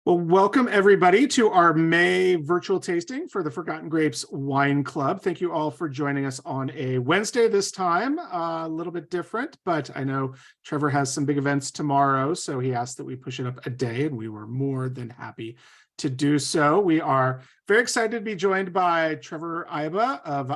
Well, welcome everybody to our May virtual tasting for the Forgotten Grapes Wine Club. Thank you all for joining us on a Wednesday this time, a little bit different, but I know Trevor has some big events tomorrow, so he asked that we push it up a day, and we were more than happy to do so. We are very excited to be joined by Trevor Iba of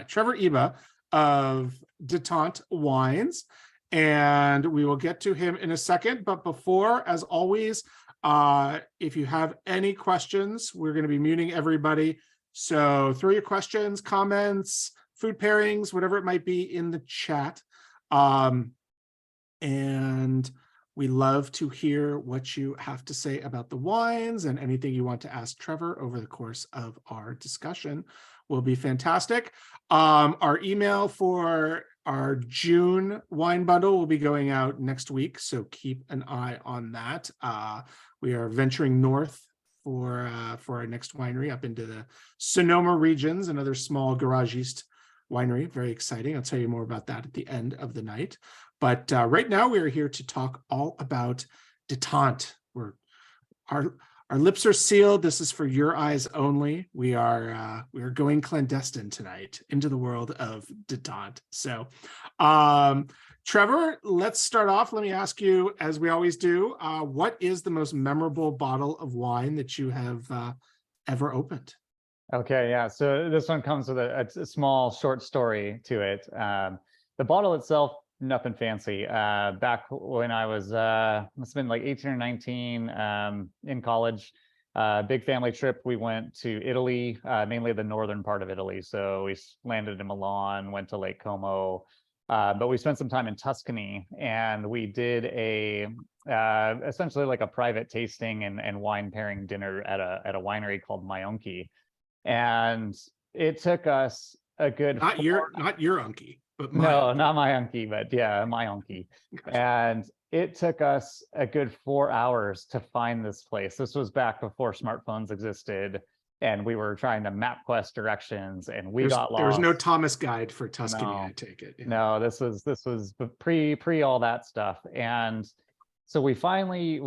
Trevor Iba of Detente Wines. And we will get to him in a second. But before, as always, if you have any questions, we're going to be muting everybody. So throw your questions, comments, food pairings, whatever it might be in the chat. And we love to hear what you have to say about the wines, and anything you want to ask Trevor over the course of our discussion will be fantastic. Our email for our June wine bundle will be going out next week, so keep an eye on that. We are venturing north for our next winery up into the Sonoma regions, another small garagiste winery. Very exciting. I'll tell you more about that at the end of the night. But right now we are here to talk all about Detente. Our lips are sealed. This is for your eyes only. We are going clandestine tonight into the world of Detente. So, Trevor, let's start off. Let me ask you, as we always do, what is the most memorable bottle of wine that you have ever opened? Okay, yeah. So this one comes with a small short story to it. The bottle itself, nothing fancy. Back when I was must have been like 18 or 19, in college, big family trip, we went to Italy, mainly the northern part of Italy. So we landed in Milan, went to Lake Como, but we spent some time in Tuscany, and we did essentially like a private tasting and wine pairing dinner at a winery called Maionchi. And it took us a good not your unkie. But no, not my unkie, but yeah, my unkie. Gotcha. And it took us a good 4 hours to find this place. This was back before smartphones existed, and we were trying to MapQuest directions, and we got lost. There was no Thomas guide for Tuscany, no, I take it. Yeah. No, this was pre all that stuff. And so we finally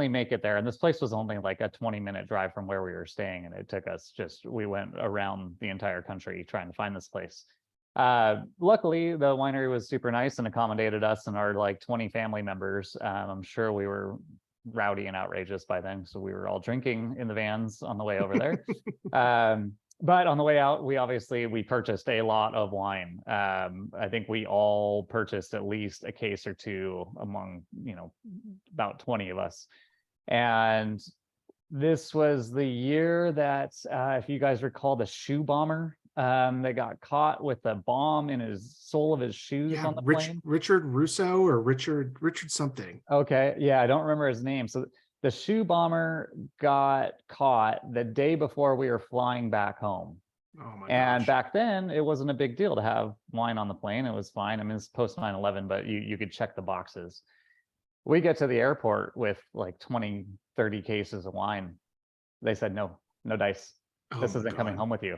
make it there, and this place was only like a 20-minute drive from where we were staying, and it took us we went around the entire country trying to find this place. Luckily, the winery was super nice and accommodated us and our like 20 family members. I'm sure we were rowdy and outrageous by then, so we were all drinking in the vans on the way over there. But on the way out, we purchased a lot of wine. I think we all purchased at least a case or two among, about 20 of us. And this was the year that, if you guys recall, the shoe bomber, they got caught with a bomb in his sole of his shoes on the plane. Richard Russo or Richard something. Okay, yeah, I don't remember his name. So the shoe bomber got caught the day before we were flying back home. Oh my and gosh. Back then, it wasn't a big deal to have wine on the plane. It was fine. I mean, it's post 9/11, but you could check the boxes. We get to the airport with like 20, 30 cases of wine. They said, no dice. This isn't coming home with you.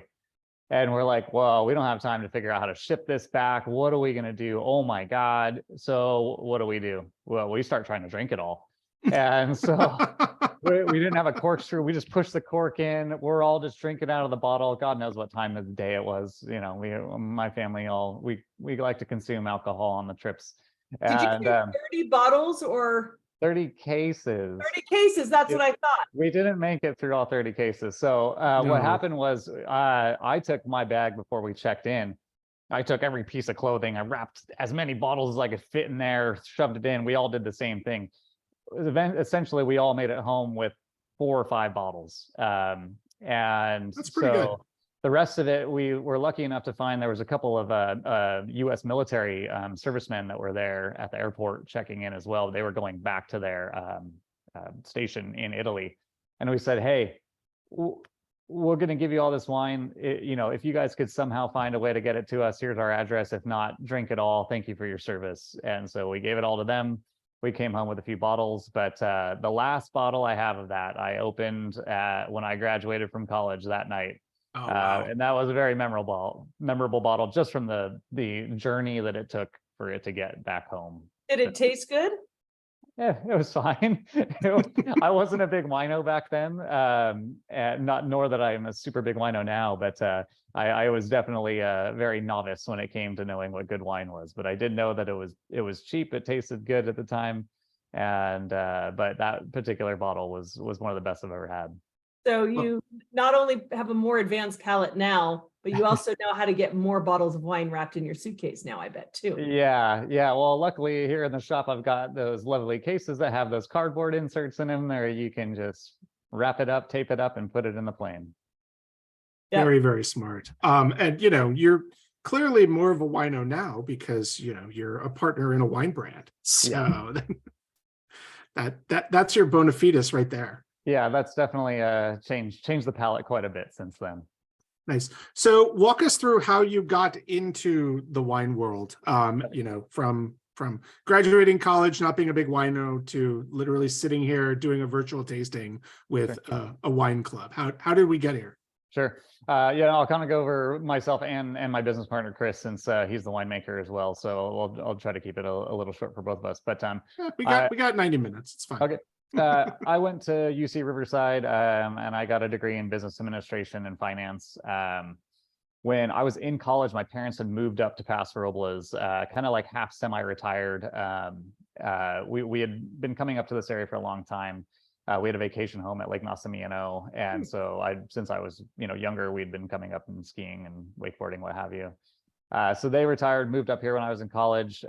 And we're like, well, we don't have time to figure out how to ship this back. What are we going to do? Oh my God. So what do? Well, we start trying to drink it all. And so we didn't have a corkscrew. We just pushed the cork in. We're all just drinking out of the bottle. God knows what time of the day it was. My family, we like to consume alcohol on the trips. Did you say 30 bottles or 30 cases? 30 cases, that's what I thought. We didn't make it through all 30 cases. So what happened was I took my bag before we checked in. I took every piece of clothing. I wrapped as many bottles as I could fit in there, shoved it in. We all did the same thing. Essentially, we all made it home with 4 or 5 bottles. And that's pretty good. The rest of it, we were lucky enough to find there was a couple of U.S. military servicemen that were there at the airport checking in as well. They were going back to their station in Italy. And we said, hey, we're going to give you all this wine. If you guys could somehow find a way to get it to us, here's our address. If not, drink it all. Thank you for your service. And so we gave it all to them. We came home with a few bottles, but the last bottle I have of that, I opened when I graduated from college that night. Oh, wow. And that was a very memorable bottle, just from the journey that it took for it to get back home. Did it taste good? Yeah, it was fine. I wasn't a big wino back then, and not nor that I'm a super big wino now, but I was definitely very novice when it came to knowing what good wine was. But I did know that it was cheap, it tasted good at the time, and but that particular bottle was one of the best I've ever had. So you not only have a more advanced palate now, but you also know how to get more bottles of wine wrapped in your suitcase now, I bet too. Yeah. Well, luckily here in the shop, I've got those lovely cases that have those cardboard inserts in them there. You can just wrap it up, tape it up, and put it in the plane. Yep. Very, very smart. And you're clearly more of a wino now because you're a partner in a wine brand. So that's your bona fides right there. Yeah, that's definitely changed the palette quite a bit since then. Nice. So walk us through how you got into the wine world. From graduating college, not being a big wino, to literally sitting here doing a virtual tasting with a wine club. How did we get here? Sure. I'll kind of go over myself and my business partner Chris, since he's the winemaker as well. So I'll try to keep it a little short for both of us. But we got 90 minutes. It's fine. Okay. I went to UC Riverside, and I got a degree in business administration and finance. When I was in college, my parents had moved up to Paso Robles, kind of like half semi-retired. We had been coming up to this area for a long time. We had a vacation home at Lake Nacimiento, and so since I was younger, we'd been coming up and skiing and wakeboarding, what have you. So they retired, moved up here when I was in college.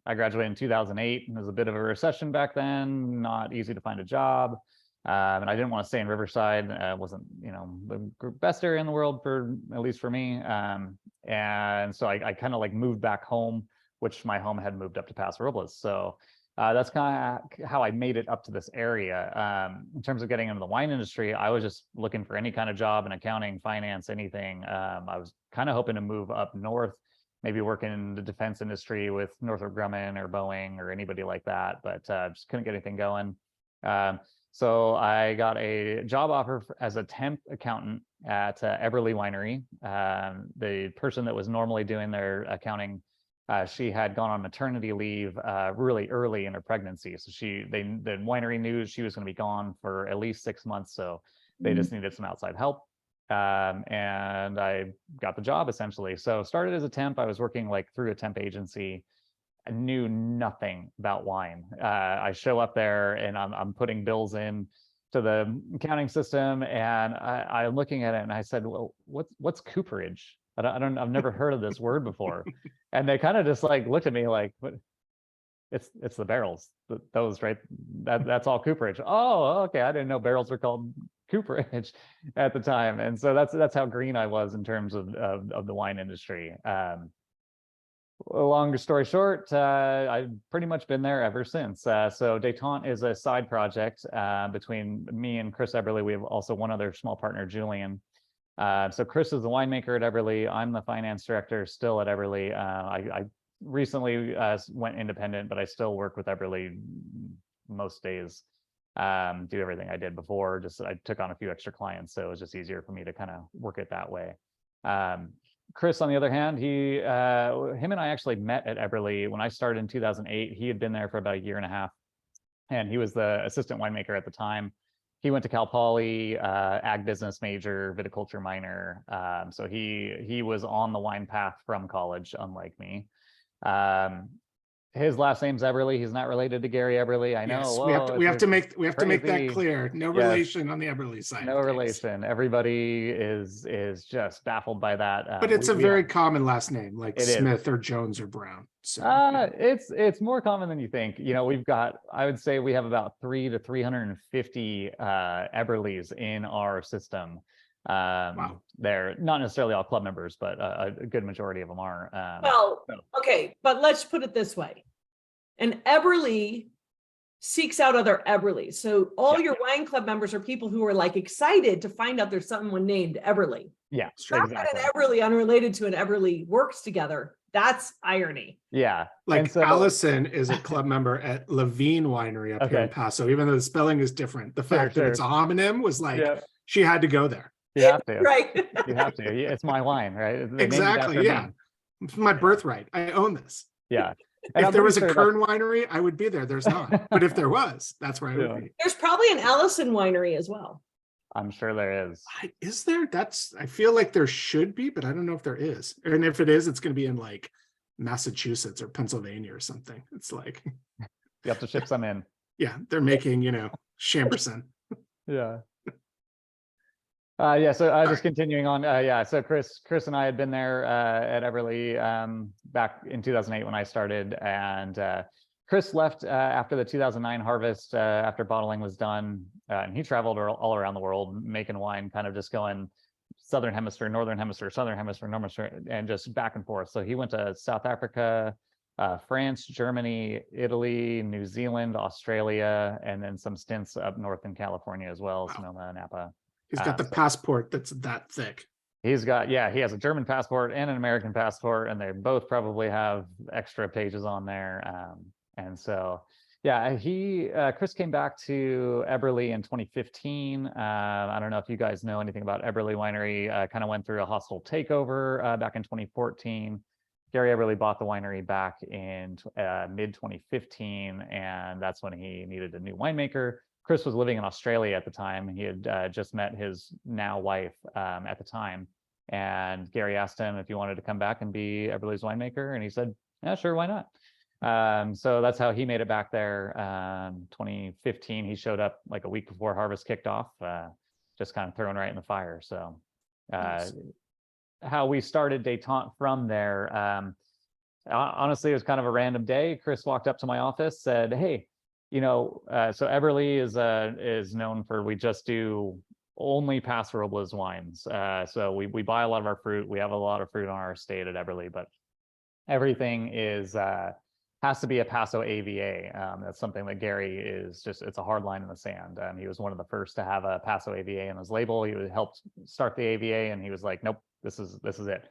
I graduated in 2008. There was a bit of a recession back then, not easy to find a job. And I didn't want to stay in Riverside. Wasn't, the best area in the world at least for me. And so I kind of like moved back home, which my home had moved up to Paso Robles. So that's kind of how I made it up to this area. In terms of getting into the wine industry, I was just looking for any kind of job in accounting, finance, anything. I was kind of hoping to move up north, maybe work in the defense industry with Northrop Grumman or Boeing or anybody like that, but just couldn't get anything going. So I got a job offer as a temp accountant at Eberly Winery. The person that was normally doing their accounting, she had gone on maternity leave really early in her pregnancy. So the winery knew she was going to be gone for at least 6 months. So they just needed some outside help. And I got the job essentially. So started as a temp. I was working like through a temp agency. I knew nothing about wine. I show up there and I'm putting bills in to the accounting system, and I'm looking at it and I said, "Well, what's cooperage? I've never heard of this word before." And they kind of just like looked at me like, "What? It's the barrels, those right? That's all cooperage." Oh, okay. I didn't know barrels were called cooperage at the time, and so that's how green I was in terms of the wine industry. Long story short, I've pretty much been there ever since. So Detente is a side project between me and Chris Eberly. We have also one other small partner, Julian. So Chris is the winemaker at Eberly. I'm the finance director still at Eberly. I recently went independent, but I still work with Eberly most days. Do everything I did before. Just I took on a few extra clients, so it was just easier for me to kind of work it that way. Chris, on the other hand, him and I actually met at Eberly when I started in 2008. He had been there for about a year and a half, and he was the assistant winemaker at the time. He went to Cal Poly, ag business major, viticulture minor. So he was on the wine path from college, unlike me. His last name's Eberly. He's not related to Gary Eberly. I know. Yes, we have to make that clear. No relation on the Eberly side. No relation. Everybody is just baffled by that. But it's a very common last name, like Smith or Jones or Brown. So it's more common than you think. We've got, I would say we have about 300 to 350 Eberlys in our system. Wow. They're not necessarily all club members, but a good majority of them are. Okay, but let's put it this way. An Eberly seeks out other Eberlys. So all your wine club members are people who are like excited to find out there's someone named Eberly. Yeah, Not that an Eberly unrelated to an Eberly works together. That's irony. Yeah. Like Allison is a club member at Levine Winery up here in Paso, even though the spelling is different. The fact that it's a homonym was like, she had to go there. You have to. Right. You have to. It's my wine, right? Exactly. Yeah. It's my birthright. I own this. Yeah. And If I'm there pretty was a sure Kern winery, I would be there. There's not. But if there was, that's where I Yeah. would be. There's probably an Allison winery as well. I'm sure there is. Is there? I feel like there should be, but I don't know if there is. And if it is, it's going to be in like Massachusetts or Pennsylvania or something. It's like, You have to ship some in. yeah, they're making, Chamberson. Yeah. Yeah, so just continuing on, yeah, so Chris and I had been there at Everly back in 2008 when I started, and Chris left after the 2009 harvest, after bottling was done, and he traveled all around the world making wine, kind of just going Southern Hemisphere, Northern Hemisphere, Southern Hemisphere, Northern Hemisphere, and just back and forth. So he went to South Africa, France, Germany, Italy, New Zealand, Australia, and then some stints up north in California as well, Sonoma, Napa. He's got the passport that's that thick. He has a German passport and an American passport, and they both probably have extra pages on there. And so, yeah, Chris came back to Eberly in 2015. I don't know if you guys know anything about Eberly Winery. Kind of went through a hostile takeover back in 2014. Gary Eberly bought the winery back in mid 2015, and that's when he needed a new winemaker. Chris was living in Australia at the time. He had just met his now wife at the time. And Gary asked him if he wanted to come back and be Eberly's winemaker. And he said, yeah, sure, why not? So that's how he made it back there. 2015, he showed up like a week before harvest kicked off, just kind of thrown right in the fire. So Nice. how we started Detente from there, honestly, it was kind of a random day. Chris walked up to my office, said, hey, so Eberly is known for, we just do only Paso Robles wines. So we buy a lot of our fruit. We have a lot of fruit on our estate at Eberly, but everything has to be a Paso AVA. That's something that Gary it's a hard line in the sand. He was one of the first to have a Paso AVA in his label. He helped start the AVA, and he was like, nope, this is it.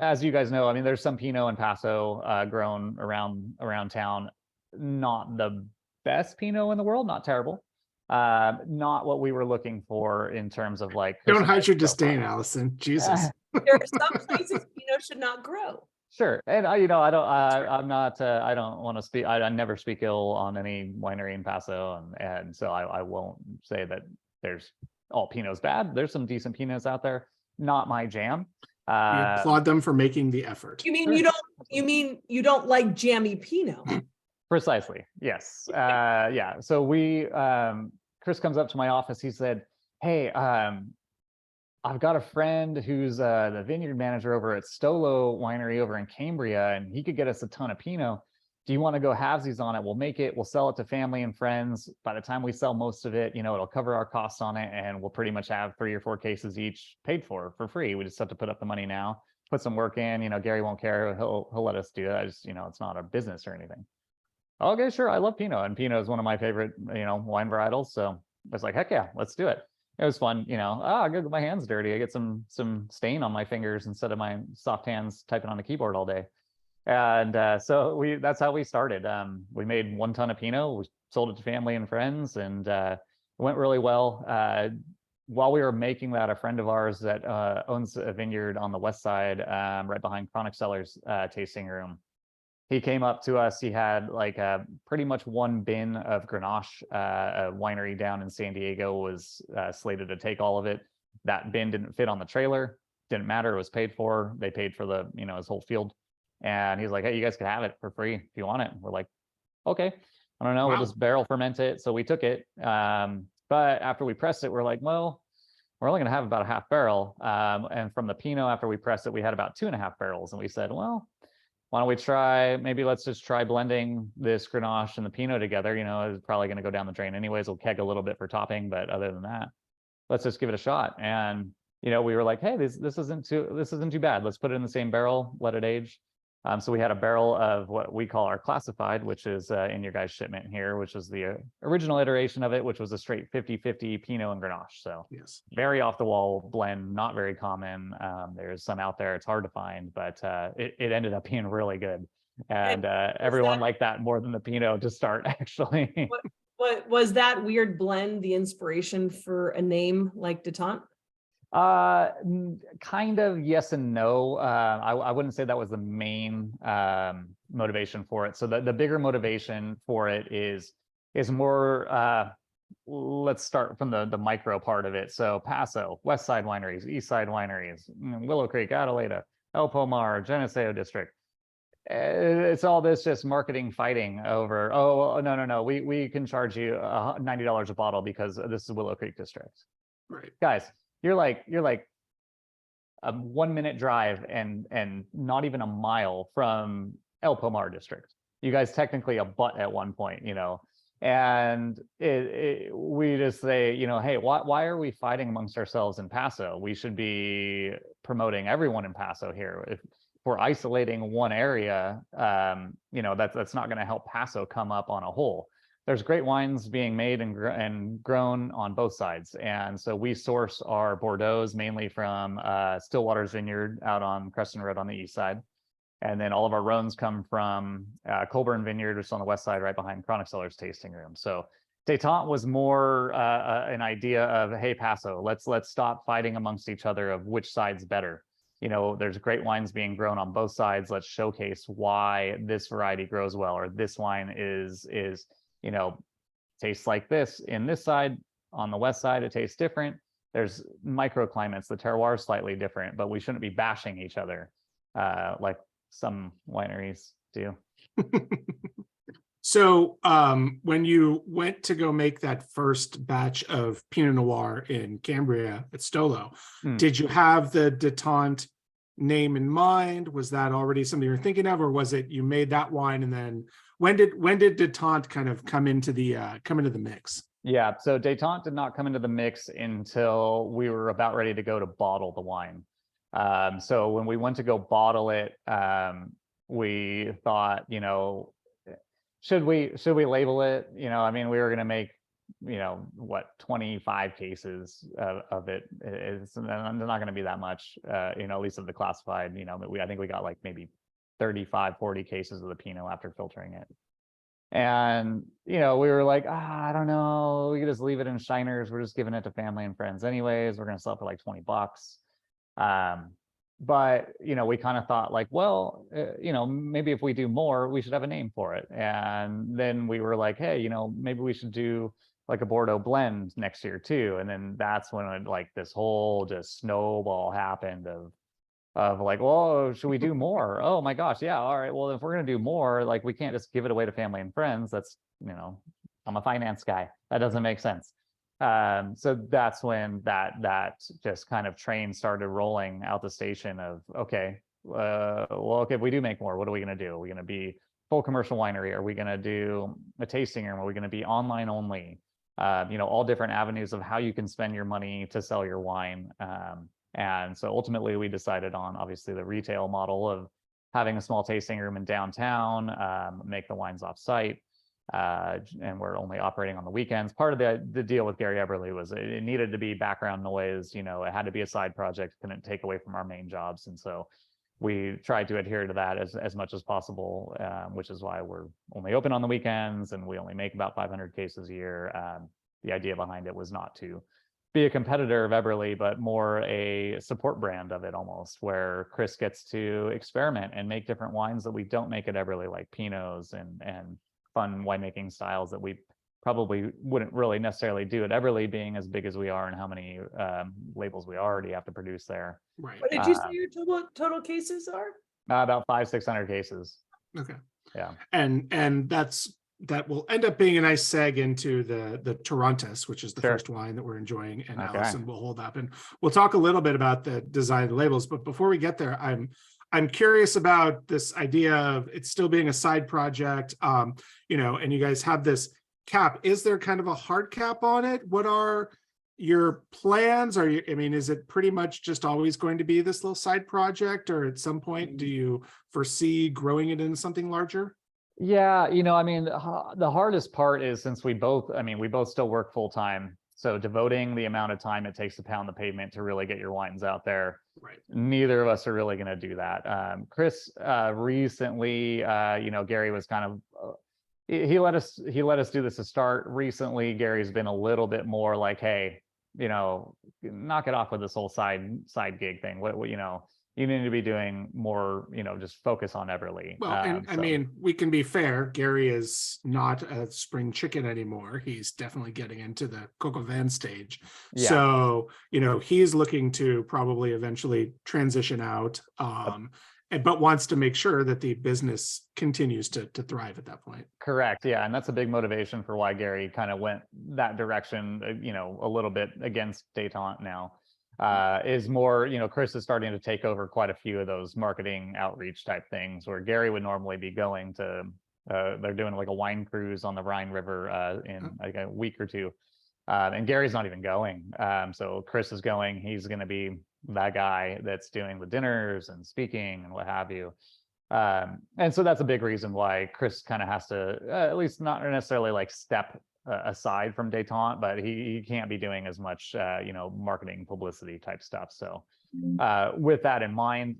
As you guys know, I mean, there's some Pinot and Paso grown around town. Not the best Pinot in the world, not terrible. Not what we were looking for in terms of like. Don't hide your disdain, Allison. Jesus. There are some places Pinot should not grow. Sure, and I don't want to speak. I never speak ill on any winery in Paso, and so I won't say that there's all Pinot's bad. There's some decent Pinots out there. Not my jam. We applaud them for making the effort. You mean you don't like jammy Pinot? Precisely. Yes. Yeah. So Chris comes up to my office. He said, hey, I've got a friend who's the vineyard manager over at Stolo Winery over in Cambria, and he could get us a ton of Pinot. Do you want to go halvesies on it? We'll make it. We'll sell it to family and friends. By the time we sell most of it, it'll cover our costs on it, and we'll pretty much have 3 or 4 cases each paid for free. We just have to put up the money now, put some work in. Gary won't care. He'll let us do it. It's not a business or anything. Okay, sure. I love Pinot, and Pinot is one of my favorite, wine varietals. So I was like, heck yeah, let's do it. It was fun, I get my hands dirty. I get some stain on my fingers instead of my soft hands typing on a keyboard all day. And so that's how we started. We made 1 ton of Pinot. We sold it to family and friends, and it went really well. While we were making that, a friend of ours that owns a vineyard on the west side, right behind Chronic Cellars tasting room, he came up to us. He had like pretty much 1 bin of Grenache. A winery down in San Diego was slated to take all of it. That bin didn't fit on the trailer. Didn't matter. It was paid for. They paid for the his whole field. And he's like, hey, you guys can have it for free if you want it. We're like, okay. I don't know. Wow. We'll just barrel ferment it. So we took it. But after we pressed it, we're like, well, we're only going to have about a half barrel. And from the Pinot, after we pressed it, we had about 2.5 barrels. And we said, well, why don't we let's just try blending this Grenache and the Pinot together. It's probably going to go down the drain anyways. We'll keg a little bit for topping, but other than that, let's just give it a shot. And, we were like, hey, this isn't too bad. Let's put it in the same barrel, let it age. So we had a barrel of what we call our classified, which is in your guys' shipment here, which is the original iteration of it, which was a straight 50-50 Pinot and Grenache. So Yes. Very off the wall blend, not very common. There's some out there, it's hard to find, but it ended up being really good. And everyone liked that more than the Pinot to start, actually. What was that weird blend the inspiration for a name like Detente? Kind of yes and no. I wouldn't say that was the main motivation for it. So the bigger motivation for it is more, let's start from the micro part of it. So Paso, West Side wineries, East Side wineries, Willow Creek, Adelaida, El Pomar, Geneseo District. It's all this just marketing fighting over, oh, no, we can charge you $90 a bottle because this is Willow Creek District. Right. Guys, you're like a 1 minute drive and not even a mile from El Pomar District. You guys technically abut at one point, you know, and we just say, you know, hey, why are we fighting amongst ourselves in Paso? We should be promoting everyone in Paso here. If we're isolating one area, you know, that's not going to help Paso come up on a whole. There's great wines being made and grown on both sides. And so we source our Bordeaux's mainly from Stillwater's Vineyard out on Crescent Road on the east side. And then all of our Rhones come from Colburn Vineyard, which is on the west side, right behind Chronic Cellars tasting room. So Detente was more an idea of, hey, Paso, let's stop fighting amongst each other of which side's better. You know, there's great wines being grown on both sides. Let's showcase why this variety grows well, or this wine is you know, tastes like this in this side. On the west side, it tastes different. There's microclimates, the terroir is slightly different, but we shouldn't be bashing each other like some wineries do. So when you went to go make that first batch of Pinot Noir in Cambria at Stolo, did you have the Detente name in mind? Was that already something you're thinking of, or was it you made that wine and then when did Detente kind of come into the mix? Yeah, so Detente did not come into the mix until we were about ready to go to bottle the wine. So when we went to go bottle it, we thought, you know, should we label it? You know, I mean, we were going to make, you know, what, 25 cases of it. It's not going to be that much, you know, at least of the classified. You know, I think we got like maybe 35, 40 cases of the Pinot after filtering it. And, you know, we were like, I don't know, we could just leave it in shiners. We're just giving it to family and friends anyways. We're going to sell it for like $20. But, you know, we kind of thought like, well, you know, maybe if we do more, we should have a name for it. And then we were like, hey, you know, maybe we should do like a Bordeaux blend next year too. And then that's when it, like this whole just snowball happened of like, well, should we do more? Oh my gosh, yeah, all right. Well, if we're gonna do more, like we can't just give it away to family and friends. That's, you know, I'm a finance guy. That doesn't make sense. So that's when that just kind of train started rolling out the station of, okay, well, okay, if we do make more, what are we gonna do? Are we gonna be full commercial winery? Are we gonna do a tasting room? Are we gonna be online only? You know, all different avenues of how you can spend your money to sell your wine. And so ultimately we decided on obviously the retail model of having a small tasting room in downtown, make the wines off site. And we're only operating on the weekends. Part of the deal with Gary Eberly was it needed to be background noise. You know, it had to be a side project, couldn't take away from our main jobs. And so we tried to adhere to that as much as possible, which is why we're only open on the weekends and we only make about 500 cases a year. The idea behind it was not to be a competitor of Eberly, but more a support brand of it almost, where Chris gets to experiment and make different wines that we don't make at Eberly, like Pinots and fun winemaking styles that we probably wouldn't really necessarily do at Eberly, being as big as we are and how many labels we already have to produce there. Right. What did you say your total cases are? About 500-600 cases. Okay. Yeah. And that will end up being a nice seg into the Torrontes, which is the first wine that we're enjoying, and Allison will hold up. And we'll talk a little bit about the design of the labels. But before we get there, I'm curious about this idea of it still being a side project, you know, and you guys have this cap. Is there kind of a hard cap on it? What are your plans? Are you, I mean, is it pretty much just always going to be this little side project, or at some point do you foresee growing it into something larger? Yeah, you know, I mean, the hardest part is, since we both still work full time. So devoting the amount of time it takes to pound the pavement to really get your wines out there, right? Neither of us are really going to do that. Chris recently, you know, Gary was kind of, he let us do this to start. Recently, Gary's been a little bit more like, hey, knock it off with this whole side gig thing. What you need to be doing more, just focus on Everly. Well, and I mean, we can be fair. Gary is not a spring chicken anymore. He's definitely getting into the Coq au vin stage. Yeah. So, he's looking to probably eventually transition out, but wants to make sure that the business continues to thrive at that point. Correct. Yeah. And that's a big motivation for why Gary kind of went that direction, a little bit against Detente now. Is more, Chris is starting to take over quite a few of those marketing outreach type things where Gary would normally be going to, they're doing like a wine cruise on the Rhine River in like a week or two. And Gary's not even going. So Chris is going. He's going to be that guy that's doing the dinners and speaking and what have you. And so that's a big reason why Chris kind of has to, at least not necessarily like step aside from Detente, but he can't be doing as much, marketing publicity type stuff. So with that in mind,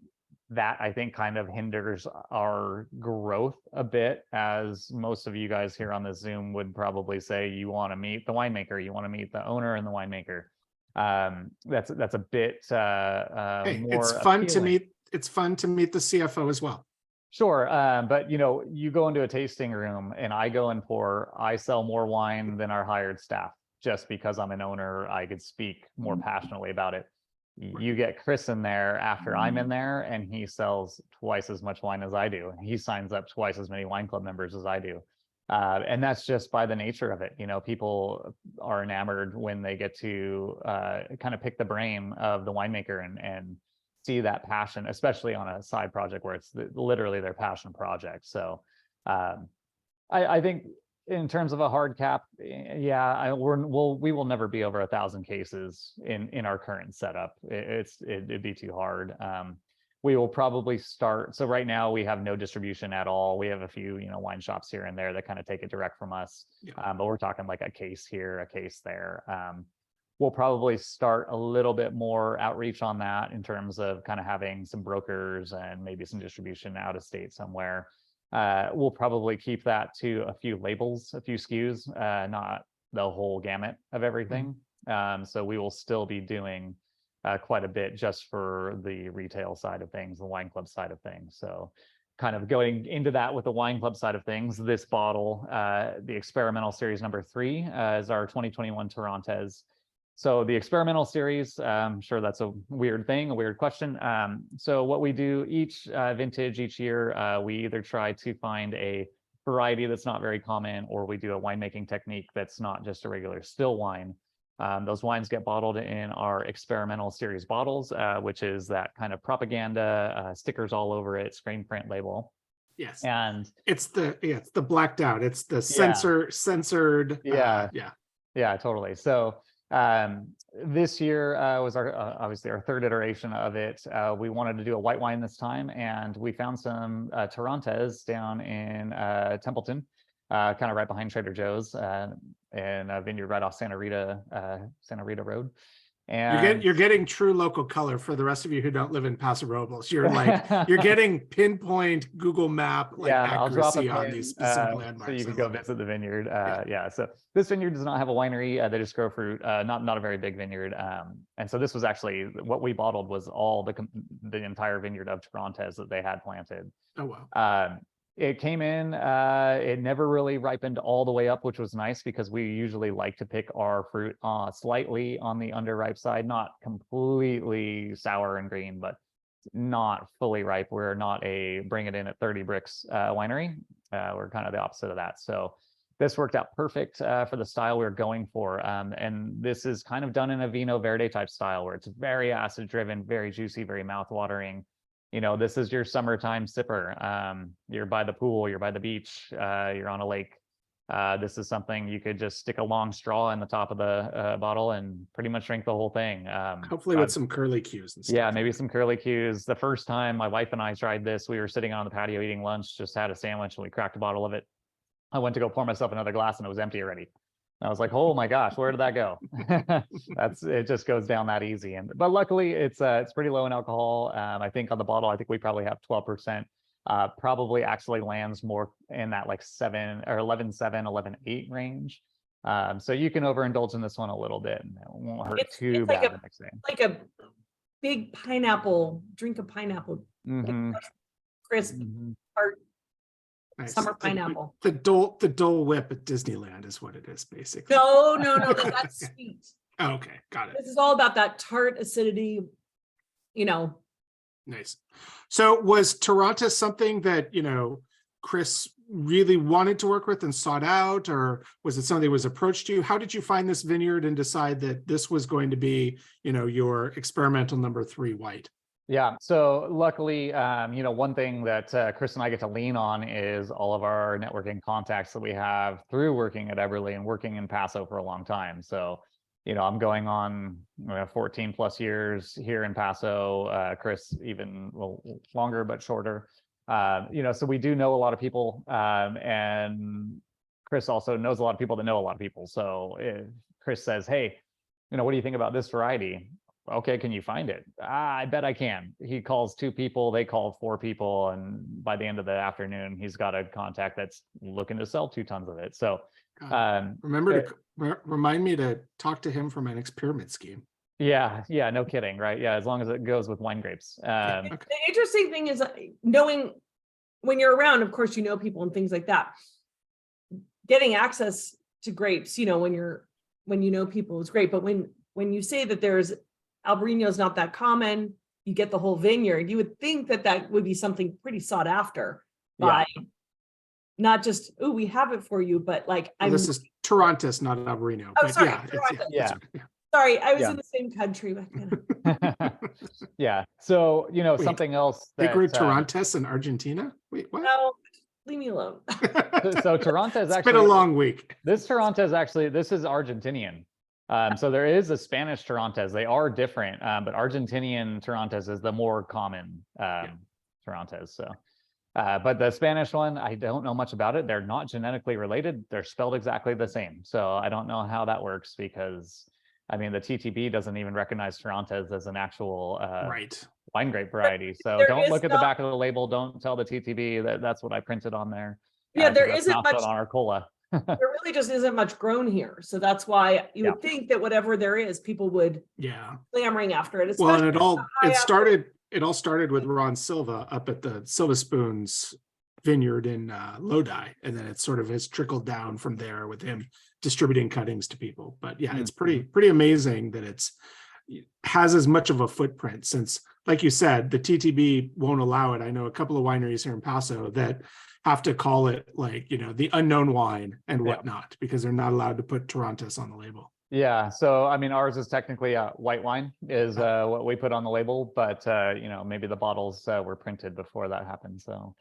that I think kind of hinders our growth a bit, as most of you guys here on the Zoom would probably say you want to meet the winemaker, you want to meet the owner and the winemaker. That's a bit more it's fun to appealing. meet. It's fun to meet the CFO as well. Sure, but you go into a tasting room and I sell more wine than our hired staff, just because I'm an owner. I could speak more passionately about it. You get Chris in there after I'm in there, and he sells twice as much wine as I do. He signs up twice as many wine club members as I do. And that's just by the nature of it. People are enamored when they get to kind of pick the brain of the winemaker and see that passion, especially on a side project where it's literally their passion project. So I think in terms of a hard cap, yeah, we will never be over 1,000 cases in our current setup. It'd be too hard. We will probably start. So right now we have no distribution at all. We have a few, wine shops here and there that kind of take it direct from us. Yeah. But we're talking like a case here, a case there. We'll probably start a little bit more outreach on that in terms of kind of having some brokers and maybe some distribution out of state somewhere. We'll probably keep that to a few labels, a few SKUs, not the whole gamut of everything. So we will still be doing quite a bit just for the retail side of things, the wine club side of things. So kind of going into that with the wine club side of things, this bottle, the experimental series number 3 is our 2021 Torrontes. So the experimental series, I'm sure that's a weird thing, a weird question. So what we do each vintage, each year, we either try to find a variety that's not very common, or we do a winemaking technique that's not just a regular still wine. Those wines get bottled in our experimental series bottles, which is that kind of propaganda, stickers all over it, screen print label. Yes. And it's the blacked out. It's the censored. Yeah, totally. So this year was obviously our third iteration of it. We wanted to do a white wine this time, and we found some Torrontes down in Templeton, kind of right behind Trader Joe's, in a vineyard right off Santa Rita Road. And you're getting true local color. For the rest of you who don't live in Paso Robles, you're getting pinpoint Google Map accuracy on these specific landmarks. So you can go visit the vineyard. So this vineyard does not have a winery. They just grow fruit. Not a very big vineyard. And so this was actually what we bottled was all the entire vineyard of Torrontes that they had planted. Oh wow. It came in, it never really ripened all the way up, which was nice because we usually like to pick our fruit slightly on the underripe side, not completely sour and green, but not fully ripe. We're not a bring it in at 30 bricks winery. We're kind of the opposite of that. So this worked out perfect for the style we were going for. And this is kind of done in a Vino Verde type style where it's very acid driven, very juicy, very mouth-watering. This is your summertime sipper. You're by the pool, you're by the beach, you're on a lake. This is something you could just stick a long straw in the top of the bottle and pretty much drink the whole thing. Hopefully with some curly cues and stuff. Yeah, maybe some curly cues. The first time my wife and I tried this, we were sitting on the patio eating lunch, just had a sandwich, and we cracked a bottle of it. I went to go pour myself another glass and it was empty already. I was like, oh my gosh, where did that go? It just goes down that easy. But luckily it's pretty low in alcohol. I think on the bottle, I think we probably have 12%. Probably actually lands more in that like 7 or 11.7, 11.8 range. So you can overindulge in this one a little bit, and it won't hurt It's too like bad the next day. like a big pineapple, drink of pineapple, Mhm, crisp, mhm. tart, Nice. summer pineapple. The Dole Whip at Disneyland is what it is, basically. No, that's sweet. Okay, got it. This is all about that tart acidity, you know. Nice. So was Torrontes something that, Chris really wanted to work with and sought out, or was it something that was approached to you? How did you find this vineyard and decide that this was going to be, your experimental number 3 white? Yeah. So luckily, one thing that Chris and I get to lean on is all of our networking contacts that we have through working at Eberly and working in Paso for a long time. So, I'm going on 14 plus years here in Paso. Chris even longer but shorter. So we do know a lot of people, and Chris also knows a lot of people that know a lot of people. So if Chris says, "Hey, what do you think about this variety?" Okay, can you find it? I bet I can. He calls 2 people, they call 4 people, and by the end of the afternoon, he's got a contact that's looking to sell 2 tons of it. So Remember to remind me to talk to him from an experiment scheme. yeah, no kidding, right? Yeah, as long as it goes with wine grapes. Okay. The interesting thing is knowing when you're around, of course, people and things like that. Getting access to grapes, when you know people is great. But when you say that there's Albarino is not that common, you get the whole vineyard, you would think that would be something pretty sought after by not just, oh, we have it for you, but like This is Torrontes, not Albarino. Oh, but sorry, yeah. Sorry, I was in the same country back then. Yeah. So, Wait, something else They that grew Torrontes in Argentina? Wait, what? No, leave me alone. so Torrontes It's actually been a long week. This Torrontes actually, this is Argentinian. So there is a Spanish Torrontes. They are different, but Argentinian Torrontes is the more common Torrontes. So, but the Spanish one, I don't know much about it. They're not genetically related. They're spelled exactly the same. So I don't know how that works because, the TTB doesn't even recognize Torrontes as an actual wine grape variety. So don't look at the back of the label. Don't tell the TTB that that's what I printed on there. Yeah, there that's isn't not much on our cola. there really just isn't much grown here. So that's why you would think that whatever there is, people would clamoring after it. Well, and it all started with Ron Silva up at the Silva Spoons vineyard in Lodi, and then it sort of has trickled down from there with him distributing cuttings to people. But yeah, it's pretty amazing that it has as much of a footprint, since, like you said, the TTB won't allow it. I know a couple of wineries here in Paso that have to call it the unknown wine and whatnot, because they're not allowed to put Torrontes on the label. Yeah, so ours is technically a white wine is what we put on the label, but maybe the bottles were printed before that happened. So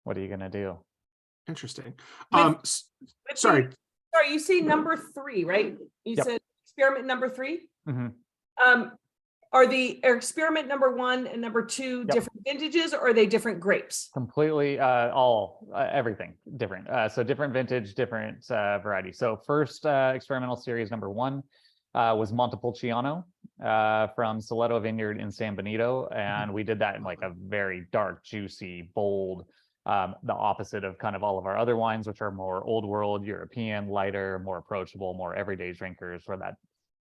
what are you gonna do? Interesting. Sorry, you say number 3, right? You said experiment number 3. Mm-hmm. Are the experiment number 1 and number 2 different vintages, or are they different grapes? Completely, everything different. So different vintage, different variety. So first experimental series number 1 was Montepulciano from Soleto Vineyard in San Benito, and we did that in like a very dark, juicy, bold, the opposite of kind of all of our other wines, which are more old world, European, lighter, more approachable, more everyday drinkers, where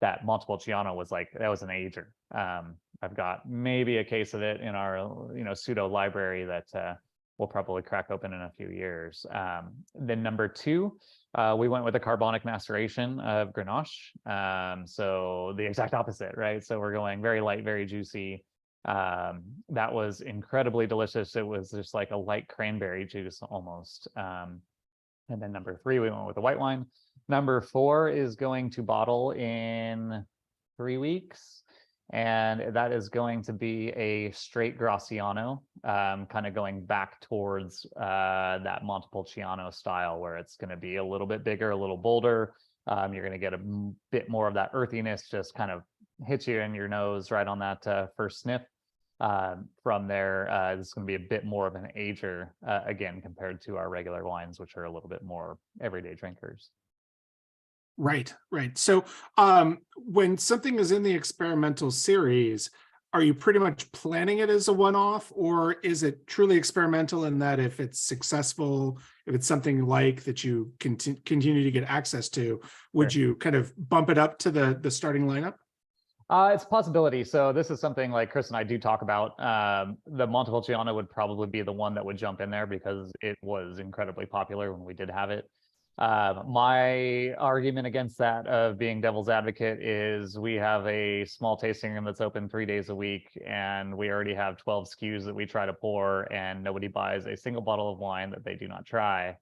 that Montepulciano was like, that was an ager. I've got maybe a case of it in our, pseudo library that we'll probably crack open in a few years. Then number 2, we went with a carbonic maceration of Grenache. So the exact opposite, right? So we're going very light, very juicy. That was incredibly delicious. It was just like a light cranberry juice almost. And then number 3, we went with the white wine. Number 4 is going to bottle in 3 weeks. And that is going to be a straight Graciano, kind of going back towards that Montepulciano style, where it's going to be a little bit bigger, a little bolder. You're going to get a bit more of that earthiness, just kind of hit you in your nose right on that first sniff. From there, this is going to be a bit more of an ager, again, compared to our regular wines, which are a little bit more everyday drinkers. Right. So when something is in the experimental series, are you pretty much planning it as a one-off, or is it truly experimental in that if it's successful, if it's something like that you continue to get access to, would Sure. you kind of bump it up to the starting lineup? It's a possibility. So this is something like Chris and I do talk about. The Montepulciano would probably be the one that would jump in there because it was incredibly popular when we did have it. My argument against that of being devil's advocate is we have a small tasting room that's open 3 days a week, and we already have 12 SKUs that we try to pour, and nobody buys a single bottle of wine that they do not try.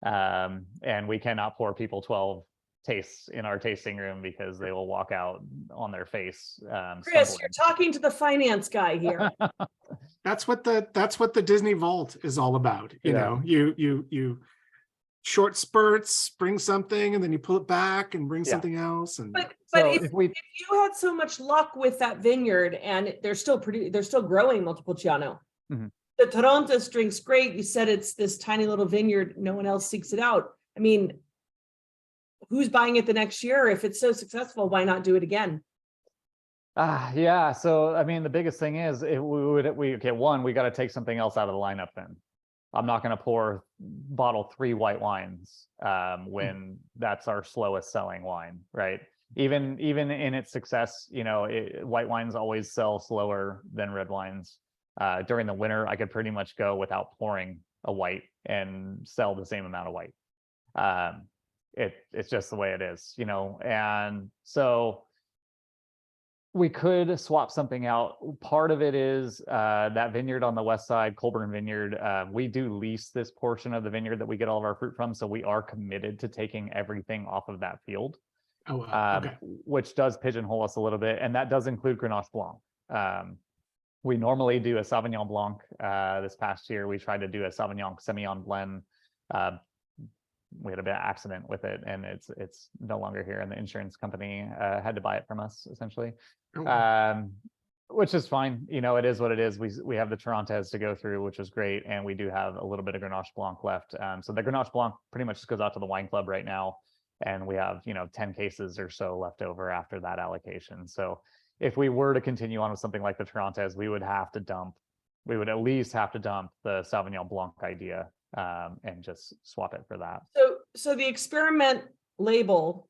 And we cannot pour people 12 tastes in our tasting room because they will walk out on their face. Chris, you're talking to the finance guy here. That's what the Disney Vault is all about. You know, you short spurts, bring something, and then you pull it back and bring something else. And but so if you had so much luck with that vineyard and they're still growing Montepulciano. Mhm. The Torrontes drink's great. You said it's this tiny little vineyard, no one else seeks it out. I mean, who's buying it the next year? If it's so successful, why not do it again? Yeah. So I mean, the biggest thing is we got to take something else out of the lineup then. I'm not going to pour bottle 3 white wines when that's our slowest selling wine, right? Even in its success, you know, white wines always sell slower than red wines. During the winter, I could pretty much go without pouring a white and sell the same amount of white. It's just the way it is, you know. And so we could swap something out. Part of it is that vineyard on the west side, Colburn Vineyard. We do lease this portion of the vineyard that we get all of our fruit from, so we are committed to taking everything off of that field. Oh, wow. Okay. Which does pigeonhole us a little bit, and that does include Grenache Blanc. We normally do a Sauvignon Blanc. This past year, we tried to do a Sauvignon Semillon blend. We had a bit of accident with it, and it's no longer here, and the insurance company had to buy it from us essentially. Oh, wow. Which is fine. You know, it is what it is. We have the Torrontes to go through, which is great, and we do have a little bit of Grenache Blanc left. So the Grenache Blanc pretty much just goes out to the wine club right now, and we have 10 cases or so left over after that allocation. So if we were to continue on with something like the Torrontes, we would at least have to dump the Sauvignon Blanc idea and just swap it for that. So the experiment label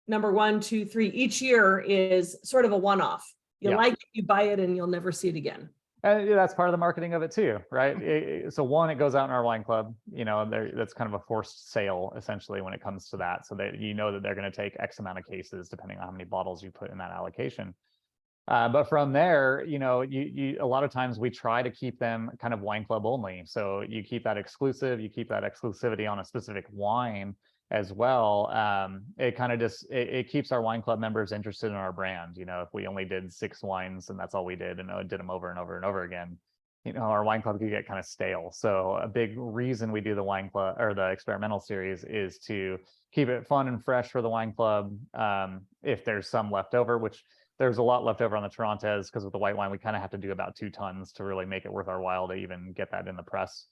number 1, 2, 3 each year is sort of a one-off. You like it, you buy it, and you'll never see it again. And that's part of the marketing of it too, right? So one, it goes out in our wine club. You know, that's kind of a forced sale essentially when it comes to that, so that you know that they're going to take X amount of cases depending on how many bottles you put in that allocation. But from there, you know, you a lot of times we try to keep them kind of wine club only. So you keep that exclusive, you keep that exclusivity on a specific wine as well. It kind of just it keeps our wine club members interested in our brand. You know, if we only did 6 wines and that's all we did, and did them over and over and over again, you know, our wine club could get kind of stale. So a big reason we do the wine club or the experimental series is to keep it fun and fresh for the wine club. If there's some left over, which there's a lot left over on the Torrontes, because with the white wine, we kind of have to do about 2 tons to really make it worth our while to even get that in the press.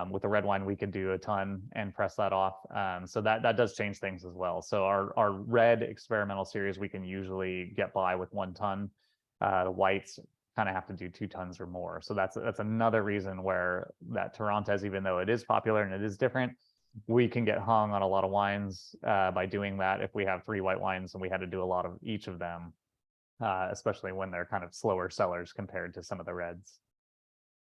With the red wine, we could do a ton and press that off. So that does change things as well. So our red experimental series, we can usually get by with 1 ton. The whites kind of have to do 2 tons or more. So that's another reason where that Torrontes, even though it is popular and it is different, we can get hung on a lot of wines by doing that. If we have 3 white wines and we had to do a lot of each of them, especially when they're kind of slower sellers compared to some of the reds.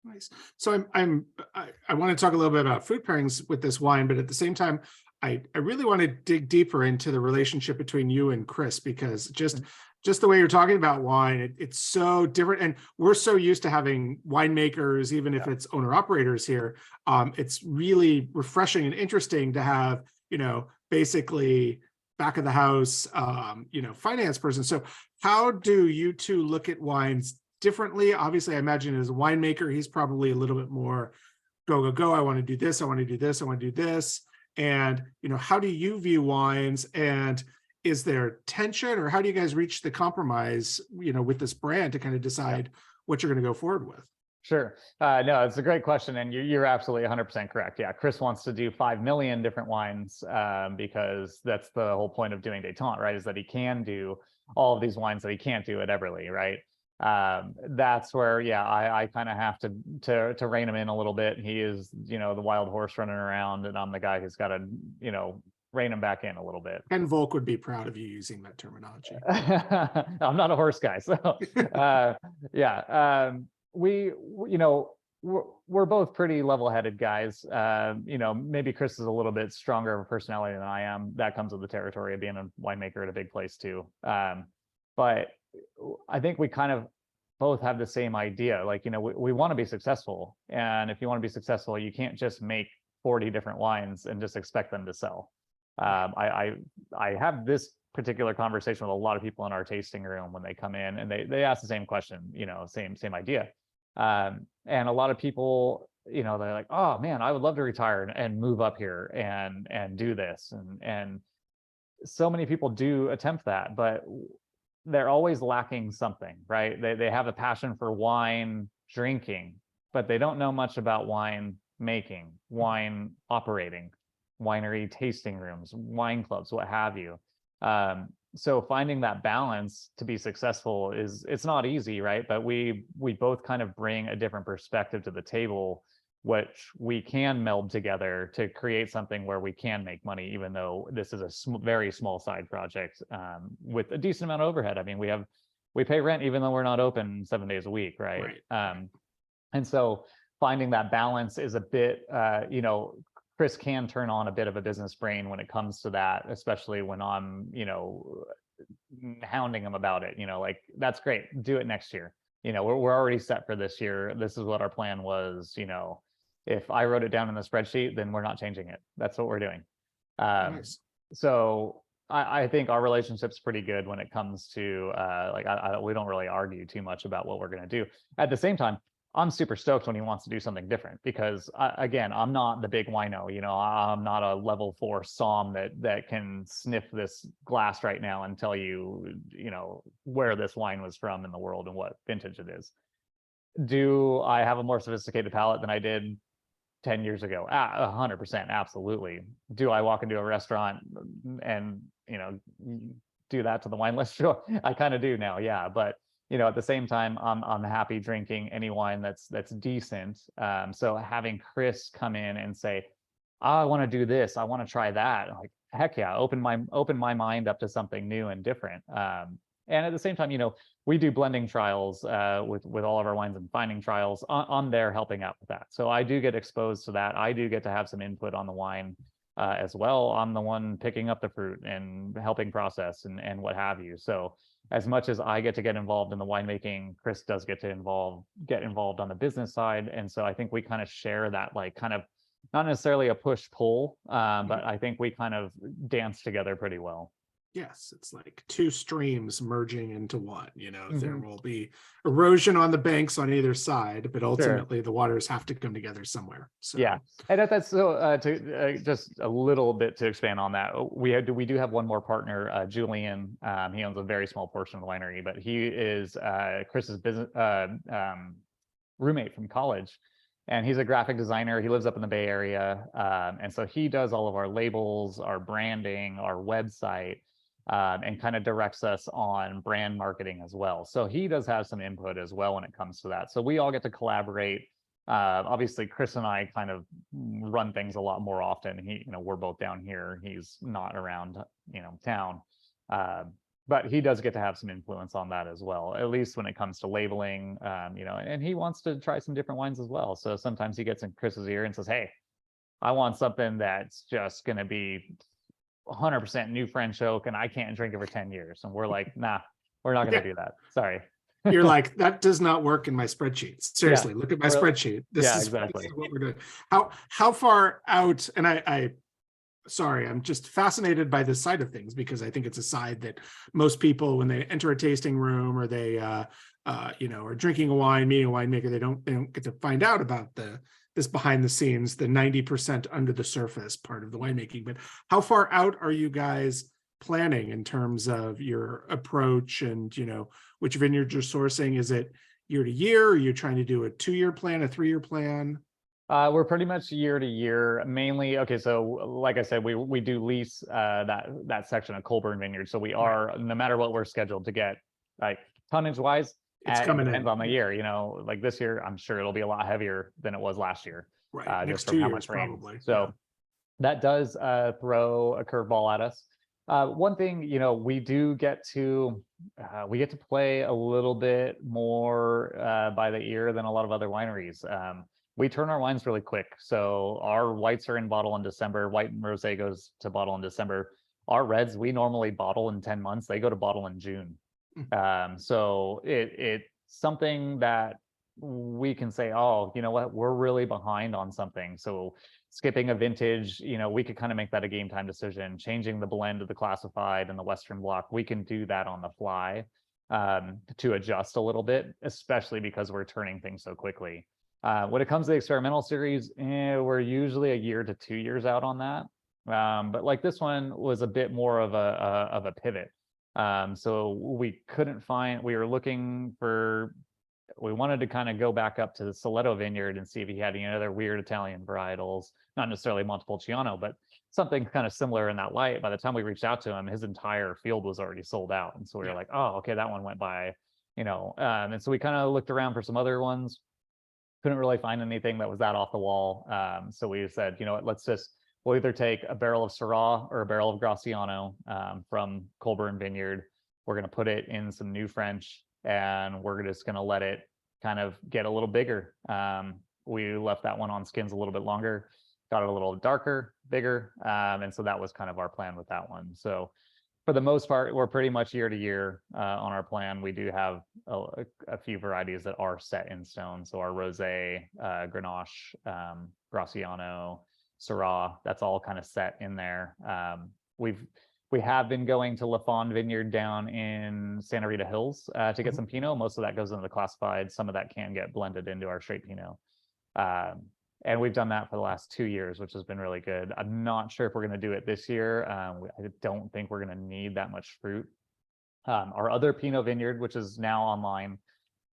Nice. So I want to talk a little bit about fruit pairings with this wine, but at the same time, I really want to dig deeper into the relationship between you and Chris, because just the way you're talking about wine, it's so different. And we're so used to having winemakers, even if it's owner operators here. It's really refreshing and interesting to have, you know, basically back of the house, finance person. So how do you two look at wines differently? Obviously, I imagine as a winemaker, he's probably a little bit more go. I want to do this. I want to do this. I want to do this. And, you know, how do you view wines, and is there tension, or how do you guys reach the compromise, you know, with this brand to kind of decide what you're going to go forward with? Sure. No, it's a great question. And you're absolutely 100% correct. Yeah. Chris wants to do 5 million different wines because that's the whole point of doing Detente, right? Is that he can do all of these wines that he can't do at Everly, right? That's where, yeah, I kind of have to rein him in a little bit. He is, you know, the wild horse running around, and I'm the guy who's got to, you know, rein him back in a little bit. Ken Volk would be proud of you using that terminology. I'm not a horse guy, so yeah. You know, we're both pretty level-headed guys. You know, maybe Chris is a little bit stronger of a personality than I am. That comes with the territory of being a winemaker at a big place too. But I think we kind of both have the same idea. Like, you know, we want to be successful, and if you want to be successful, you can't just make 40 different wines and just expect them to sell. I have this particular conversation with a lot of people in our tasting room when they come in, and they ask the same question, you know, same idea. And a lot of people, you know, they're like, oh man, I would love to retire and move up here and do this. And so many people do attempt that, but they're always lacking something, right? They have a passion for wine drinking, but they don't know much about wine making, wine operating, winery tasting rooms, wine clubs, what have you. So finding that balance to be successful it's not easy, right? But we both kind of bring a different perspective to the table, which we can meld together to create something where we can make money, even though this is a very small side project with a decent amount of overhead. I mean, we pay rent even though we're not open 7 days a week, right? And so finding that balance is a bit, you know, Chris can turn on a bit of a business brain when it comes to that, especially when I'm, you know, hounding him about it. You know, like, that's great, do it next year. You know, we're already set for this year. This is what our plan was. You know, if I wrote it down in the spreadsheet, then we're not changing it. That's what we're doing. Nice. So I think our relationship's pretty good when it comes to like, we don't really argue too much about what we're going to do. At the same time, I'm super stoked when he wants to do something different, because again, I'm not the big wino, you know, I'm not a level 4 som that can sniff this glass right now and tell you, you know, where this wine was from in the world and what vintage it is. Do I have a more sophisticated palate than I did 10 years ago? 100%, absolutely. Do I walk into a restaurant and, you know, do that to the wine list? Sure, I kind of do now, yeah. But you know, at the same time, I'm happy drinking any wine that's decent. So having Chris come in and say, oh, I want to do this, I want to try that, I'm like, heck yeah, open my mind up to something new and different. And at the same time, you know, we do blending trials with all of our wines and finding trials. I'm there helping out with that. So I do get exposed to that. I do get to have some input on the wine as well. I'm the one picking up the fruit and helping process and what have you. So as much as I get to get involved in the winemaking, Chris does get involved on the business side. And so I think we kind of share that, like, kind of not necessarily a push-pull, but I think we kind of dance together pretty well. Yes, it's like two streams merging into one, you know. There will be erosion on the banks on either side, but ultimately the waters have to come together somewhere. So yeah, and that's so just a little bit to expand on that. We do have one more partner, Julian. He owns a very small portion of the winery, but he is Chris's business roommate from college, and he's a graphic designer. He lives up in the Bay Area, and so he does all of our labels, our branding, our website. And kind of directs us on brand marketing as well. So he does have some input as well when it comes to that. So we all get to collaborate. Obviously, Chris and I kind of run things a lot more often. You know, we're both down here. He's not around, you know, town. But he does get to have some influence on that as well, at least when it comes to labeling, you know, and he wants to try some different wines as well. So sometimes he gets in Chris's ear and says, hey, I want something that's just going to be 100% new French oak, and I can't drink it for 10 years. And we're like, nah, we're not going to do that. Sorry. You're like, that does not work in my spreadsheet. Seriously, look at my spreadsheet. This is exactly what we're doing. How far out? And sorry, I'm just fascinated by this side of things, because I think it's a side that most people, when they enter a tasting room or they, you know, are drinking a wine, meeting a winemaker, they don't get to find out about this behind the scenes, the 90% under the surface part of the winemaking. But how far out are you guys planning in terms of your approach, and, you know, which vineyards you're sourcing? Is it year to year? Are you trying to do a 2-year plan, a 3-year plan? We're pretty much year to year, mainly. Okay, so like I said, we do lease that section of Colburn Vineyard. So we are, no matter what we're scheduled to get, like tonnage wise, It's And it coming depends in. on the year, like this year, I'm sure it'll be a lot heavier than it was last year. Right. Next Just from 2 how years, much rain. probably. So that does throw a curveball at us. One thing, we do get to play a little bit more by the ear than a lot of other wineries. We turn our wines really quick. So our whites are in bottle in December. White and rosé goes to bottle in December. Our reds, we normally bottle in 10 months. They go to bottle in June. So it's something that we can say, oh, you know what, we're really behind on something. So skipping a vintage, we could kind of make that a game time decision. Changing the blend of the classified and the Western block, we can do that on the fly to adjust a little bit, especially because we're turning things so quickly. When it comes to the experimental series, we're usually a year to 2 years out on that. But like this one was a bit more of a pivot. So we were looking for, we wanted to kind of go back up to the Soleto vineyard and see if he had any other weird Italian varietals, not necessarily Montepulciano, but something kind of similar in that light. By the time we reached out to him, his entire field was already sold out. And so we were like, oh, okay, that one went by, and so we kind of looked around for some other ones, couldn't really find anything that was that off the wall. So we said, you know what, we'll either take a barrel of Syrah or a barrel of Graciano from Colburn Vineyard. We're going to put it in some new French, and we're just going to let it kind of get a little bigger. We left that one on skins a little bit longer, got it a little darker, bigger. And so that was kind of our plan with that one. So for the most part, we're pretty much year to year on our plan. We do have a few varieties that are set in stone. So our Rosé, Grenache, Graciano, Syrah, that's all kind of set in there. We have been going to Lafon Vineyard down in Santa Rita Hills to get some Pinot. Most of that goes into the classified. Some of that can get blended into our straight Pinot. And we've done that for the last 2 years, which has been really good. I'm not sure if we're going to do it this year. I don't think we're going to need that much fruit. Our other Pinot vineyard, which is now online,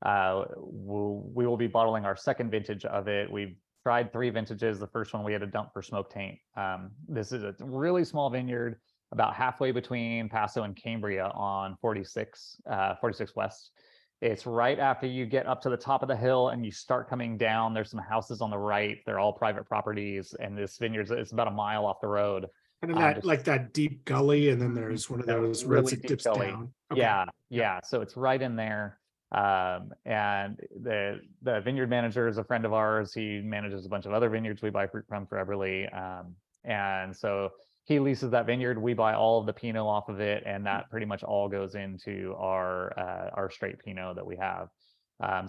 we will be bottling our second vintage of it. We've tried 3 vintages. The first one we had to dump for smoke taint. This is a really small vineyard, about halfway between Paso and Cambria on 46 West. It's right after you get up to the top of the hill and you start coming down. There's some houses on the right. They're all private properties. And this vineyard is about a mile off the road. And that like that deep gully, and then there's one of those roads that dips down. Okay. Yeah. So it's right in there. And the vineyard manager is a friend of ours. He manages a bunch of other vineyards we buy fruit from for Everly. And so he leases that vineyard. We buy all of the Pinot off of it, and that pretty much all goes into our straight Pinot that we have.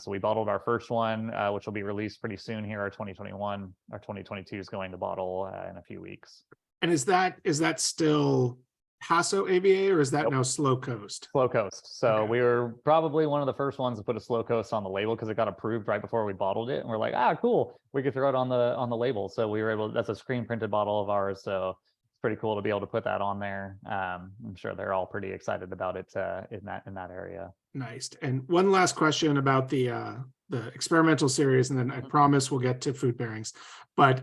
So we bottled our first one, which will be released pretty soon here. Our 2021, our 2022 is going to bottle in a few weeks. And is that still Paso AVA, or is that now Slow Coast? Slow Coast. So we were probably one of the first ones to put a Slow Coast on the label because it got approved right before we bottled it, and we're like, cool, we could throw it on the label. So we were able. That's a screen printed bottle of ours. So pretty cool to be able to put that on there. I'm sure they're all pretty excited about it in that area. Nice. And one last question about the experimental series, and then I promise we'll get to food pairings. But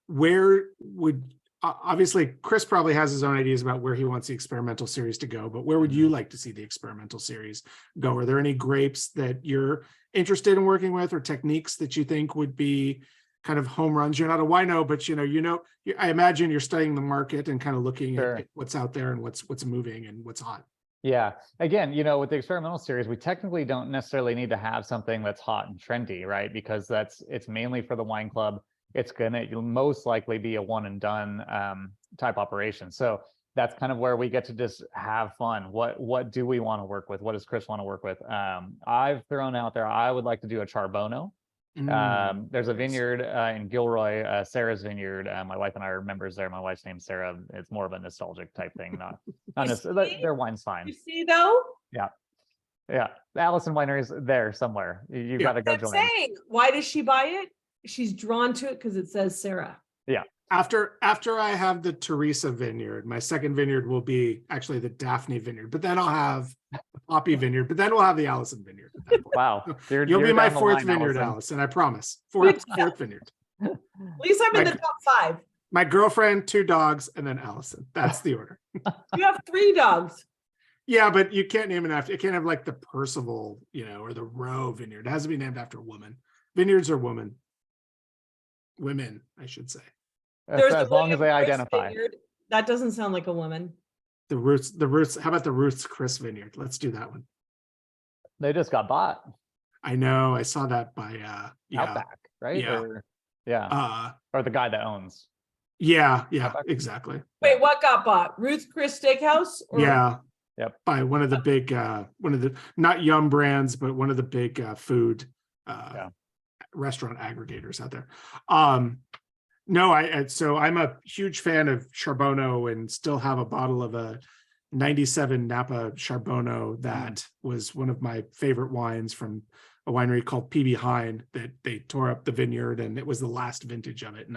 where would obviously Chris probably has his own ideas about where he wants the experimental series to go, but where would you like to see the experimental series go? Are there any grapes that you're interested in working with, or techniques that you think would be kind of home runs? You're not a wino, but I imagine you're studying the market and kind of looking at what's out there and what's moving and what's hot. Yeah. Again, with the experimental series, we technically don't necessarily need to have something that's hot and trendy, right? Because it's mainly for the wine club. You'll most likely be a one and done type operation. So that's kind of where we get to just have fun. What do we want to work with? What does Chris want to work with? I've thrown out there, I would like to do a Charbono. There's a vineyard in Gilroy, Syrah's vineyard. My wife and I are members there. My wife's name's Syrah. It's more of a nostalgic type thing, not necessarily. Their wine's fine. You see though? Yeah. The Allison Winery is there somewhere. You got to go join. Why does she buy it? She's drawn to it because it says Syrah. Yeah. After I have the Teresa vineyard, my second vineyard will be actually the Daphne vineyard, but then I'll have the Poppy vineyard, but then we'll have the Allison vineyard. Wow. You'll be my fourth vineyard, Allison, I promise. Fourth vineyard. At least I'm in the top 5. My girlfriend, 2 dogs, and then Allison. That's the order. You have 3 dogs. Yeah, but you can't name it after, it can't have like the Percival, or the Rowe Vineyard. It has to be named after a woman. Vineyards are women, I should say. There's the As long as they William Chris identify. Vineyard. That doesn't sound like a woman. The Roots. How about the Ruth's Chris Vineyard? Let's do that one. They just got bought. I know. I saw that by Outback, right? Yeah. Or the guy that owns. Yeah, Outback? exactly. Wait, what got bought? Ruth Chris Steakhouse? Or Yeah. Yep. By one of the big not Yum Brands, but one of the big food restaurant aggregators out there. No, so I'm a huge fan of Charbonneau and still have a bottle of a 97 Napa Charbonneau that was one of my favorite wines from a winery called PB Hein, that they tore up the vineyard, and it was the last vintage of it. And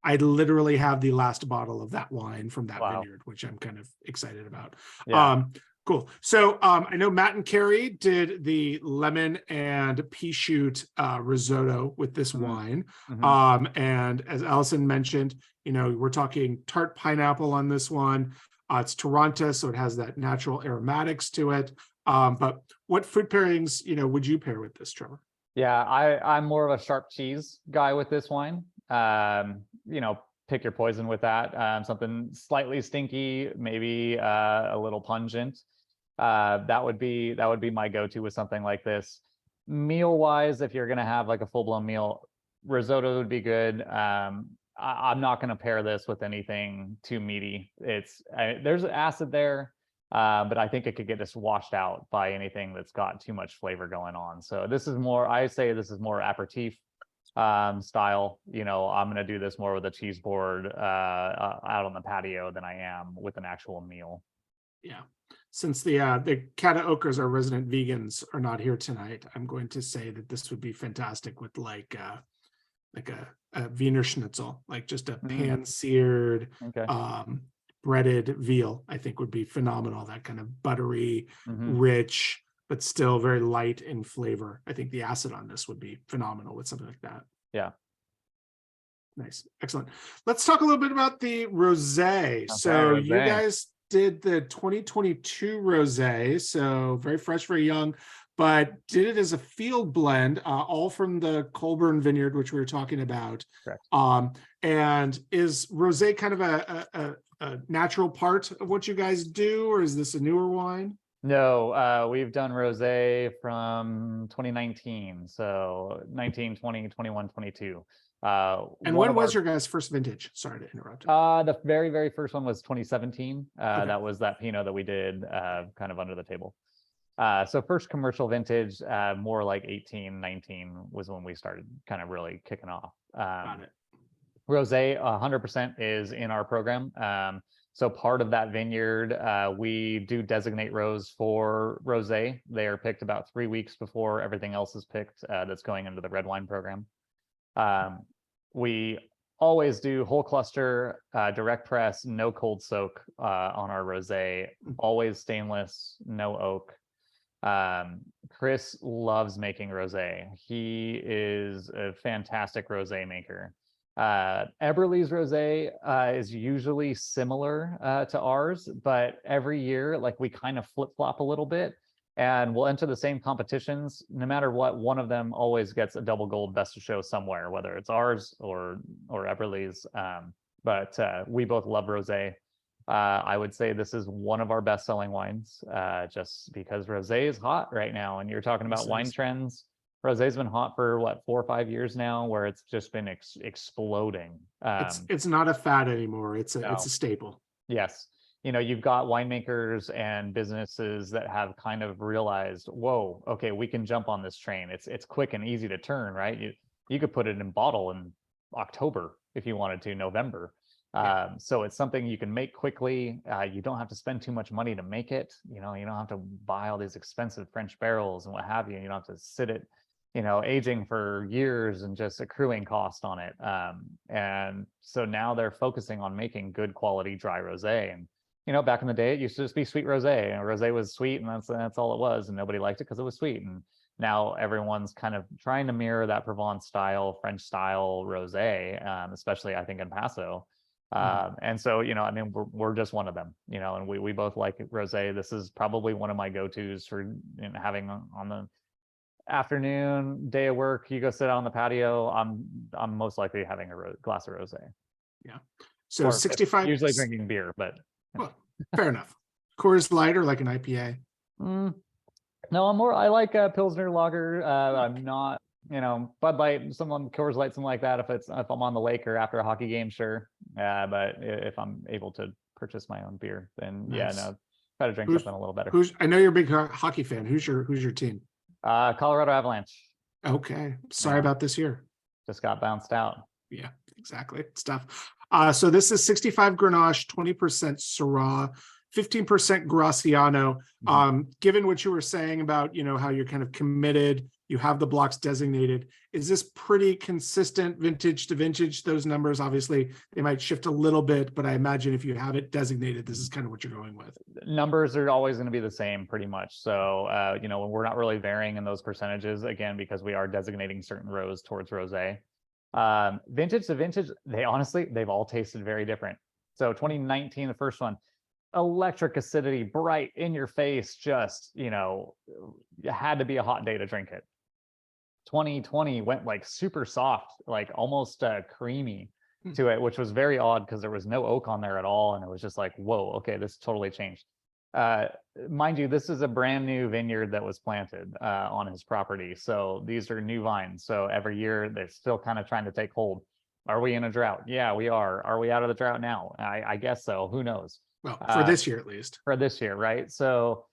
I literally have the last bottle of that wine from that vineyard, which I'm kind of excited about. Yeah. Cool. So I know Matt and Carrie did the lemon and pea shoot risotto with this wine. And as Allison mentioned, we're talking tart pineapple on this one. It's Torrontes, so it has that natural aromatics to it. But what fruit pairings, would you pair with this, Trevor? Yeah, I'm more of a sharp cheese guy with this wine. Pick your poison with that. Something slightly stinky, maybe a little pungent. That would be my go-to with something like this. Meal-wise, if you're gonna have like a full-blown meal, risotto would be good. I'm not gonna pair this with anything too meaty. There's acid there, but I think it could get just washed out by anything that's got too much flavor going on. So this is more, I say this is more aperitif style. I'm going to do this more with a cheese board out on the patio than I am with an actual meal. Yeah. Since the Cata Okers, our resident vegans, are not here tonight, I'm going to say that this would be fantastic with like a Wiener Schnitzel, like just a pan-seared, breaded veal. I think would be phenomenal. That kind of buttery, rich, but still very light in flavor. I think the acid on this would be phenomenal with something like that. Yeah. Nice. Excellent. Let's talk a little bit about the rosé. So you guys did the 2022 rosé, so very fresh, very young, but did it as a field blend, all from the Colburn vineyard, which we were talking about. Correct. And is rosé kind of a natural part of what you guys do, or is this a newer wine? No, we've done rosé from 2019, so 19, 20, 21, 22. And when was your guys' first vintage? Sorry to interrupt. The very, very first one was 2017. That was that Pinot that we did kind of under the table. So first commercial vintage, more like 18, 19 was when we started kind of really kicking off. Got it. Rosé 100% is in our program. So part of that vineyard, we do designate rows for rosé. They are picked about 3 weeks before everything else is picked that's going into the red wine program. We always do whole cluster, direct press, no cold soak on our rosé, always stainless, no oak. Chris loves making rosé. He is a fantastic rosé maker. Eberle's rosé is usually similar to ours, but every year, like, we kind of flip-flop a little bit, and we'll enter the same competitions. No matter what, one of them always gets a double gold best of show somewhere, whether it's ours or Eberle's. But we both love rosé. I would say this is one of our best-selling wines, just because rosé is hot right now, and you're talking about wine trends. Rosé's been hot for what, 4 or 5 years now, where it's just been exploding. It's not a fad anymore. It's a staple. Yes. You've got winemakers and businesses that have kind of realized, whoa, okay, we can jump on this train. It's quick and easy to turn, right? You could put it in bottle in October if you wanted to, November. So it's something you can make quickly. You don't have to spend too much money to make it. You don't have to buy all these expensive French barrels and what have you. You don't have to sit it, aging for years and just accruing cost on it. And so now they're focusing on making good quality dry rosé. And back in the day, it used to just be sweet rosé, and rosé was sweet, and that's all it was, and nobody liked it because it was sweet. And now everyone's kind of trying to mirror that Provence style, French style rosé, especially I think in Paso. And so, you know, I mean, we're just one of them, you know, and we both like rosé. This is probably one of my go-tos for, you know, having on the afternoon, day of work. You go sit out on the patio. I'm most likely having a glass of rosé. Yeah. So Or 65. usually drinking beer, but Well, fair enough. Coors Light or like an IPA? No, I like a Pilsner lager. I'm not, you know, Bud Light, Coors Light, something like that. If I'm on the lake or after a hockey game, sure. But if I'm able to purchase my own beer, then yeah, Nice. no, try to drink something a little better. I know you're a big hockey fan. Who's your team? Colorado Avalanche. Okay. Sorry Yeah. about this year. Just got bounced out. Yeah, exactly. It's tough. So this is 65 Grenache, 20% Syrah, 15% Graciano. Given what you were saying about, you know, how you're kind of committed, you have the blocks designated, is this pretty consistent vintage to vintage? Those numbers, obviously, they might shift a little bit, but I imagine if you have it designated, this is kind of what you're going with. Numbers are always going to be the same pretty much. So, you know, we're not really varying in those percentages, again, because we are designating certain rows towards rosé. Vintage to vintage, they've all tasted very different. So 2019, the first one, electric acidity, bright in your face, just, you know, it had to be a hot day to drink it. 2020 went like super soft, like almost creamy to it, which was very odd because there was no oak on there at all. And it was just like, whoa, okay, this totally changed. Mind you, this is a brand new vineyard that was planted on his property. So these are new vines. So every year they're still kind of trying to take hold. Are we in a drought? Yeah, we are. Are we out of the drought now? I guess so. Who knows? Well, for this year, at least. For this year, right? So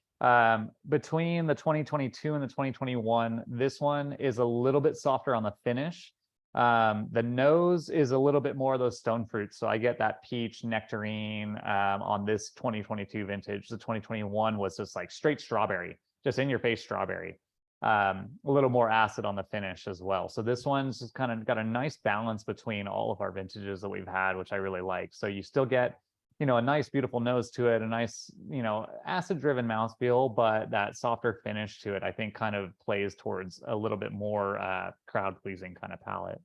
between the 2022 and the 2021, this one is a little bit softer on the finish. The nose is a little bit more of those stone fruits. So I get that peach nectarine on this 2022 vintage. The 2021 was just like straight strawberry, just in your face strawberry. A little more acid on the finish as well. So this one's just kind of got a nice balance between all of our vintages that we've had, which I really like. So you still get, you know, a nice, beautiful nose to it, a nice, you know, acid-driven mouthfeel, but that softer finish to it, I think, kind of plays towards a little bit more crowd-pleasing kind of palate.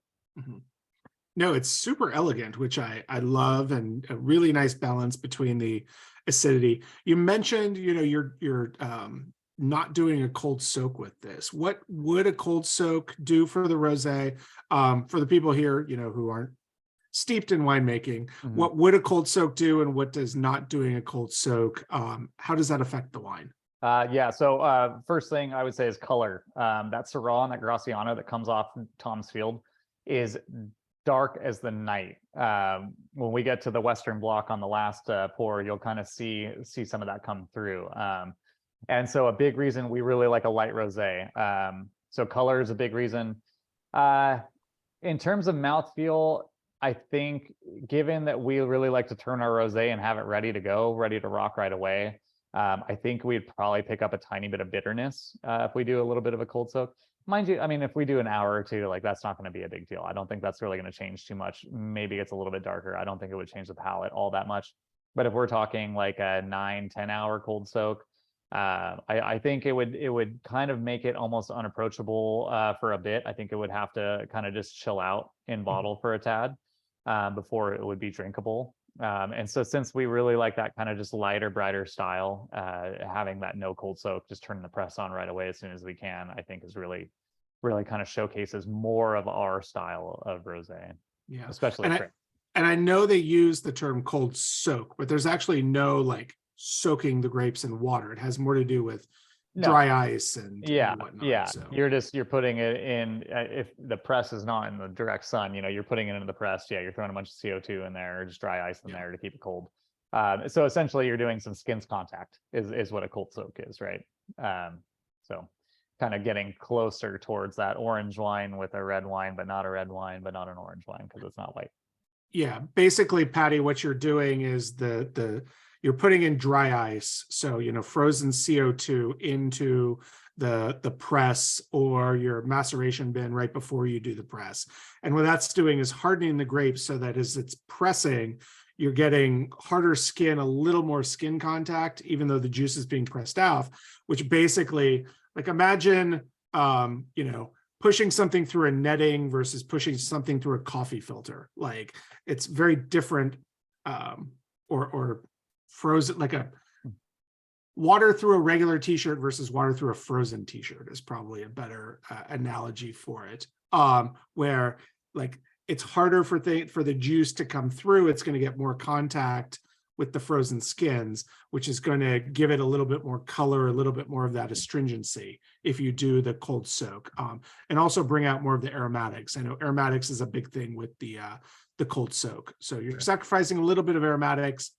No, it's super elegant, which I love, and a really nice balance between the acidity. You mentioned, you know, you're not doing a cold soak with this. What would a cold soak do for the rosé? For the people here, you know, who aren't steeped in winemaking, what would a cold soak do, and what does not doing a cold soak? How does that affect the wine? Yeah, so first thing I would say is color. That Syrah and that Graciano that comes off Tom's Field is dark as the night. When we get to the Western Bloc on the last pour, you'll kind of see some of that come through. And so a big reason we really like a light rosé. So color is a big reason. In terms of mouthfeel, I think given that we really like to turn our rosé and have it ready to go, ready to rock right away, I think we'd probably pick up a tiny bit of bitterness if we do a little bit of a cold soak. Mind you, I mean, if we do an hour or two, like that's not going to be a big deal. I don't think that's really going to change too much. Maybe it's a little bit darker. I don't think it would change the palate all that much. But if we're talking like a 9-10 hour cold soak, I think it would kind of make it almost unapproachable for a bit. I think it would have to kind of just chill out in bottle for a tad before it would be drinkable. And so since we really like that kind of just lighter, brighter style, having that no cold soak, just turning the press on right away as soon as we can, I think is really kind of showcases more of our style of rosé. Yeah, especially. And I know they use the term cold soak, but there's actually no like soaking the grapes in water. It has more to do with dry ice and whatnot. Yeah, so. You're putting it in, if the press is not in the direct sun, you know, you're putting it into the press. Yeah, you're throwing a bunch of CO2 in there, or just dry ice in there to keep it cold. So essentially you're doing some skins contact is what a cold soak is, right? So kind of getting closer towards that orange wine with a red wine, but not a red wine, but not an orange wine because it's not white. Yeah, basically, Patty, what you're doing is you're putting in dry ice, so you know, frozen CO2 into the press or your maceration bin right before you do the press. And what that's doing is hardening the grapes so that as it's pressing, you're getting harder skin, a little more skin contact, even though the juice is being pressed off, which basically, like, imagine, you know, pushing something through a netting versus pushing something through a coffee filter. Like, it's very different or frozen, like a water through a regular t-shirt versus water through a frozen t-shirt is probably a better analogy for it. Where like it's harder for the juice to come through. It's going to get more contact with the frozen skins, which is going to give it a little bit more color, a little bit more of that astringency if you do the cold soak, and also bring out more of the aromatics. I know aromatics is a big thing with the cold soak. So you're sacrificing a little bit of aromatics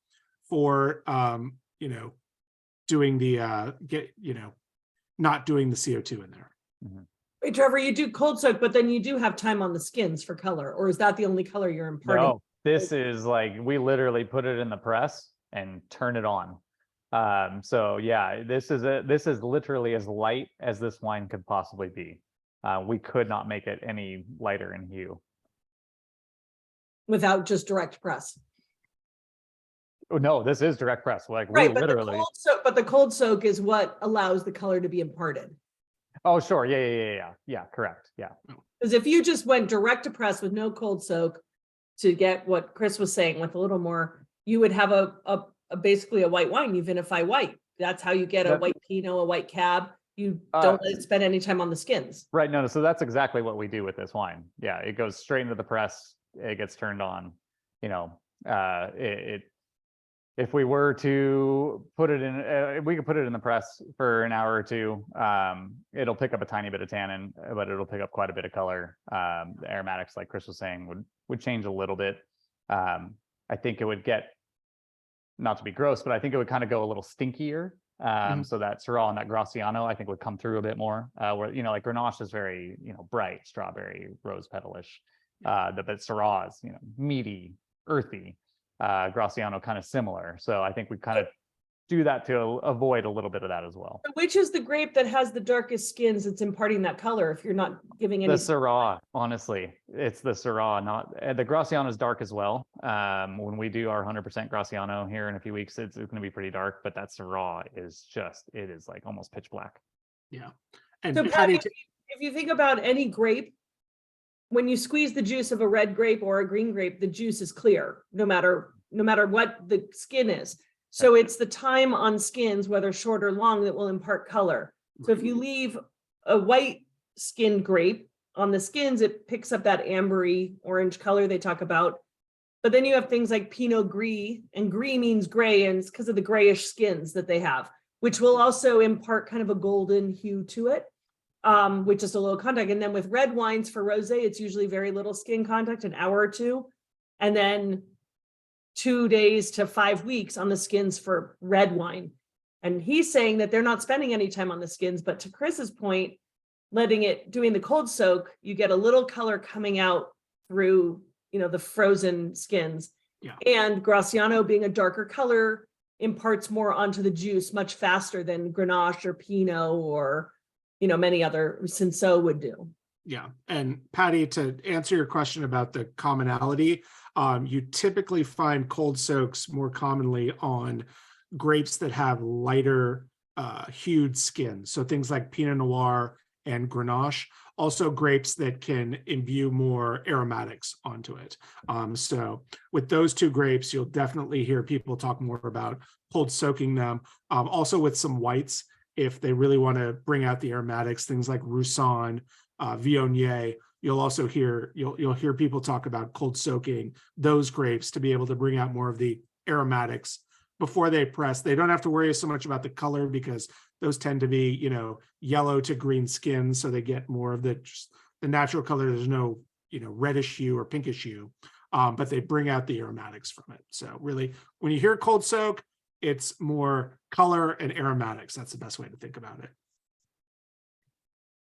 for, doing the, not doing the CO2 in there. Wait, Trevor, you do cold soak, but then you do have time on the skins for color, or is that the only color you're imparting? No, this is like, we literally put it in the press and turn it on. So yeah, this is literally as light as this wine could possibly be. We could not make it any lighter in hue. Without just direct press. Oh, no, this is direct press. Like we Right, literally. but the cold soak is what allows the color to be imparted. Oh, sure. Yeah. Correct. Yeah. Because if you just went direct to press with no cold soak to get what Chris was saying with a little more, you would have a basically a white wine. You vinify white. That's how you get a white Pinot, a white Cab. You don't let it spend any time on the skins. Right. No. So that's exactly what we do with this wine. Yeah. It goes straight into the press. It gets turned on. If we were to put it in, we could put it in the press for an hour or two. It'll pick up a tiny bit of tannin, but it'll pick up quite a bit of color. The aromatics, like Chris was saying, would change a little bit. I think it would get, not to be gross, but I think it would kind of go a little stinkier. So that Syrah and that Graciano, I think, would come through a bit more. Where like Grenache is very bright, strawberry, rose petalish. But Syrah is meaty, earthy. Graciano kind of similar. So I think we kind of do that to avoid a little bit of that as well. Which is the grape that has the darkest skins that's imparting that color if you're not giving any? The Syrah, honestly. It's the Syrah, not the Graciano is dark as well. When we do our 100% Graciano here in a few weeks, it's going to be pretty dark, but that Syrah is it is like almost pitch black. Yeah. And so Patty, if you think about any grape, when you squeeze the juice of a red grape or a green grape, the juice is clear, no matter what the skin is. So it's the time on skins, whether short or long, that will impart color. So if you leave a white skinned grape on the skins, it picks up that ambery orange color they talk about. But then you have things like Pinot Gris, and gris means gray, and it's because of the grayish skins that they have, which will also impart kind of a golden hue to it. With just a little contact. And then with red wines for rosé, it's usually very little skin contact, an hour or two, and then 2 days to 5 weeks on the skins for red wine. And he's saying that they're not spending any time on the skins, but to Chris's point, doing the cold soak, you get a little color coming out through, the frozen skins. Yeah. And Graciano, being a darker color, imparts more onto the juice much faster than Grenache or Pinot or many other Cinsault would do. Yeah. And Patty, to answer your question about the commonality, you typically find cold soaks more commonly on grapes that have lighter hued skins. So things like Pinot Noir and Grenache, also grapes that can imbue more aromatics onto it. So with those two grapes, you'll definitely hear people talk more about cold soaking them. Also with some whites, if they really want to bring out the aromatics, things like Roussanne, Viognier, you'll hear people talk about cold soaking those grapes to be able to bring out more of the aromatics before they press. They don't have to worry so much about the color because those tend to be, yellow to green skins, so they get more of the natural color. There's no, reddish hue or pinkish hue, but they bring out the aromatics from it. So really, when you hear cold soak, it's more color and aromatics. That's the best way to think about it.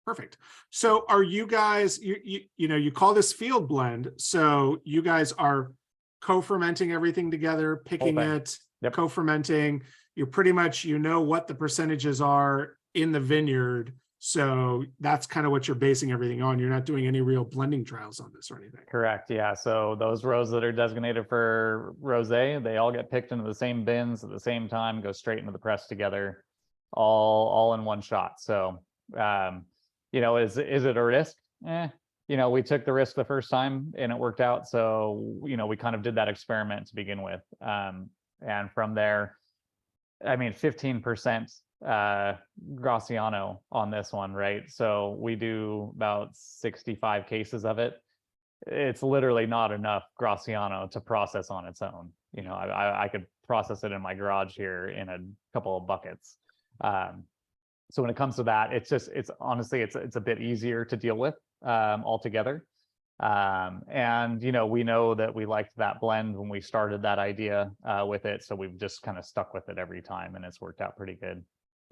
Perfect. So are you guys, you call this field blend. So you guys are co-fermenting everything together, picking it, co-fermenting. You're pretty much, what the percentages are in the vineyard. So that's kind of what you're basing everything on. You're not doing any real blending trials on this or anything. Correct. Yeah. So those rows that are designated for rosé, they all get picked into the same bins at the same time, go straight into the press together, all in one shot. So, is it a risk? we took the risk the first time and it worked out. So, we kind of did that experiment to begin with. And from there, I mean, 15% Graciano on this one, right? So we do about 65 cases of it. It's literally not enough Graciano to process on its own. I could process it in my garage here in a couple of buckets. So when it comes to that, it's honestly, it's a bit easier to deal with altogether. And we know that we liked that blend when we started that idea with it, so we've just kind of stuck with it every time, and it's worked out pretty good.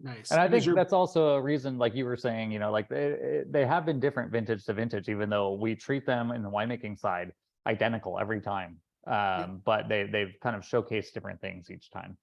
Nice. And I think that's also a reason, like you were saying, like they have been different vintage to vintage, even though we treat them in the winemaking side identical every time. But they've kind of showcased different things each time.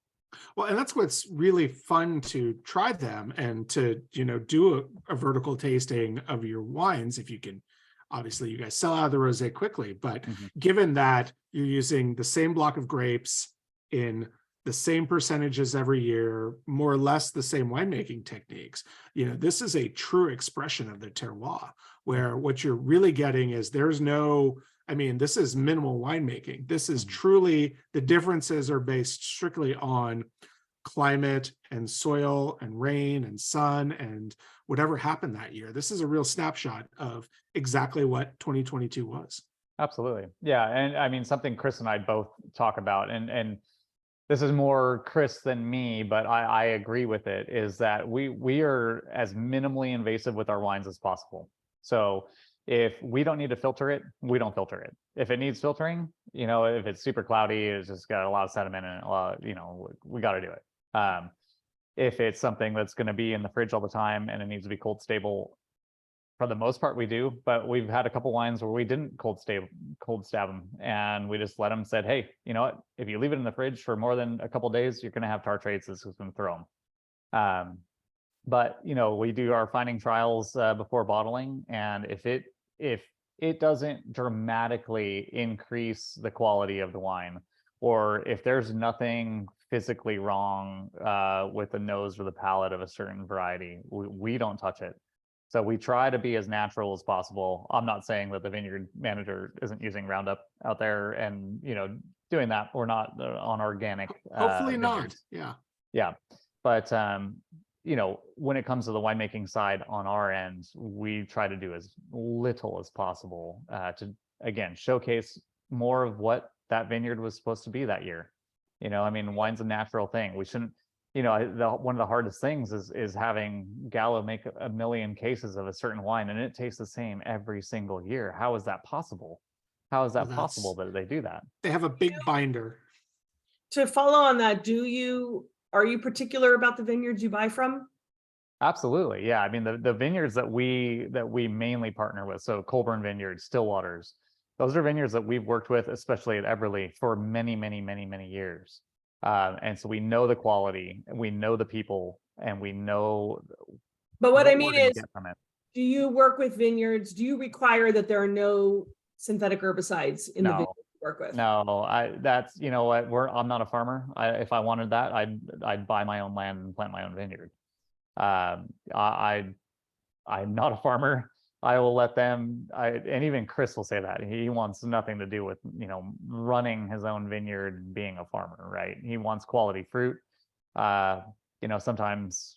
Well, and that's what's really fun to try them and to, do a vertical tasting of your wines. If you can, obviously you guys sell out of the rosé quickly, but given that you're using the same block of grapes in the same percentages every year, more or less the same winemaking techniques, this is a true expression of the terroir, where what you're really getting is this is minimal winemaking. This is truly, the differences are based strictly on climate and soil and rain and sun and whatever happened that year. This is a real snapshot of exactly what 2022 was. Absolutely. Yeah. And I mean, something Chris and I both talk about, and this is more Chris than me, but I agree with it, is that we are as minimally invasive with our wines as possible. So if we don't need to filter it, we don't filter it. If it needs filtering, if it's super cloudy, it's just got a lot of sediment in it, we got to do it. If it's something that's going to be in the fridge all the time and it needs to be cold stable, for the most part we do, but we've had a couple wines where we didn't cold stab them, and we just let them, said, hey, you know what, if you leave it in the fridge for more than a couple days, you're going to have tartrates that's going to throw them. But we do our finding trials before bottling, and if it doesn't dramatically increase the quality of the wine, or if there's nothing physically wrong with the nose or the palate of a certain variety, we don't touch it. So we try to be as natural as possible. I'm not saying that the vineyard manager isn't using Roundup out there and doing that. We're not on organic. Hopefully vineyards. not. Yeah. But when it comes to the winemaking side on our end, we try to do as little as possible to, again, showcase more of what that vineyard was supposed to be that year. Wine's a natural thing. We shouldn't, one of the hardest things is having Gallo make 1 million cases of a certain wine and it tastes the same every single year. How is that possible? How is that possible that they do that? They have a big binder. To follow on that, are you particular about the vineyards you buy from? Absolutely. Yeah. I mean, the vineyards that we mainly partner with, so Colburn Vineyards, Stillwaters, those are vineyards that we've worked with, especially at Eberly, for many, many, many, many years. And so we know the quality, we know the people, and we know. But what I mean is, do you work with vineyards? Do you require that there are no synthetic herbicides in the vineyards you work with? No, that's, I'm not a farmer. If I wanted that, I'd buy my own land and plant my own vineyard. I'm not a farmer. I will let them, and even Chris will say that he wants nothing to do with, running his own vineyard and being a farmer, right? He wants quality fruit. Sometimes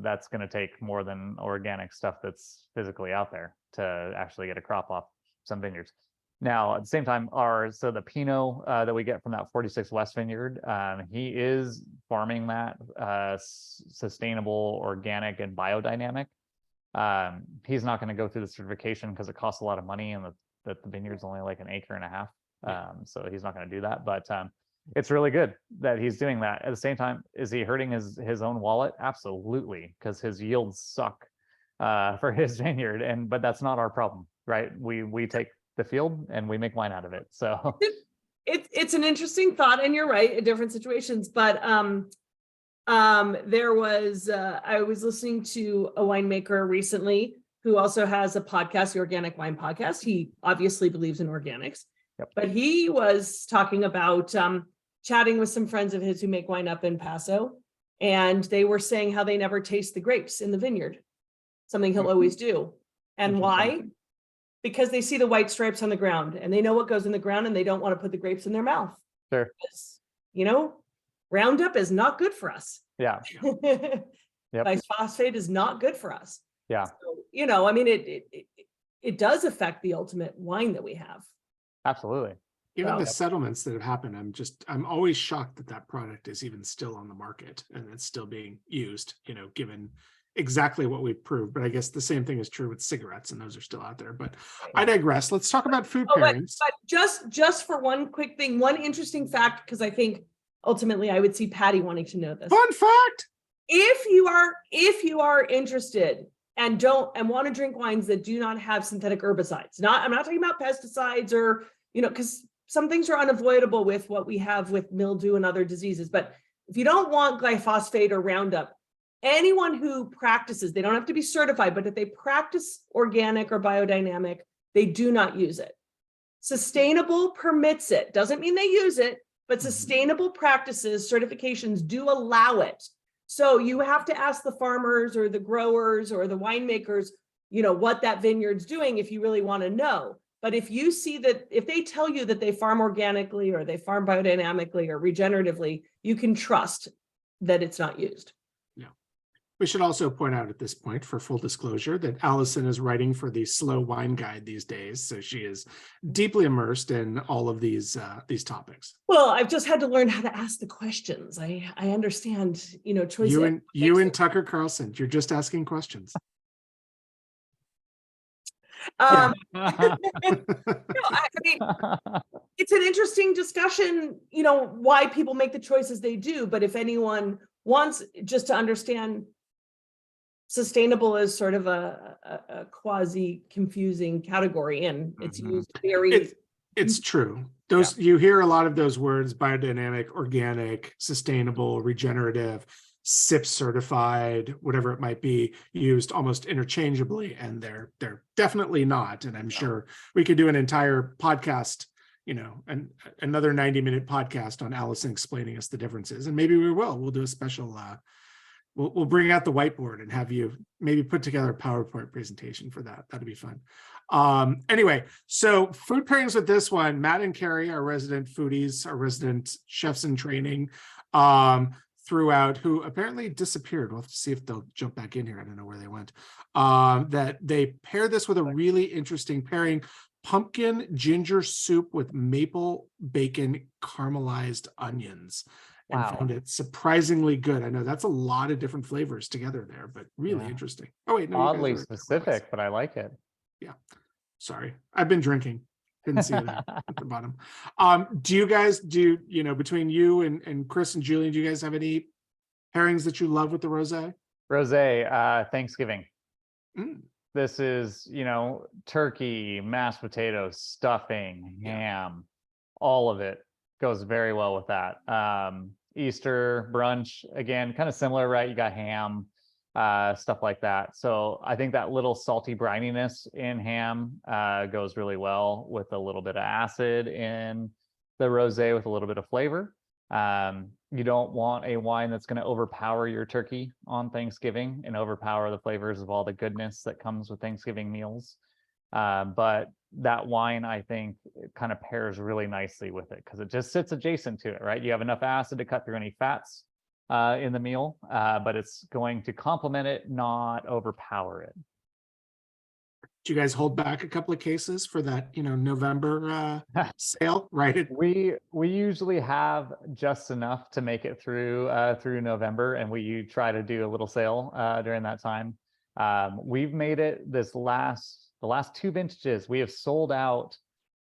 that's going to take more than organic stuff that's physically out there to actually get a crop off some vineyards. Now, at the same time, the Pinot that we get from that 46 West vineyard, he is farming that sustainable, organic, and biodynamic. He's not going to go through the certification because it costs a lot of money, and the vineyard's only like 1.5 acres. So he's not going to do that. But it's really good that he's doing that. At the same time, is he hurting his own wallet? Absolutely, because his yields suck for his vineyard. But that's not our problem, right? We take the field and we make wine out of it. So it's an interesting thought, and you're right, in different situations. But there was I was listening to a winemaker recently who also has a podcast, the Organic Wine Podcast. He obviously believes in organics. Yep. But he was talking about chatting with some friends of his who make wine up in Paso, and they were saying how they never taste the grapes in the vineyard, something he'll always do. And why? because they see the white stripes on the ground and they know what goes in the ground and they don't want to put the grapes in their mouth. Sure. Because, you know, Roundup is not good for us. Yeah. Yep. Glyphosate is not good for us. Yeah. So, you know, I mean, it does affect the ultimate wine that we have. Absolutely. Given the Well- settlements that have happened, I'm always shocked that that product is even still on the market and it's still being used, you know, given exactly what we've proved. But I guess the same thing is true with cigarettes, and those are still out there. But I digress. Let's talk about food Oh, but pairings. just for one quick thing, one interesting fact, because I think ultimately I would see Patty wanting to know this. Fun fact. If you are interested and want to drink wines that do not have synthetic herbicides, I'm not talking about pesticides or, you know, because some things are unavoidable with what we have with mildew and other diseases. But if you don't want glyphosate or Roundup, anyone who practices, they don't have to be certified, but if they practice organic or biodynamic, they do not use it. Sustainable permits it. Doesn't mean they use it, but sustainable practices, certifications do allow it. So you have to ask the farmers or the growers or the winemakers, you know, what that vineyard's doing if you really want to know. But if you see that, if they tell you that they farm organically or they farm biodynamically or regeneratively, you can trust that it's not used. We should also point out at this point, for full disclosure, that Allison is writing for the Slow Wine Guide these days, so she is deeply immersed in all of these topics. Well, I've just had to learn how to ask the questions. I understand, you know, choice. You and Tucker Carlson, you're just asking questions. No, I mean, it's an interesting discussion, you know, why people make the choices they do. But if anyone wants just to understand, sustainable is sort of a quasi confusing category, and it's used very. It's true. Those you hear a lot of those words: biodynamic, organic, sustainable, regenerative, SIP certified, whatever it might be, used almost interchangeably, and they're definitely not. And I'm sure we could do an entire podcast, you know, another 90-minute podcast on Allison explaining us the differences, and maybe we will. We'll do a special. We'll bring out the whiteboard and have you maybe put together a PowerPoint presentation for that. That'd be fun. Anyway, so food pairings with this one, Matt and Carrie, our resident foodies, our resident chefs in training, throughout, who apparently disappeared. We'll have to see if they'll jump back in here. I don't know where they went. That they pair this with a really interesting pairing: pumpkin ginger soup with maple bacon caramelized onions. And found it surprisingly good. I know that's a lot of different flavors together there, but really interesting. Oh wait, no, Oddly specific, but I like it. Yeah, sorry, I've been drinking. Didn't see it at the bottom. Do you guys you know, between you and Chris and Julian, do you guys have any pairings that you love with the rosé? Rosé, Thanksgiving. Mm. This is, you know, turkey, mashed potatoes, stuffing, ham, all of it goes very well with that. Easter brunch, again, kind of similar, right? You got ham, stuff like that. So I think that little salty brininess in ham goes really well with a little bit of acid in the rosé with a little bit of flavor. You don't want a wine that's going to overpower your turkey on Thanksgiving and overpower the flavors of all the goodness that comes with Thanksgiving meals. But that wine, I think, kind of pairs really nicely with it because it just sits adjacent to it, right? You have enough acid to cut through any fats in the meal, but it's going to complement it, not overpower it. Do you guys hold back a couple of cases for that, you know, November sale, right? We usually have just enough to make it through November, and we try to do a little sale during that time. We've made it the last two vintages, we have sold out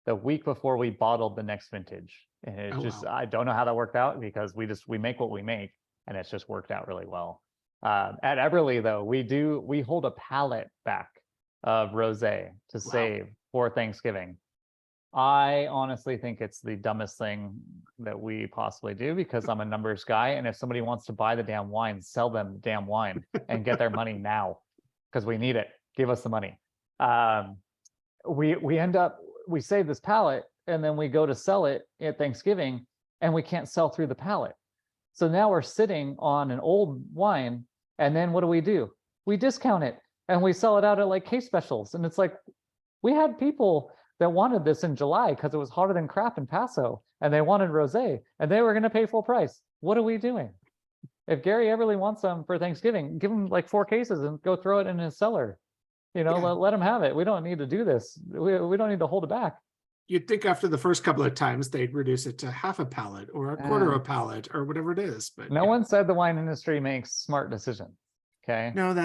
the week before we bottled the next vintage. And it's I don't know how that worked out because we make what we make, and it's just worked out really well. At Everly though, we hold a pallet back of rosé to save for Thanksgiving. I honestly think it's the dumbest thing that we possibly do because I'm a numbers guy. And if somebody wants to buy the damn wine, sell them the damn wine and get their money now because we need it. Give us the money. We save this pallet and then we go to sell it at Thanksgiving and we can't sell through the pallet. So now we're sitting on an old wine, and then what do? We discount it and we sell it out at like case specials. And it's like, We had people that wanted this in July because it was hotter than crap in Paso, and they wanted rosé, and they were going to pay full price. What are we doing? If Gary Everly wants some for Thanksgiving, give him like 4 cases and go throw it in his cellar. You know, Yeah. let him have it. We don't need to do this. We don't need to hold it back. You'd think after the first couple of times they'd reduce it to half a pallet or a quarter of a pallet or whatever it is. But no one said the wine industry makes smart decisions. Okay. No,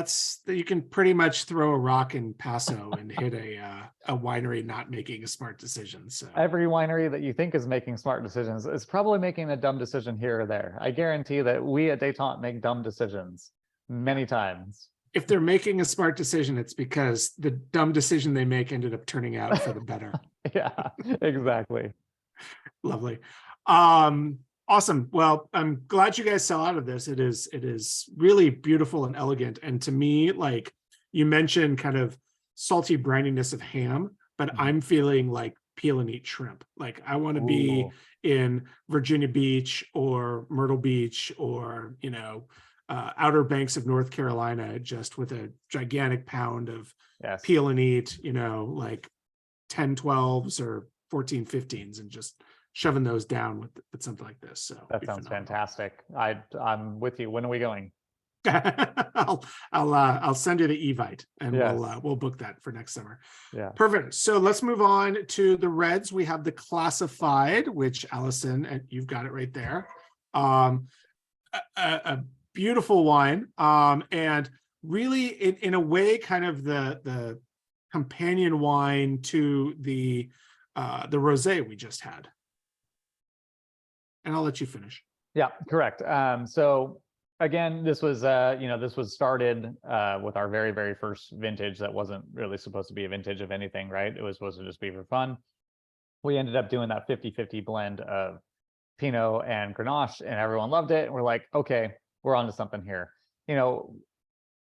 you can pretty much throw a rock in Paso and hit a winery not making a smart decision. So Every winery that you think is making smart decisions is probably making a dumb decision here or there. I guarantee that we at Detente make dumb decisions many times. if they're making a smart decision, it's because the dumb decision they make ended up turning out for the better. Yeah, exactly. Lovely. Awesome. Well, I'm glad you guys sell out of this. It is really beautiful and elegant. And to me, like you mentioned kind of salty brininess of ham, but I'm feeling like peel and eat shrimp. Like I want to be in Virginia Beach or Myrtle Beach or, Outer Banks of North Carolina, just with a gigantic pound of peel and eat, like 10 12s or 14 15s and just shoving those down with something like this. So that sounds fantastic. I'm with you. When are we going? I'll send you the Evite and we'll book that for next summer. Yeah. Perfect. So let's move on to the reds. We have the Classified, which Allison, and you've got it right there. A beautiful wine. And really in a way, kind of the companion wine to the rosé we just had. And I'll let you finish. Yeah, correct. So again, this was started with our very, very first vintage that wasn't really supposed to be a vintage of anything, right? It was supposed to just be for fun. We ended up doing that 50-50 blend of Pinot and Grenache, and everyone loved it. And we're like, okay, we're onto something here.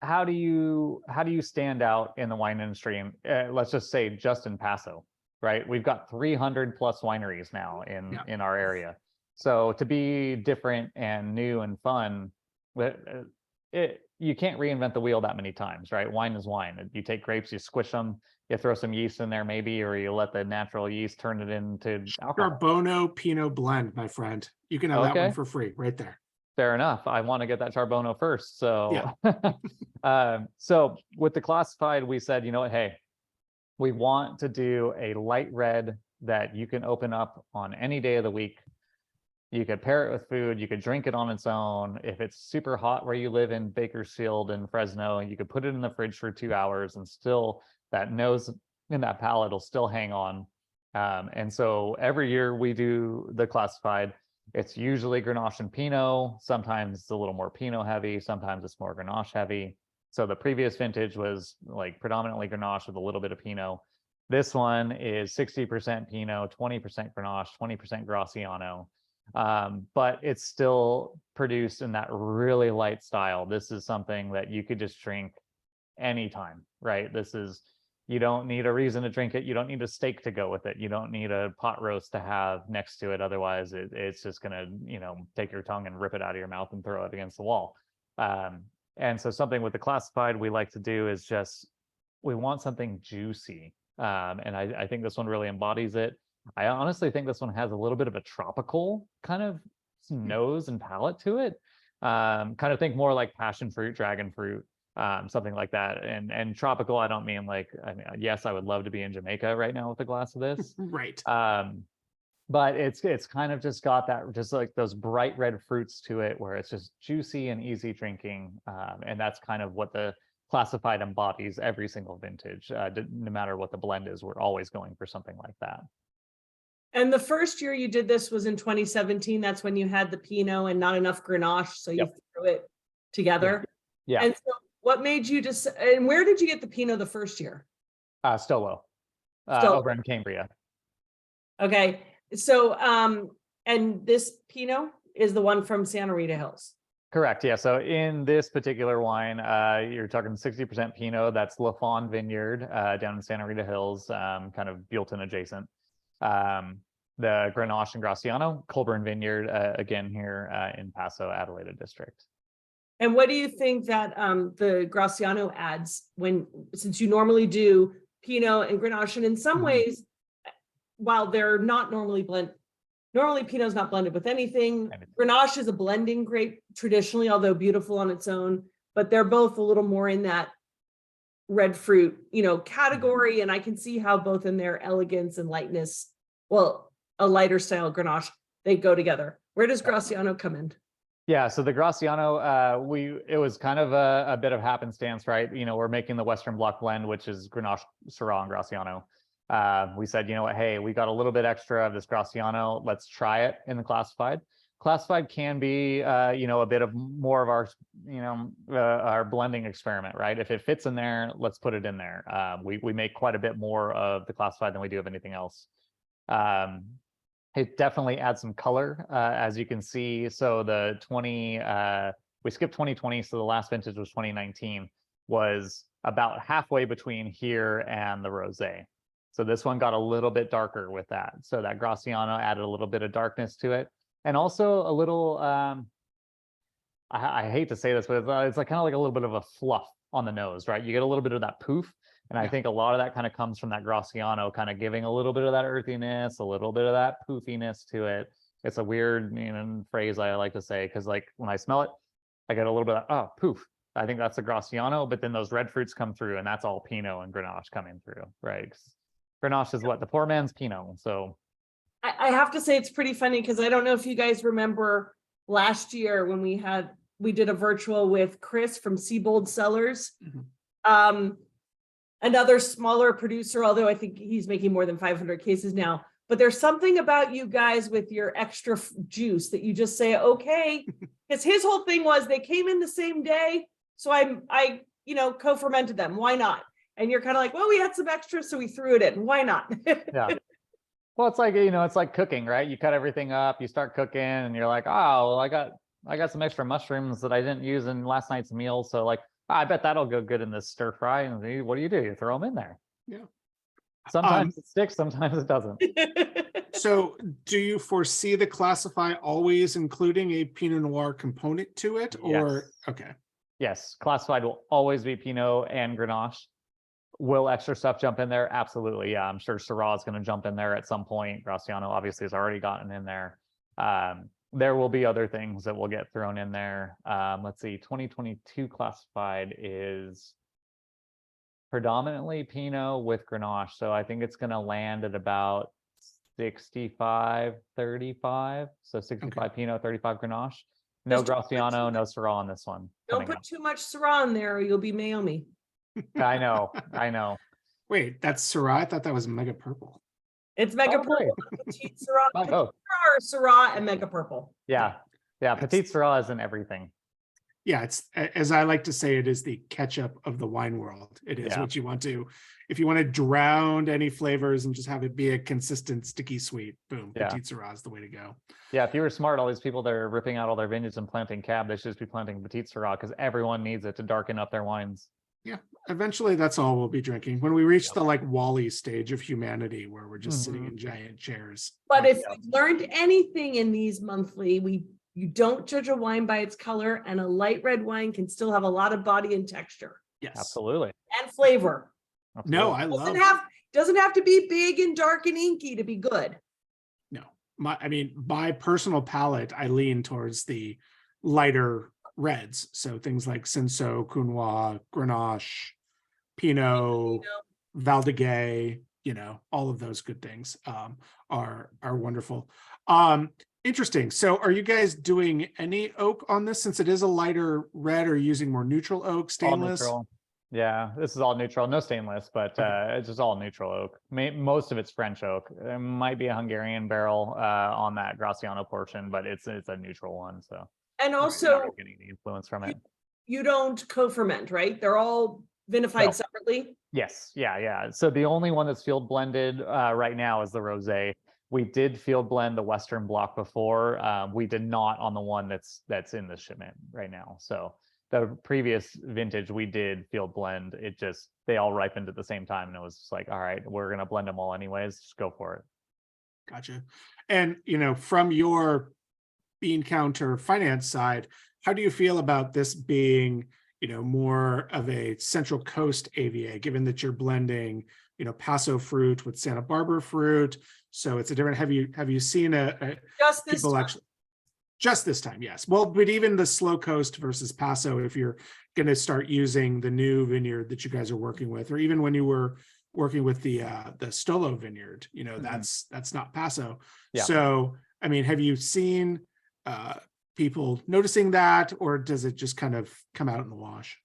How do you stand out in the wine industry? And let's just say just in Paso, right? We've got 300 plus wineries now in our area. So to be different and new and fun, you can't reinvent the wheel that many times, right? Wine is wine. You take grapes, you squish them, you throw some yeast in there maybe, or you let the natural yeast turn it into alcohol. Charbonneau Pinot blend, my friend. You can have that one for free right there. Fair enough. I want to get that Charbonneau first. So, so with the Classified, we said, you know what, hey, we want to do a light red that you can open up on any day of the week. You could pair it with food. You could drink it on its own. If it's super hot where you live in Bakersfield and Fresno, you could put it in the fridge for 2 hours and still that nose and that palate will still hang on. And so every year we do the Classified. It's usually Grenache and Pinot. Sometimes it's a little more Pinot heavy. Sometimes it's more Grenache heavy. So the previous vintage was like predominantly Grenache with a little bit of Pinot. This one is 60% Pinot, 20% Grenache, 20% Graciano. But it's still produced in that really light style. This is something that you could just drink anytime, right? You don't need a reason to drink it. You don't need a steak to go with it. You don't need a pot roast to have next to it. Otherwise, it's just gonna, take your tongue and rip it out of your mouth and throw it against the wall. And so something with the Classified we like to do is we want something juicy. And I think this one really embodies it. I honestly think this one has a little bit of a tropical kind of nose and palate to it. Kind of think more like passion fruit, dragon fruit, something like that. And tropical, I don't mean like, yes, I would love to be in Jamaica right now with a glass of this. Right. But it's kind of just got that, just like those bright red fruits to it where it's just juicy and easy drinking. And that's kind of what the Classified embodies every single vintage. No matter what the blend is, we're always going for something like that. And the first year you did this was in 2017. That's when you had the Pinot and not enough Grenache, so you threw it together. Yeah. And so what made you and where did you get the Pinot the first year? Stolo, over in Cambria. Okay. So, and this Pinot is the one from Santa Rita Hills. Correct. Yeah. So in this particular wine, you're talking 60% Pinot. That's Lafon Vineyard down in Santa Rita Hills, kind of Buellton adjacent. The Grenache and Graciano, Colburn Vineyard, again here in Paso, Adelaide district. And what do you think that the Graciano adds since you normally do Pinot and Grenache. And in some ways, while they're not normally normally Pinot's not blended with anything. Grenache is a blending grape traditionally, although beautiful on its own, but they're both a little more in that red fruit, category. And I can see how both in their elegance and lightness, well, a lighter style Grenache, they go together. Where does Graciano come in? Yeah, so the Graciano, it was kind of a bit of happenstance, right? We're making the Western Bloc blend, which is Grenache, Syrah, and Graciano. We said, you know what, hey, we got a little bit extra of this Graciano. Let's try it in the classified. Classified can be, a bit of more of our blending experiment, right? If it fits in there, let's put it in there. We make quite a bit more of the classified than we do of anything else. It definitely adds some color, as you can see. So we skipped 2020, so the last vintage was 2019, was about halfway between here and the rosé. So this one got a little bit darker with that. So that Graciano added a little bit of darkness to it. And also a little, I hate to say this, but it's like kind of like a little bit of a fluff on the nose, right? You get a little bit of that poof. And I think a lot of that kind of comes from that Graciano kind of giving a little bit of that earthiness, a little bit of that poofiness to it. It's a weird phrase I like to say, because like when I smell it, I get a little bit of, oh, poof. I think that's the Graciano, but then those red fruits come through, and that's all Pinot and Grenache coming through, right? Grenache is what? The poor man's Pinot. So I have to say it's pretty funny because I don't know if you guys remember last year when we did a virtual with Chris from Seabold Cellars. Another smaller producer, although I think he's making more than 500 cases now. But there's something about you guys with your extra juice that you just say, okay, because his whole thing was they came in the same day. So I co-fermented them. Why not? And you're kind of like, well, we had some extra, so we threw it in. Why not? Yeah. Well, it's like, it's like cooking, right? You cut everything up, you start cooking, and you're like, oh, well, I got some extra mushrooms that I didn't use in last night's meal. So like, I bet that'll go good in this stir fry. And what do? You throw them in there. Yeah. Sometimes it sticks, sometimes it doesn't. So do you foresee the classify always including a Pinot Noir component to it? Or, yes. Okay. Yes, classified will always be Pinot and Grenache. Will extra stuff jump in there? Absolutely. Yeah, I'm sure Syrah is going to jump in there at some point. Graciano obviously has already gotten in there. There will be other things that will get thrown in there. Let's see, 2022 classified is predominantly Pinot with Grenache. So I think it's going to land at about 65, 35. So 65 Pinot, 35 Grenache. No Graciano, no Syrah on this one. Don't put too much Syrah in there or you'll be Naomi. I know. Wait, that's Syrah? I thought that was Mega Purple. It's Mega Purple, Petite Syrah, Syrah, and Mega Purple. Yeah, Petite Syrah is in everything. Yeah, it's, as I like to say, it is the ketchup of the wine world. It is what you want to, if you want to drown any flavors and just have it be a consistent sticky sweet, boom, Petite Syrah is the way to go. Yeah, if you were smart, all these people that are ripping out all their vineyards and planting cab, they should just be planting Petite Syrah because everyone needs it to darken up their wines. Yeah, eventually that's all we'll be drinking when we reach the like Wall-E stage of humanity where we're just sitting in giant chairs. But if you've learned anything in these monthly, you don't judge a wine by its color, and a light red wine can still have a lot of body and texture. Yes, absolutely, and flavor. Absolutely. No, I love. Doesn't have to be big and dark and inky to be good. No, my personal palate, I lean towards the lighter reds, so things like Cinsault, Counois, Grenache, Pinot, Valdiguet, all of those good things are wonderful. Interesting. So are you guys doing any oak on this, since it is a lighter red, or using more neutral oak, stainless? All neutral. Yeah, this is all neutral, no stainless, but it's just all neutral oak. Most of it's French oak. There might be a Hungarian barrel on that Graciano portion, but it's a neutral one. So, and also getting the influence from it. You don't co-ferment, right? They're all vinified separately. Yes, yeah. So the only one that's field blended right now is the rosé. We did field blend the Western Bloc before. We did not on the one that's in the shipment right now. So the previous vintage we did field blend. They all ripened at the same time, and it was just like, all right, we're gonna blend them all anyways. Just go for it. Gotcha. And from your bean counter finance side, how do you feel about this being more of a Central Coast AVA, given that you're blending, Paso fruit with Santa Barbara fruit. So it's a different, have you seen Just this people time. actually, just this time, yes. Well, but even the Slow Coast versus Paso, if you're going to start using the new vineyard that you guys are working with, or even when you were working with the Stolo vineyard, that's not Paso. Yeah. So, I mean, have you seen people noticing that, or does it just kind of come out in the wash?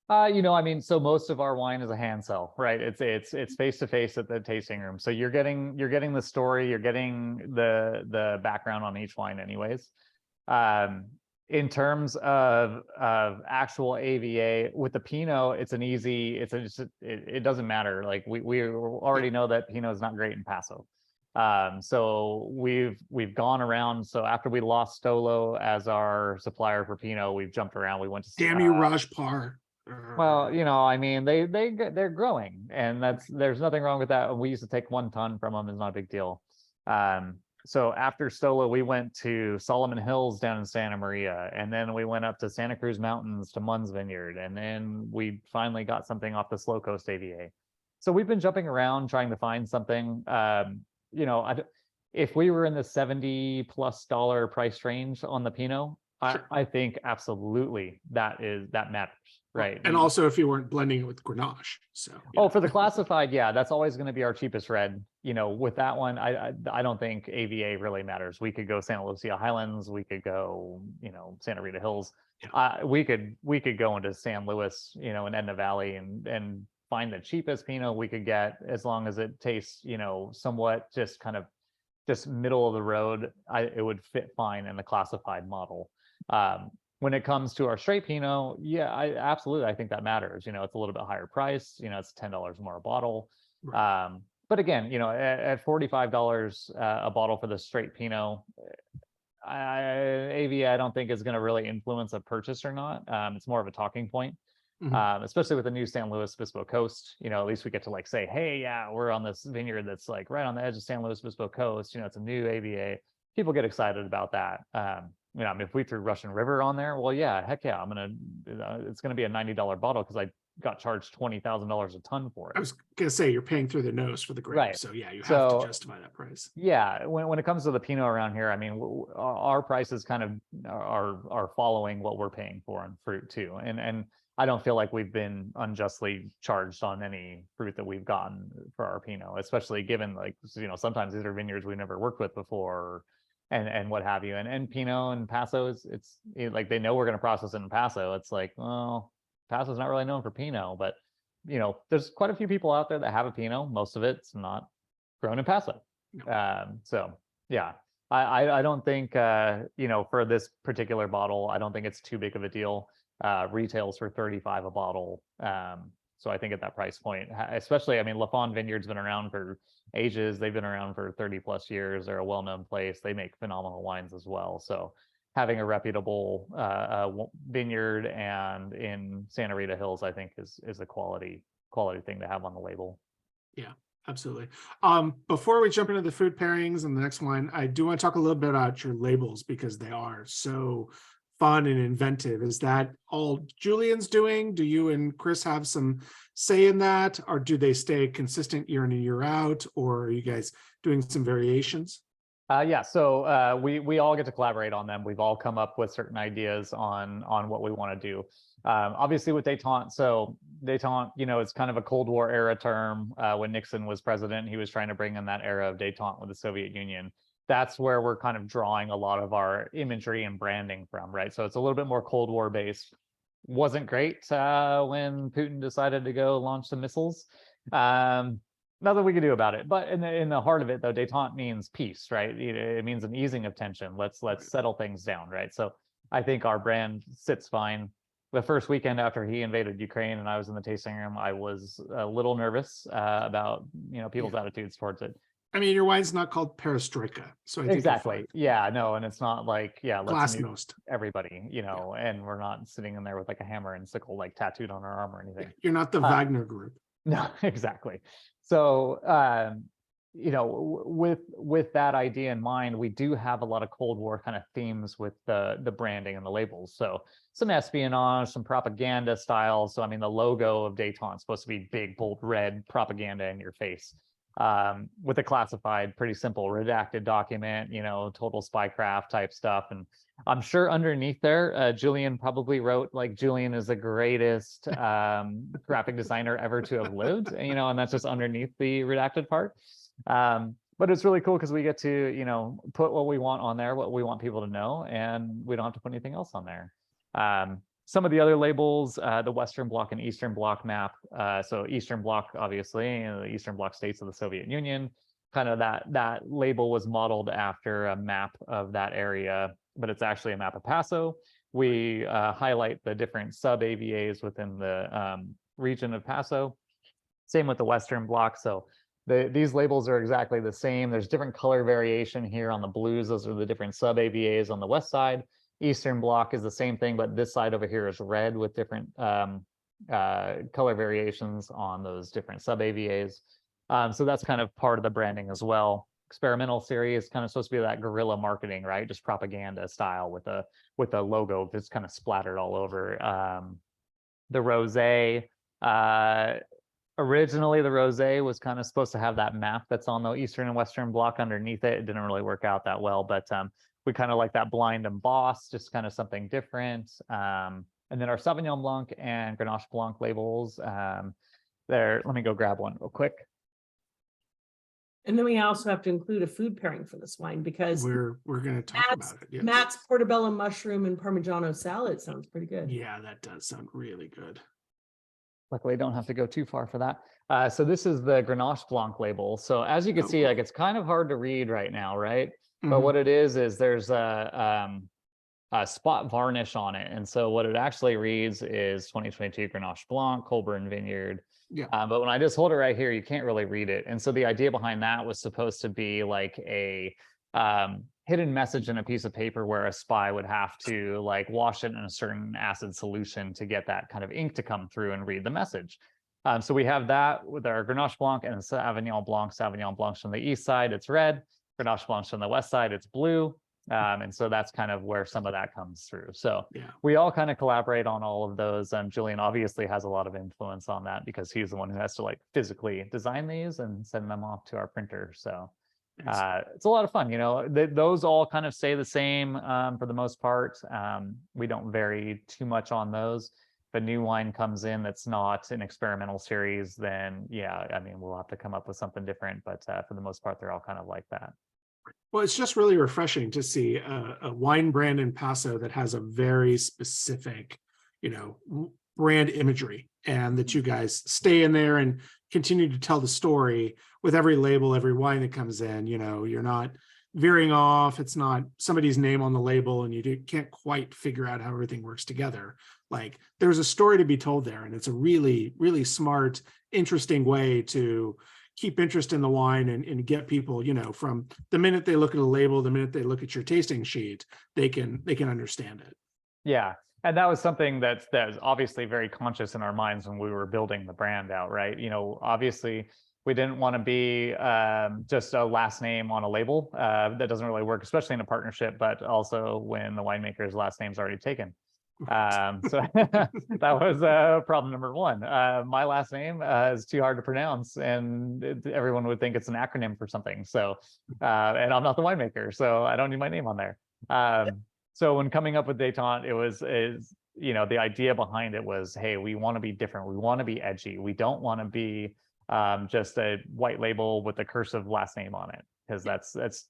I mean, so most of our wine is a hand sell, right? It's face to face at the tasting room. So you're getting the story, you're getting the background on each wine anyways. In terms of actual AVA with the Pinot, it's an easy, it doesn't matter. Like we already know that Pinot is not great in Paso. So we've gone around. So after we lost Stolo as our supplier for Pinot, we've jumped around. We went to Damn you, Rajpar. well, I mean, they're growing, and there's nothing wrong with that. We used to take 1 ton from them; it's not a big deal. So after Stolo, we went to Solomon Hills down in Santa Maria, and then we went up to Santa Cruz Mountains to Munn's Vineyard, and then we finally got something off the Slow Coast AVA. So we've been jumping around trying to find something. If we were in the $70+ price range on the Pinot, Sure. I think absolutely that matters. Right. And also if you weren't blending it with Grenache. So for the classified, yeah, that's always going to be our cheapest red. With that one, I don't think AVA really matters. We could go Santa Lucia Highlands, we could go, Santa Rita Hills. Yeah. We could go into San Luis, in Edna Valley and find the cheapest Pinot we could get, as long as it tastes, somewhat just middle of the road. It would fit fine in the classified model. When it comes to our straight Pinot, yeah, I think that matters. It's a little bit higher price. It's $10 more a bottle. Right. But again, at $45 a bottle for the straight Pinot, AVA I don't think is going to really influence a purchase or not. It's more of a talking point. Especially with the new San Luis Obispo Coast, at least we get to say, hey, yeah, we're on this vineyard that's right on the edge of San Luis Obispo Coast. It's a new AVA. People get excited about that. If we threw Russian River on there, well, yeah, heck yeah, it's gonna be a $90 bottle because I got charged $20,000 a ton for it. I was gonna say you're paying through the nose for the grape, right? So yeah, you have to justify that price. Yeah, when it comes to the Pinot around here, I mean, our prices kind of are following what we're paying for on fruit too, and I don't feel like we've been unjustly charged on any fruit that we've gotten for our Pinot, especially given sometimes these are vineyards we've never worked with before. And what have you, and Pinot and Paso it's they know we're going to process it in Paso. It's well, Paso's not really known for Pinot, but there's quite a few people out there that have a Pinot. Most of it's not grown in Paso. No. So yeah, I don't think for this particular bottle, I don't think it's too big of a deal. Retails for $35 a bottle. So I think at that price point, especially, I mean, Lafon Vineyard's been around for ages. They've been around for 30+ years. They're a well-known place. They make phenomenal wines as well. So having a reputable vineyard and in Santa Rita Hills, I think is a quality thing to have on the label. Yeah, absolutely. Before we jump into the food pairings and the next wine, I do want to talk a little bit about your labels because they are so fun and inventive. Is that all Julian's doing? Do you and Chris have some say in that, or do they stay consistent year in and year out, or are you guys doing some variations? Yeah, so we all get to collaborate on them. We've all come up with certain ideas on what we want to do. Obviously with Detente, so Detente, it's kind of a Cold War era term. When Nixon was president, he was trying to bring in that era of Detente with the Soviet Union. That's where we're kind of drawing a lot of our imagery and branding from, right? So it's a little bit more Cold War based. Wasn't great when Putin decided to go launch some missiles. Nothing we could do about it. But in the heart of it, though, Detente means peace, right? It means an easing of tension. Let's settle things down, right? So I think our brand sits fine. The first weekend after he invaded Ukraine and I was in the tasting room, I was a little nervous about people's attitudes towards it. I mean, your wine's not called Perestroika, so I think exactly. Yeah, no, and it's not let's Glasnost. Everybody, and we're not sitting in there with a hammer and sickle tattooed on our arm or anything. You're not the Wagner group. No, exactly. So you know, with that idea in mind, we do have a lot of Cold War kind of themes with the branding and the labels. So some espionage, some propaganda style. So I mean, the logo of Detente is supposed to be big, bold, red propaganda in your face. With a classified, pretty simple redacted document, you know, total spycraft type stuff. And I'm sure underneath there, Julian probably wrote like Julian is the greatest graphic designer ever to have lived, you know, and that's just underneath the redacted part. But it's really cool because we get to, you know, put what we want on there, what we want people to know, and we don't have to put anything else on there. Some of the other labels, the Western Bloc and Eastern Bloc map. So Eastern Bloc, obviously, you know, the Eastern Bloc states of the Soviet Union. Kind of that label was modeled after a map of that area, but it's actually a map of Paso. We highlight the different sub-AVAs within the region of Paso. Same with the Western Bloc. So these labels are exactly the same. There's different color variation here on the blues. Those are the different sub-AVAs on the west side. Eastern Bloc is the same thing, but this side over here is red with different color variations on those different sub-AVAs. So that's kind of part of the branding as well. Experimental series kind of supposed to be that guerrilla marketing, right? Just propaganda style with a logo that's kind of splattered all over. The rosé, originally the rosé was kind of supposed to have that map that's on the Eastern and Western Bloc underneath it. It didn't really work out that well, but we kind of like that blind emboss, just kind of something different. And then our Sauvignon Blanc and Grenache Blanc labels. There, let me go grab one real quick. And then we also have to include a food pairing for this wine because we're going to talk about it. Yes. Matt's portobello mushroom and Parmigiano salad sounds pretty good. Yeah, that does sound really good. Luckily, I don't have to go too far for that. So this is the Grenache Blanc label. So as you can see, like it's kind of hard to read right now, right? But what it is there's a spot varnish on it. And so what it actually reads is 2022 Grenache Blanc, Colburn Vineyard. Yeah. But when I just hold it right here, you can't really read it. And so the idea behind that was supposed to be like a hidden message in a piece of paper where a spy would have to like wash it in a certain acid solution to get that kind of ink to come through and read the message. So we have that with our Grenache Blanc and Sauvignon Blanc. Sauvignon Blanc's on the east side, it's red. Grenache Blanc's on the west side, it's blue. And so that's kind of where some of that comes through. So yeah, we all kind of collaborate on all of those. Julian obviously has a lot of influence on that because he's the one who has to like physically design these and send them off to our printer. So it's a lot of fun, you know, those all kind of stay the same for the most part. We don't vary too much on those. If a new wine comes in that's not an experimental series, then yeah, I mean, we'll have to come up with something different. But for the most part, they're all kind of like that. Well, it's just really refreshing to see a wine brand in Paso that has a very specific, you know, brand imagery, and that you guys stay in there and continue to tell the story with every label, every wine that comes in. You know, you're not veering off. It's not somebody's name on the label and you can't quite figure out how everything works together. Like there's a story to be told there, and it's a really, really smart, interesting way to keep interest in the wine and get people, you know, from the minute they look at a label, the minute they look at your tasting sheet, they can understand it. Yeah. And that was something that was obviously very conscious in our minds when we were building the brand out, right? You know, obviously we didn't want to be just a last name on a label. That doesn't really work, especially in a partnership, but also when the winemaker's last name's already taken. So that was problem number one. My last name is too hard to pronounce, and everyone would think it's an acronym for something. So, and I'm not the winemaker, so I don't need my name on there. So when coming up with Detente, you know, the idea behind it was, hey, we want to be different. We want to be edgy. We don't want to be just a white label with a cursive last name on it, because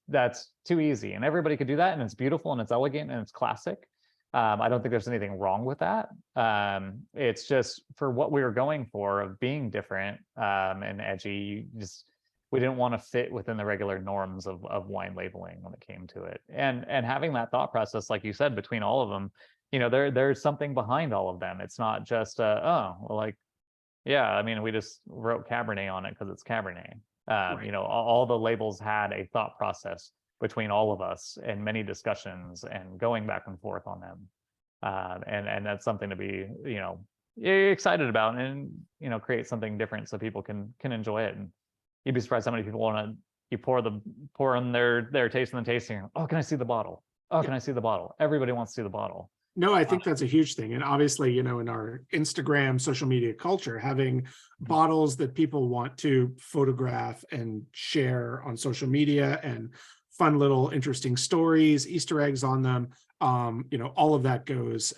that's too easy. And everybody could do that, and it's beautiful and it's elegant and it's classic. I don't think there's anything wrong with that. It's just for what we were going for of being different and edgy, we didn't want to fit within the regular norms of wine labeling when it came to it. And having that thought process, like you said, between all of them, you know, there's something behind all of them. It's not just oh, well, like, yeah, I mean, we just wrote Cabernet on it because it's Cabernet. Right. You know, all the labels had a thought process between all of us and many discussions and going back and forth on them. And that's something to be, you know, excited about and, you know, create something different so people can enjoy it. And you'd be surprised how many people want to you pour in their taste and the tasting. Oh, can I see the bottle? Oh, can I see the bottle? Everybody wants to see the bottle. No, I think that's a huge thing. And obviously, in our Instagram social media culture, having bottles that people want to photograph and share on social media, and fun little interesting stories, Easter eggs on them, all of that goes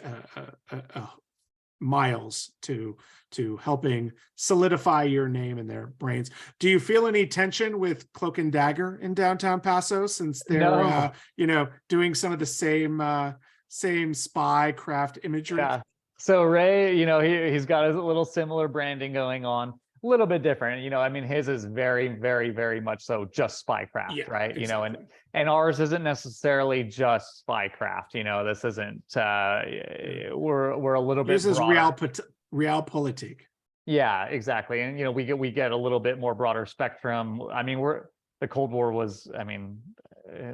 miles to helping solidify your name in their brains. Do you feel any tension with Cloak and Dagger in downtown Paso, since they're doing some of the same spy craft imagery? Yeah. So Ray, he's got a little similar branding going on, a little bit different. I mean, his is very, very, very much so just spycraft, right? Exactly. And ours isn't necessarily just spycraft. This isn't. We're a little bit. This is realpolitik. Yeah, exactly. And we get a little bit more broader spectrum. I mean, the Cold War was. I mean,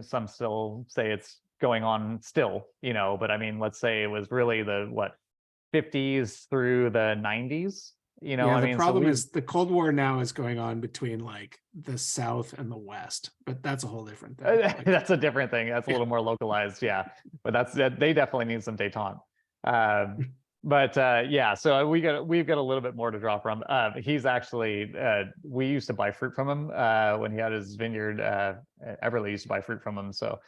some still say it's going on still, but I mean, let's say it was really the 50s through the 90s. The problem is the Cold War now is going on between like the South and the West, but that's a whole different thing. That's a different thing. That's a little more localized. Yeah, but they definitely need some détente. So we've got a little bit more to draw from. He's actually, we used to buy fruit from him when he had his vineyard. Everly used to buy fruit from him, so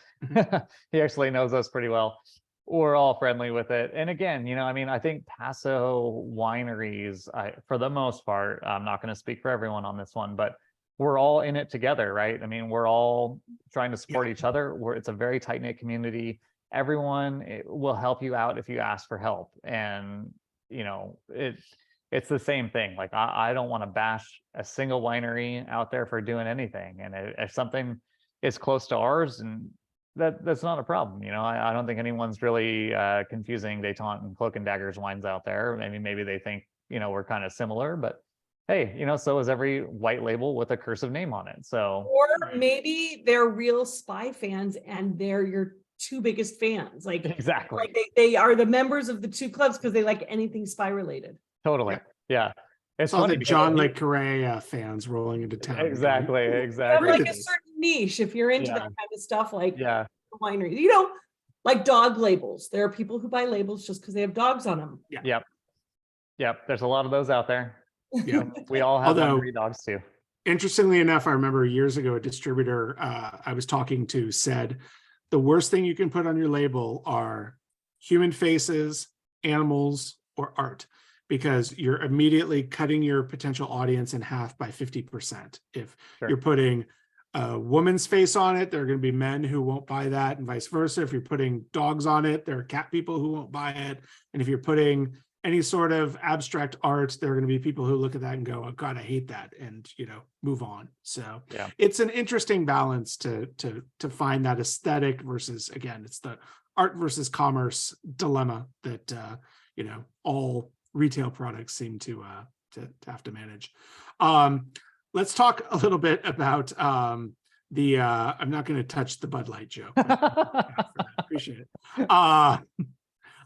he actually knows us pretty well. We're all friendly with it. And again, I think Paso wineries, for the most part, I'm not going to speak for everyone on this one, but we're all in it together, right? I mean, we're all trying to support each other. It's a very tight-knit community. Everyone will help you out if you ask for help. And, it's the same thing. Like, I don't want to bash a single winery out there for doing anything. And if something is close to ours, and that's not a problem. I don't think anyone's really confusing Detente and Cloak and Dagger's wines out there. Maybe they think, we're kind of similar, but hey, so is every white label with a cursive name on it. So, or maybe they're real spy fans and they're your two biggest fans. Like, exactly. Like they are the members of the two clubs because they like anything spy related. Totally. Yeah. It's all the John Le Carre fans rolling into town. Exactly. You have like a certain niche if you're into that kind of stuff, like the winery. Like dog labels. There are people who buy labels just because they have dogs on them. Yep. There's a lot of those out there. Yeah. We all have hungry dogs too. Interestingly enough, I remember years ago, a distributor I was talking to said, the worst thing you can put on your label are human faces, animals, or art, because you're immediately cutting your potential audience in half by 50%. If you're putting a woman's face on it, there are going to be men who won't buy that, and vice versa. If you're putting dogs on it, there are cat people who won't buy it. And if you're putting any sort of abstract art, there are going to be people who look at that and go, oh God, I hate that, and move on. So it's an interesting balance to find that aesthetic versus, again, it's the art versus commerce dilemma that all retail products seem to have to manage. Let's talk a little bit about I'm not going to touch the Bud Light joke. Appreciate it.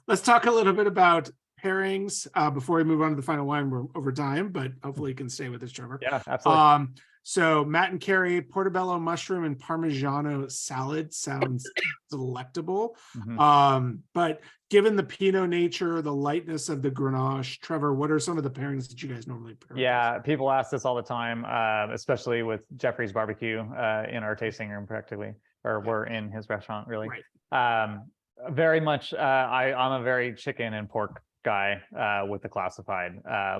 Let's talk a little bit about pairings before we move on to the final wine. We're over time, but hopefully you can stay with us, Trevor. Yeah, absolutely. So Matt and Carrie, portobello mushroom and Parmigiano salad sounds delectable. But given the Pinot nature, the lightness of the Grenache, Trevor, what are some of the pairings that you guys normally pair? Yeah, people ask this all the time, especially with Jeffrey's barbecue in our tasting room, practically, or we're in his restaurant, really. Right. Very much, I'm a very chicken and pork guy with the classified,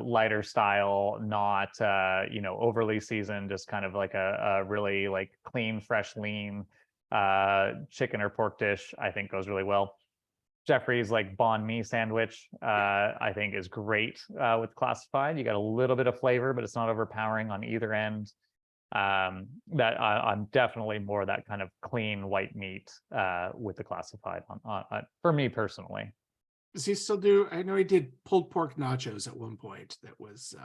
lighter style, not overly seasoned, just kind of like a really like clean, fresh, lean chicken or pork dish. I think goes really well. Jeffrey's like banh mi sandwich, I think is great with classified. You got a little bit of flavor, but it's not overpowering on either end. That I'm definitely more that kind of clean white meat with the classified on for me personally. Does he still do? I know he did pulled pork nachos at one point. That was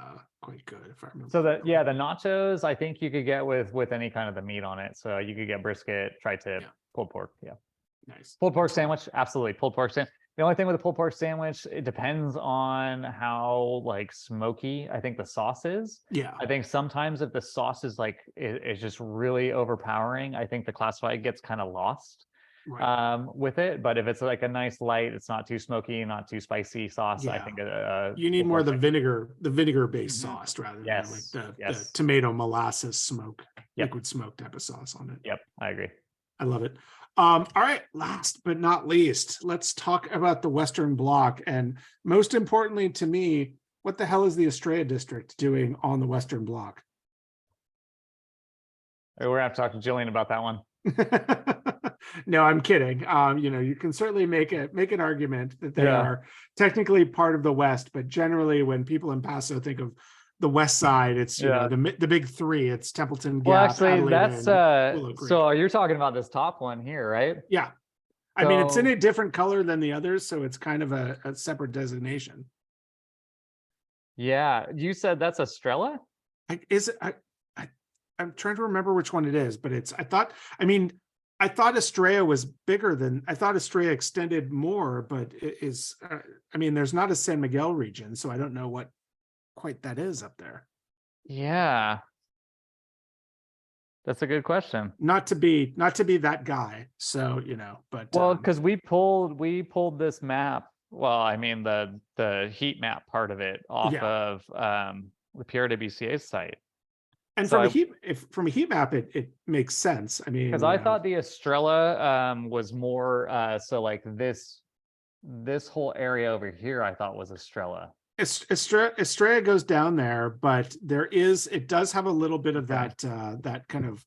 quite good, if I remember. So the nachos, I think you could get with any kind of the meat on it. So you could get brisket, tri-tip, pulled pork. Yeah, nice. Pulled pork sandwich, absolutely. Pulled pork sandwich. The only thing with the pulled pork sandwich, it depends on how like smoky I think the sauce is. Yeah. I think sometimes if the sauce is like is just really overpowering, I think the classified gets kind of lost Right. with it. But if it's like a nice light, it's not too smoky, not too spicy sauce, I Yeah. think You need pulled more pork of sandwich. the vinegar based Mhm. sauce rather than like Yes. the Yes. tomato molasses smoke, Yep. liquid smoke type of sauce on it. Yep. I agree. I love it. All right, last but not least, let's talk about the Western Bloc. And most importantly to me, what the hell is the Estrella district doing on the Western Bloc? We're gonna have to talk to Jillian about that one. No, I'm kidding. You know, you can certainly make an argument that they Yeah. are technically part of the West, but generally when people in Paso think of the West Side, it's, you know, the big three. It's Templeton Gap, Well, actually, Adelaide, that's and Willow Creek. so you're talking about this top one here, right? Yeah. I mean, it's in So- a different color than the others, so it's kind of a separate designation. Yeah, you said that's Estrella? I'm trying to remember which one it is, but I thought Estrella was bigger than, I thought Estrella extended more, but it is, I mean, there's not a San Miguel region, so I don't know what quite that is up there. Yeah. That's a good question. Not to be that guy, so, you know, but Well, because we pulled this map. Well, I mean the heat map part of it off Yeah. of the Pierre de BCA's site. and so from a heat map, it makes sense. I mean, Because I thought the Estrella was more so like this whole area over here I thought was Estrella. Estrella goes down there, but it does have a little bit of Okay. that kind of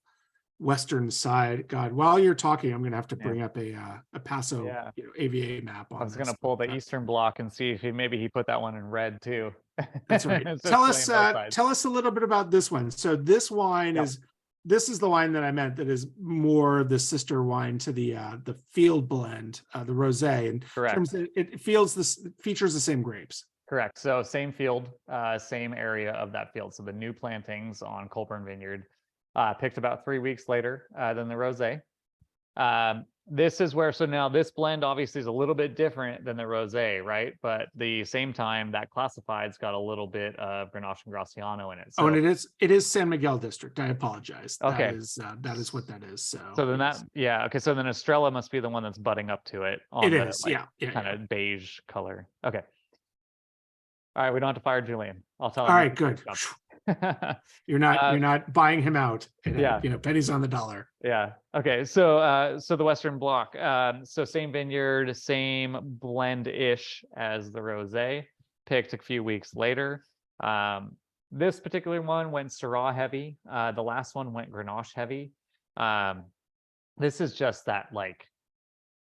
western side. God, while you're talking, I'm going to have to Yeah. bring up a Paso Yeah. AVA map on I was this. gonna pull the Eastern Bloc and see if maybe he put that one in red too. That's right. It's Tell just us playing both sides. tell us a little bit about this one. So this wine Yep. this is the wine that I meant, that is more the sister wine to the field blend, the rosé, and Correct. terms of it features the same grapes. Correct. So same field, same area of that field. So the new plantings on Colburn Vineyard, picked about 3 weeks later than the rosé. This is where, so now this blend obviously is a little bit different than the rosé, right? But the same time that classified's got a little bit of Grenache and Graciano in it. So, Oh, and it is San Miguel district. I apologize. Okay. That is what that is. so then that, yeah, okay. So then Estrella must be the one that's butting up to it on it the is. like, Yeah. kind of beige color. Okay. All right, we don't have to fire Julian. I'll tell him. All right, good. You're not buying him out. Yeah. You know, pennies on the dollar. Yeah. Okay. So so the Western Bloc. So same vineyard, same blend-ish as the rosé, picked a few weeks later. This particular one went Syrah heavy. The last one went Grenache heavy. This is just that like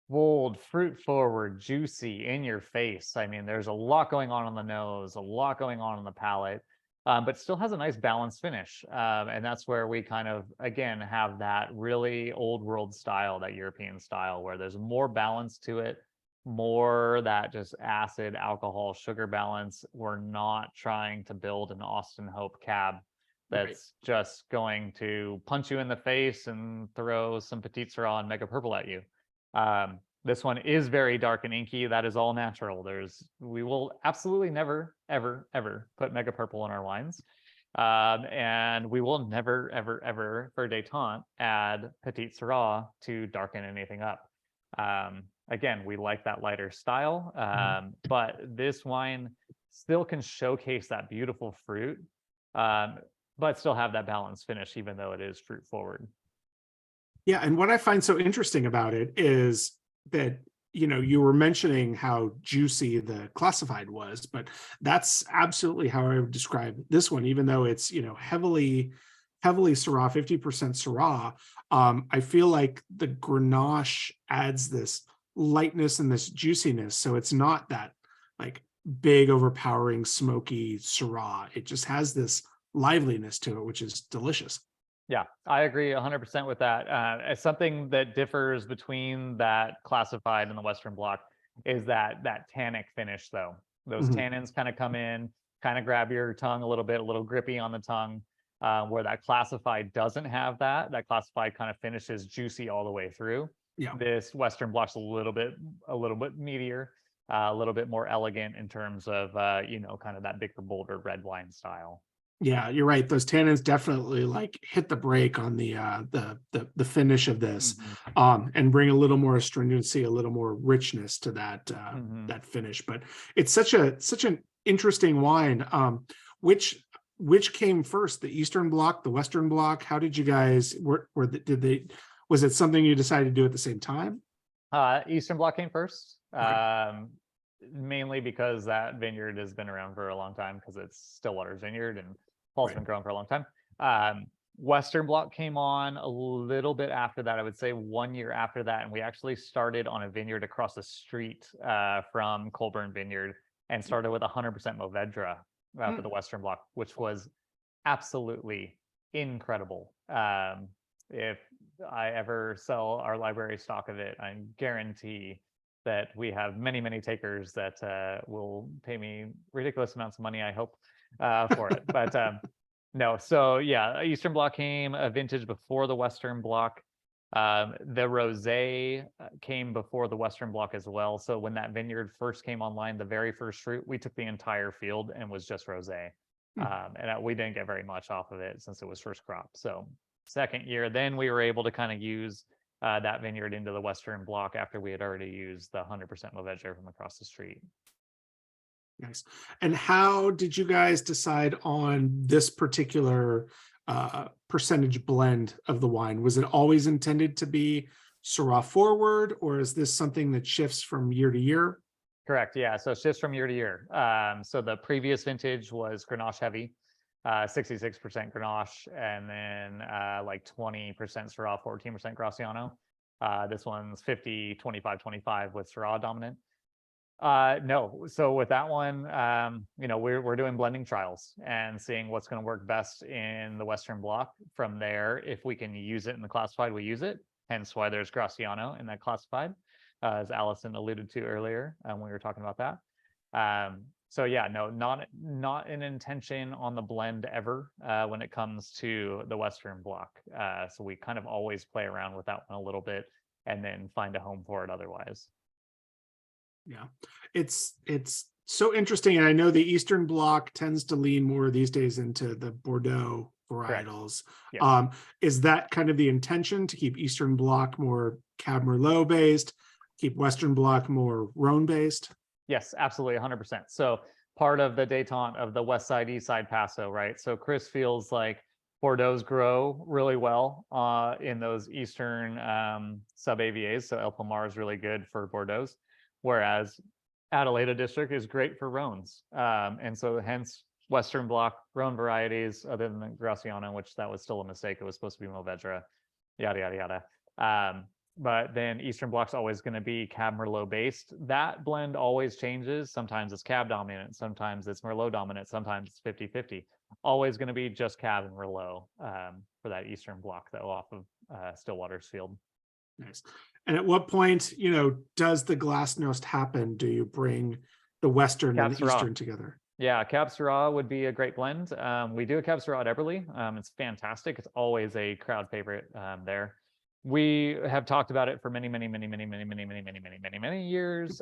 bold, fruit forward, juicy, in your face. I mean, there's a lot going on the nose, a lot going on the palate. But still has a nice balanced finish. And that's where we kind of, again, have that really old world style, that European style, where there's more balance to it, more that just acid, alcohol, sugar balance. We're not trying to build an Austin Hope cab that's just going to punch you in the face and throw some Petite Syrah and Mega Purple at you. This one is very dark and inky. That is all natural. We will absolutely never, ever, ever put Mega Purple in our wines. And we will never, ever, ever for Detente add Petite Syrah to darken anything up. Again, we like that lighter style, but this wine still can showcase that beautiful fruit, but still have that balanced finish, even though it is fruit forward. Yeah, and what I find so interesting about it is that, you know, you were mentioning how juicy the classified was, but that's absolutely how I would describe this one, even though it's, you know, heavily Syrah, 50% Syrah. I feel like the Grenache adds this lightness and this juiciness. So it's not that like big, overpowering, smoky Syrah. It just has this liveliness to it, which is delicious. Yeah, I agree 100% with that. As something that differs between that classified and the Western Bloc is that tannic finish, though. Those tannins kind of come in, kind of grab your tongue a little bit, a little grippy on the tongue, where that classified doesn't have that. That classified kind of finishes juicy all the way through. Yeah. This Western Bloc's a little bit meatier. a little bit more elegant in terms of, you know, kind of that bigger, bolder red wine style. Yeah, you're right. Those tannins definitely like hit the brake on the finish of this, and bring a little more astringency, a little more richness to that finish. But it's such an interesting wine. Which came first, the Eastern Bloc, the Western Bloc? How did you guys was it something you decided to do at the same time? Eastern Bloc came first. Okay. Mainly because that vineyard has been around for a long time, because it's Stillwater's vineyard and Paul's been growing for a long time. Western Bloc came on a little bit after that, I would say 1 year after that, and we actually started on a vineyard across the street from Colburn Vineyard, and started with 100% Mourvedre for the Western Bloc, which was absolutely incredible. If I ever sell our library stock of it, I guarantee that we have many, many takers that will pay me ridiculous amounts of money, I hope, for it. But no, so yeah, Eastern Bloc came a vintage before the Western Bloc. The rosé came before the Western Bloc as well. So when that vineyard first came online, the very first fruit, we took the entire field and was just rosé. And we didn't get very much off of it since it was first crop. So second year, then we were able to kind of use that vineyard into the Western Bloc after we had already used the 100% Mourvedre from across the street. Nice. And how did you guys decide on this particular percentage blend of the wine? Was it always intended to be Syrah forward, or is this something that shifts from year to year? Correct. Yeah. So it shifts from year to year. So the previous vintage was Grenache heavy, 66% Grenache, and then like 20% Syrah, 14% Graciano. This one's 50, 25, 25 with Syrah dominant. No. So with that one, you know, we're doing blending trials and seeing what's going to work best in the Western Bloc. From there, if we can use it in the classified, we use it. Hence why there's Graciano in that classified, as Allison alluded to earlier when we were talking about that. So yeah, no, not an intention on the blend ever when it comes to the Western Bloc. So we kind of always play around with that one a little bit and then find a home for it otherwise. Yeah, it's so interesting. And I know the Eastern Bloc tends to lean more these days into the Bordeaux varietals. Yes. Is that kind of the intention, to keep Eastern Bloc more Cab Merlot based, keep Western Bloc more Rhone based? Yes, absolutely, 100%. So part of the détente of the West Side, East Side Paso, right? So Chris feels like Bordeaux's grow really well in those Eastern sub-AVAs. So El Pomar is really good for Bordeaux's, whereas Adelaida district is great for Rhones. And so hence Western Bloc Rhone varieties, other than the Graciano, which that was still a mistake. It was supposed to be Mourvedre, yada, yada, yada. But then Eastern Bloc's always going to be Cab Merlot based. That blend always changes. Sometimes it's Cab dominant, sometimes it's Merlot dominant, sometimes it's 50-50. Always going to be just Cab and Merlot for that Eastern Bloc, though, off of Stillwater's field. Nice. And at what point, you know, does the glasnost happen? Do you bring the Western Cab and the Syrah. Eastern together? Yeah, Cab Syrah would be a great blend. We do a Cab Syrah at Eberly. It's fantastic. It's always a crowd favorite there. We have talked about it for many years.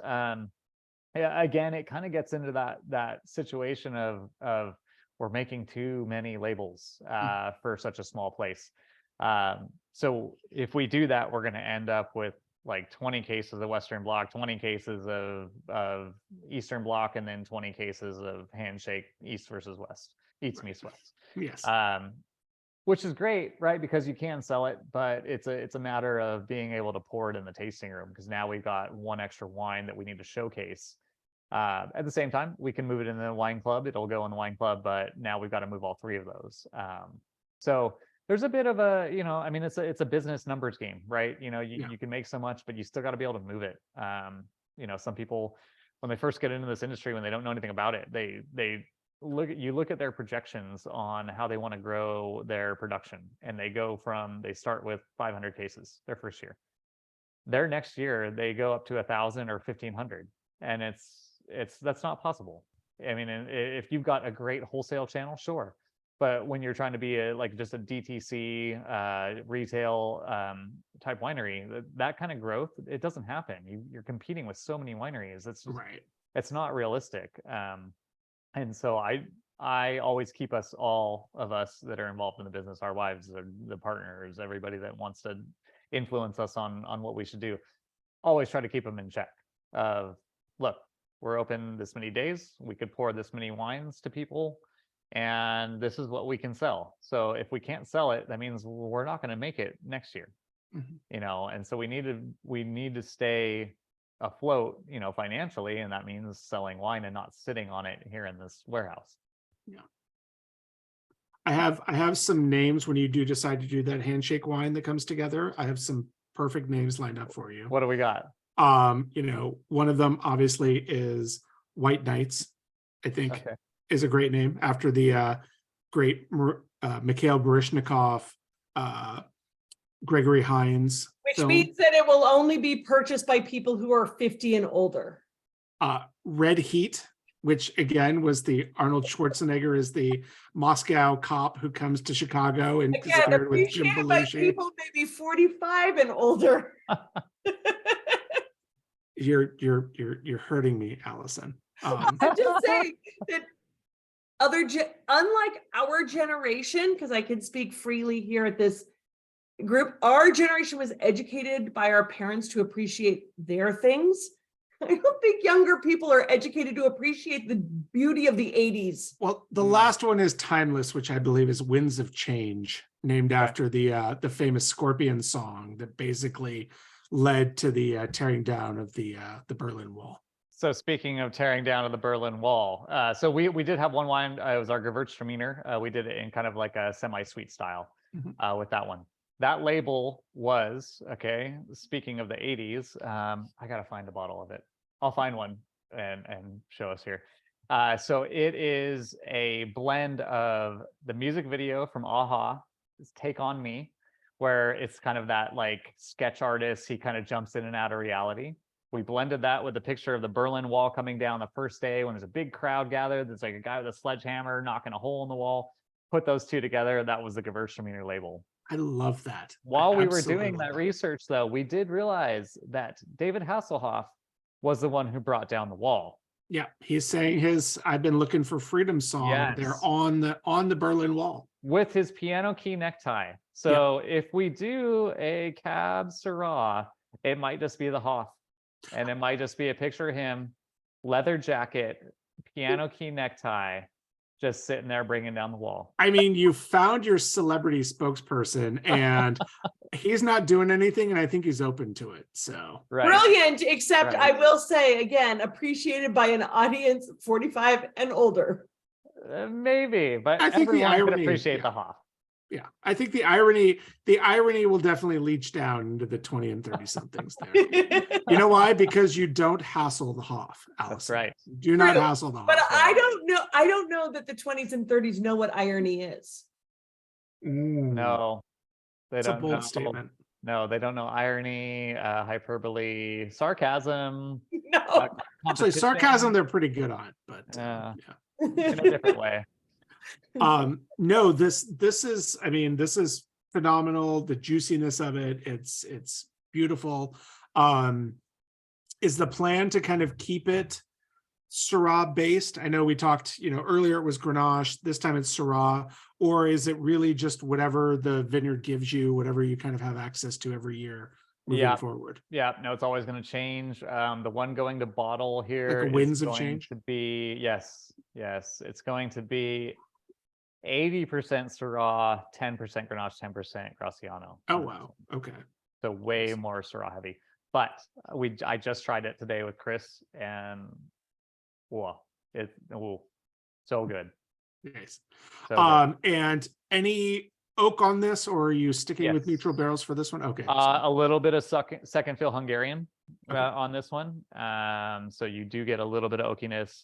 Yeah, again, it kind of gets into that situation of we're making too many labels for such a small place. So if we do that, we're going to end up with like 20 cases of Western Bloc, 20 cases of Eastern Bloc, and then 20 cases of handshake East versus West, East meets West. Yes. Which is great, right? Because you can sell it, but it's a matter of being able to pour it in the tasting room, because now we've got one extra wine that we need to showcase. At the same time, we can move it in the wine club. It'll go in the wine club, but now we've got to move all three of those. So there's a bit of a, you know, I mean, it's a business numbers game, right? You know, you can make so much, but you still got to be able to move it. You know, some people, when they first get into this industry, when they don't know anything about it, they look at their projections on how they want to grow their production, and they start with 500 cases their first year. Their next year they go up to 1,000 or 1,500, and that's not possible. I mean, if you've got a great wholesale channel, sure, But when you're trying to be like just a DTC retail type winery, that kind of growth, it doesn't happen. You're competing with so many wineries. It's just, Right. it's not realistic. And so I always keep all of us that are involved in the business, our wives, the partners, everybody that wants to influence us on what we should do, always try to keep them in check. Look, we're open this many days. We could pour this many wines to people, and this is what we can sell. So if we can't sell it, that means we're not going to make it next year. You know, and so we need to stay afloat, you know, financially, and that means selling wine and not sitting on it here in this warehouse. Yeah. I have some names when you do decide to do that handshake wine that comes together. I have some perfect names lined up for you. What do we got? You know, one of them obviously is White Knights, I think is a great name after the great Mikhail Baryshnikov, Gregory Hines. Which means that it will only be purchased by people who are 50 and older. Red Heat, which again was the Arnold Schwarzenegger is the Moscow cop who comes to Chicago and disappeared with Jim Belushi. People maybe 45 and older. You're hurting me, Allison. I'm just saying that unlike our generation, because I can speak freely here at this group, our generation was educated by our parents to appreciate their things. I don't think younger people are educated to appreciate the beauty of the 80s. Well, the last one is Timeless, which I believe is Winds of Change, named after the famous Scorpion song that basically led to the tearing down of the Berlin Wall. So speaking of tearing down of the Berlin Wall, so we did have one wine. It was our Gewürztraminer. We did it in kind of like a semi-sweet style with that one. That label was, okay, speaking of the 80s, I got to find a bottle of it. I'll find one and show us here. So it is a blend of the music video from Aha, it's Take On Me, where it's kind of that like sketch artist. He kind of jumps in and out of reality. We blended that with a picture of the Berlin Wall coming down the first day when there's a big crowd gathered. There's like a guy with a sledgehammer knocking a hole in the wall. Put those two together. That was the Gewürztraminer label. I love that. While we were doing that research, though, we did realize that David Hasselhoff was the one who brought down the wall. Yeah, he's saying his "I've been looking for freedom" song. Yes. They're on the Berlin Wall with his piano key necktie. So if we do a Cab Syrah, it might just be the Hoff, and it might just be a picture of him, leather jacket, piano key necktie, just sitting there bringing down the wall. I mean, you found your celebrity spokesperson, and he's not doing anything, and I think he's open to it. So brilliant, except I will say again, appreciated by an audience 45 and older. Maybe, but I think everyone can appreciate the Hoff. Yeah, I think the irony will definitely leach down into the 20 and 30 somethings there. You know why? Because you don't hassle the Hoff, Allison. That's right. Do not hassle the Hoff. But I don't know that the 20s and 30s know what irony is. No, they That's don't. a bold statement. No, they don't know irony, hyperbole, sarcasm. No, actually, sarcasm they're pretty good on, but in a different way. No, this is, I mean, this is phenomenal. The juiciness of it, it's beautiful. Is the plan to kind of keep it Syrah based? I know we talked, earlier it was Grenache, this time it's Syrah, or is it really just whatever the vineyard gives you, whatever you kind of have access to every year moving forward? Yeah, no, it's always going to change. The one going to bottle here, like winds of change, to be yes, it's going to be 80% Syrah, 10% Grenache, 10% Graciano. Oh wow, okay. So way more Syrah heavy. But I just tried it today with Chris, and so good. Nice. So good. And any oak on this, or are you sticking with neutral barrels for this one? Okay. A little bit of second fill Hungarian on this one. So you do get a little bit of oakiness.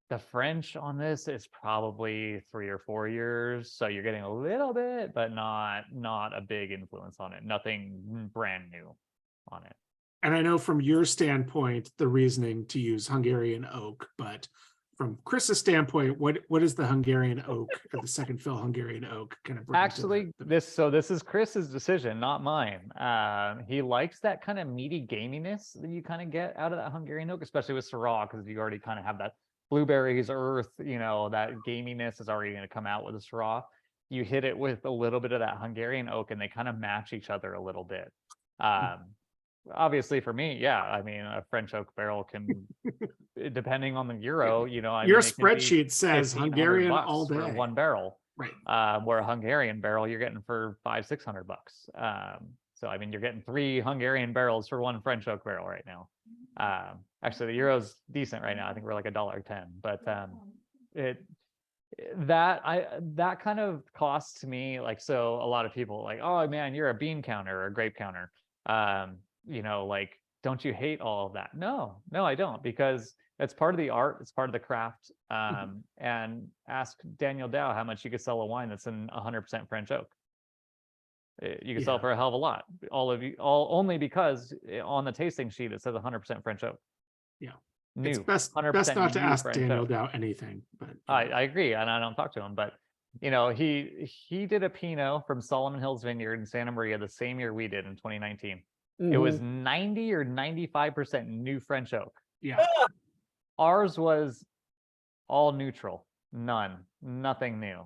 The French on this is probably 3 or 4 years, so you're getting a little bit, but not a big influence on it. Nothing brand new on it. And I know from your standpoint the reasoning to use Hungarian oak, but from Chris's standpoint, what is the Hungarian oak or the second fill Hungarian oak kind of bring to Actually, the- this is Chris's decision, not mine. He likes that kind of meaty gaminess that you kind of get out of that Hungarian oak, especially with Syrah, because you already kind of have that blueberries, earth, that gaminess is already going to come out with the Syrah. You hit it with a little bit of that Hungarian oak, and they kind of match each other a little bit. Obviously, for me, yeah, I mean, a French oak barrel can, depending on the euro, your it can be spreadsheet says 1,500 Hungarian bucks all for day. one barrel. Right. Where a Hungarian barrel you're getting for $500-600 bucks. So I mean, you're getting 3 Hungarian barrels for 1 French oak barrel right now. Actually, the euro's decent right now. I think we're like $1.10, but that kind of costs to me, like, so a lot of people like, oh man, you're a bean counter or a grape counter. Like, don't you hate all of that? No, I don't, because it's part of the art, it's part of the craft. And ask Daniel Dow how much you could sell a wine that's in 100% French oak. You can sell it for a hell of a lot. Only because on the tasting sheet it says 100% French oak. Yeah. New, It's best 100% not to new ask French Daniel oak. Dow anything, but I agree, and I don't talk to him, but he did a Pinot from Solomon Hills Vineyard in Santa Maria the same year we did in 2019. It was 90 or 95% new French oak. yeah. Ours was all neutral, nothing new.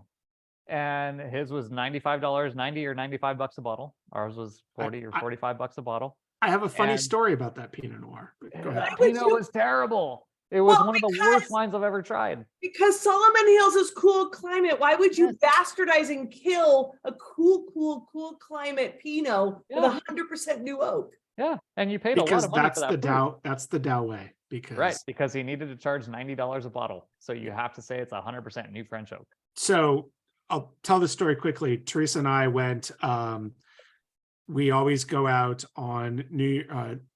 And his was $95, 90 or 95 bucks a bottle. Ours was 40 or 45 bucks a bottle. I have a funny story about that Pinot Noir. But go ahead. Pinot was terrible. It was one of the worst wines I've ever tried. Because Solomon Hills is cool climate. Why would you bastardize and kill a cool climate Pinot with 100% new oak? Yeah, and you paid a lot of money for that. That's the Dow way. Because he needed to charge $90 a bottle. So you have to say it's 100% new French oak. So I'll tell the story quickly. Teresa and I went, we always go out on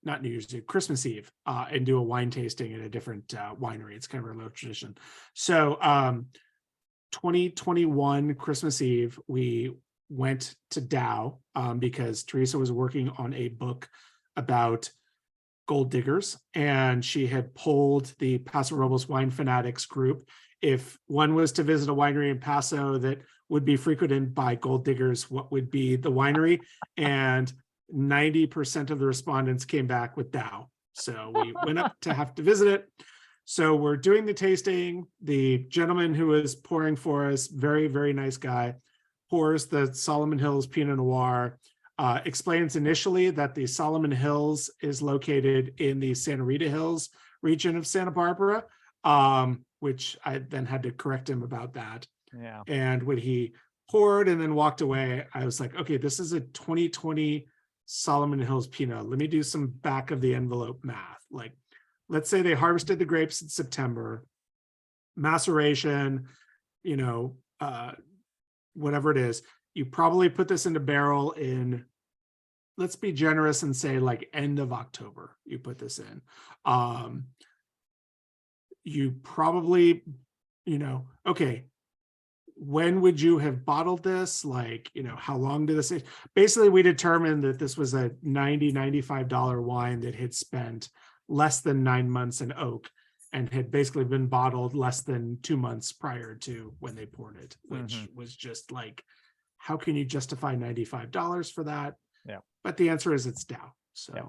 not New Year's Eve, Christmas Eve, and do a wine tasting at a different winery. It's kind of a low tradition. So 2021 Christmas Eve, we went to Dow because Teresa was working on a book about gold diggers, and she had polled the Paso Robles Wine Fanatics group if one was to visit a winery in Paso that would be frequented by gold diggers, what would be the winery? And 90% of the respondents came back with Dow. So we went up to have to visit it. So we're doing the tasting. The gentleman who was pouring for us, very, very nice guy, pours the Solomon Hills Pinot Noir, explains initially that the Solomon Hills is located in the Santa Rita Hills region of Santa Barbara, which I then had to correct him about that. Yeah. And when he poured and then walked away, I was like, okay, this is a 2020 Solomon Hills Pinot. Let me do some back of the envelope math. Like, let's say they harvested the grapes in September, maceration, whatever it is. You probably put this in a barrel in, let's be generous and say like end of October, you put this in. You probably, okay, when would you have bottled this? Like, how long did this? Basically, we determined that this was a $95 wine that had spent less than 9 months in oak and had basically been bottled less than 2 months prior to when they poured it, which was just like, how can you justify $95 for that? Yeah. But the answer is it's Dow. So yeah.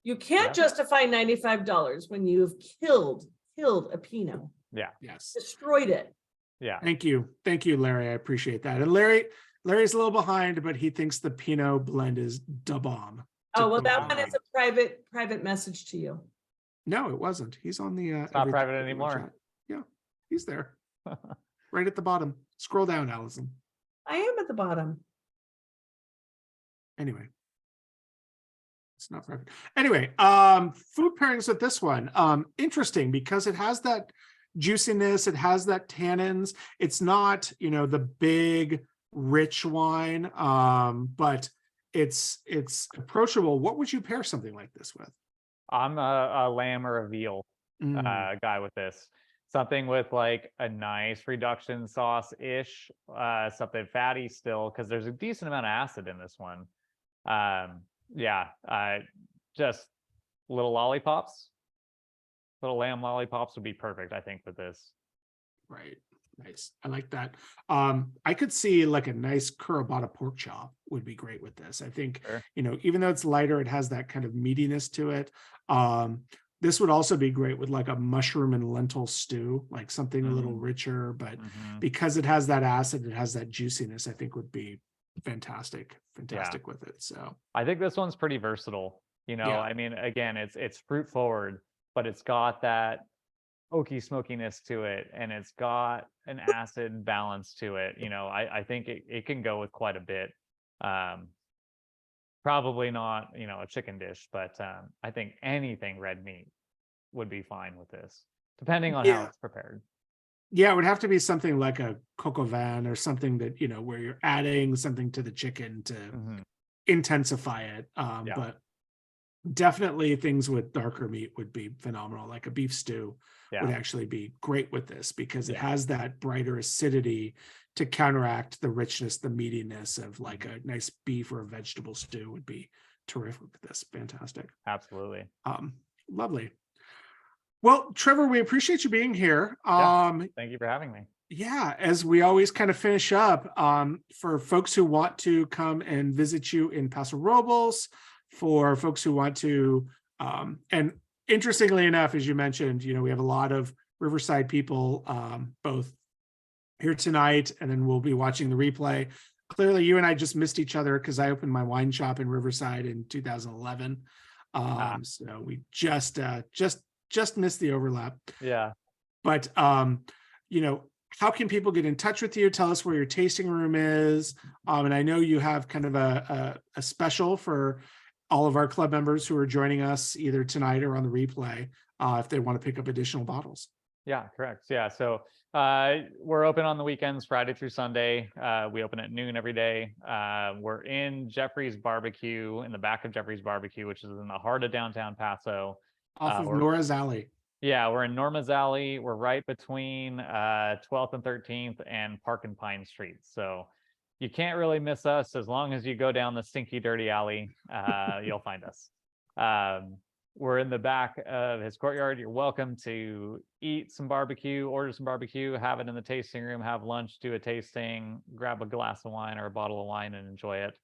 You can't justify $95 when you've killed a Pinot. Yeah. Yes. Destroyed it. Yeah. Thank you, Larry. I appreciate that. And Larry's a little behind, but he thinks the Pinot blend is da bomb. Oh, well, that one is a private message to you. No, it wasn't. He's on the. It's not private anymore. Chat. Yeah, he's there, right at the bottom. Scroll down, Allison. I am at the bottom. Anyway, it's not private. Anyway, food pairings with this one. Interesting because it has that juiciness, it has that tannins. It's not, the big rich wine, but it's approachable. What would you pair something like this with? I'm a lamb or a veal guy with this. Something with like a nice reduction sauce-ish, something fatty still, because there's a decent amount of acid in this one. Just little lollipops. Little lamb lollipops would be perfect, I think, with this. Right. Nice. I like that. I could see like a nice curabata pork chop would be great with this. I think, Sure. even though it's lighter, it has that kind of meatiness to it. This would also be great with like a mushroom and lentil stew, like something a little richer, but because it has that acid, it has that juiciness, I think would be fantastic with it. So I think this one's pretty versatile. Yeah. I mean, again, it's fruit forward, but it's got that oaky smokiness to it, and it's got an acid balance to it. I think it can go with quite a bit. Probably not, a chicken dish, but I think anything red meat would be fine with this, depending on how Yeah. it's prepared. Yeah, it would have to be something like a coq au vin or something that, where you're adding something to the chicken to intensify it. Yeah. But definitely things with darker meat would be phenomenal. Like a beef stew would actually be great with this because it has that brighter acidity to counteract the richness, the meatiness of like a nice beef or a vegetable stew would be terrific with this. Fantastic. Absolutely. Lovely. Well, Trevor, we appreciate you being here. Thank you for having me. Yeah, as we always kind of finish up, for folks who want to come and visit you in Paso Robles, for folks who want to, and interestingly enough, as you mentioned, we have a lot of Riverside people, both here tonight, and then we'll be watching the replay. Clearly, you and I just missed each other because I opened my wine shop in Riverside in 2011. So we just missed the overlap. Yeah. But how can people get in touch with you? Tell us where your tasting room is. And I know you have kind of a special for all of our club members who are joining us either tonight or on the replay, if they want to pick up additional bottles. Yeah, correct. Yeah. So we're open on the weekends, Friday through Sunday. We open at noon every day. We're in Jeffrey's Barbecue, in the back of Jeffrey's Barbecue, which is in the heart of downtown Paso. Off of Nora's Alley. Yeah, we're in Norma's Alley. We're right between 12th and 13th and Park and Pine Street. So you can't really miss us as long as you go down the stinky, dirty alley. You'll find us. We're in the back of his courtyard. You're welcome to eat some barbecue, order some barbecue, have it in the tasting room, have lunch, do a tasting, grab a glass of wine or a bottle of wine and enjoy it.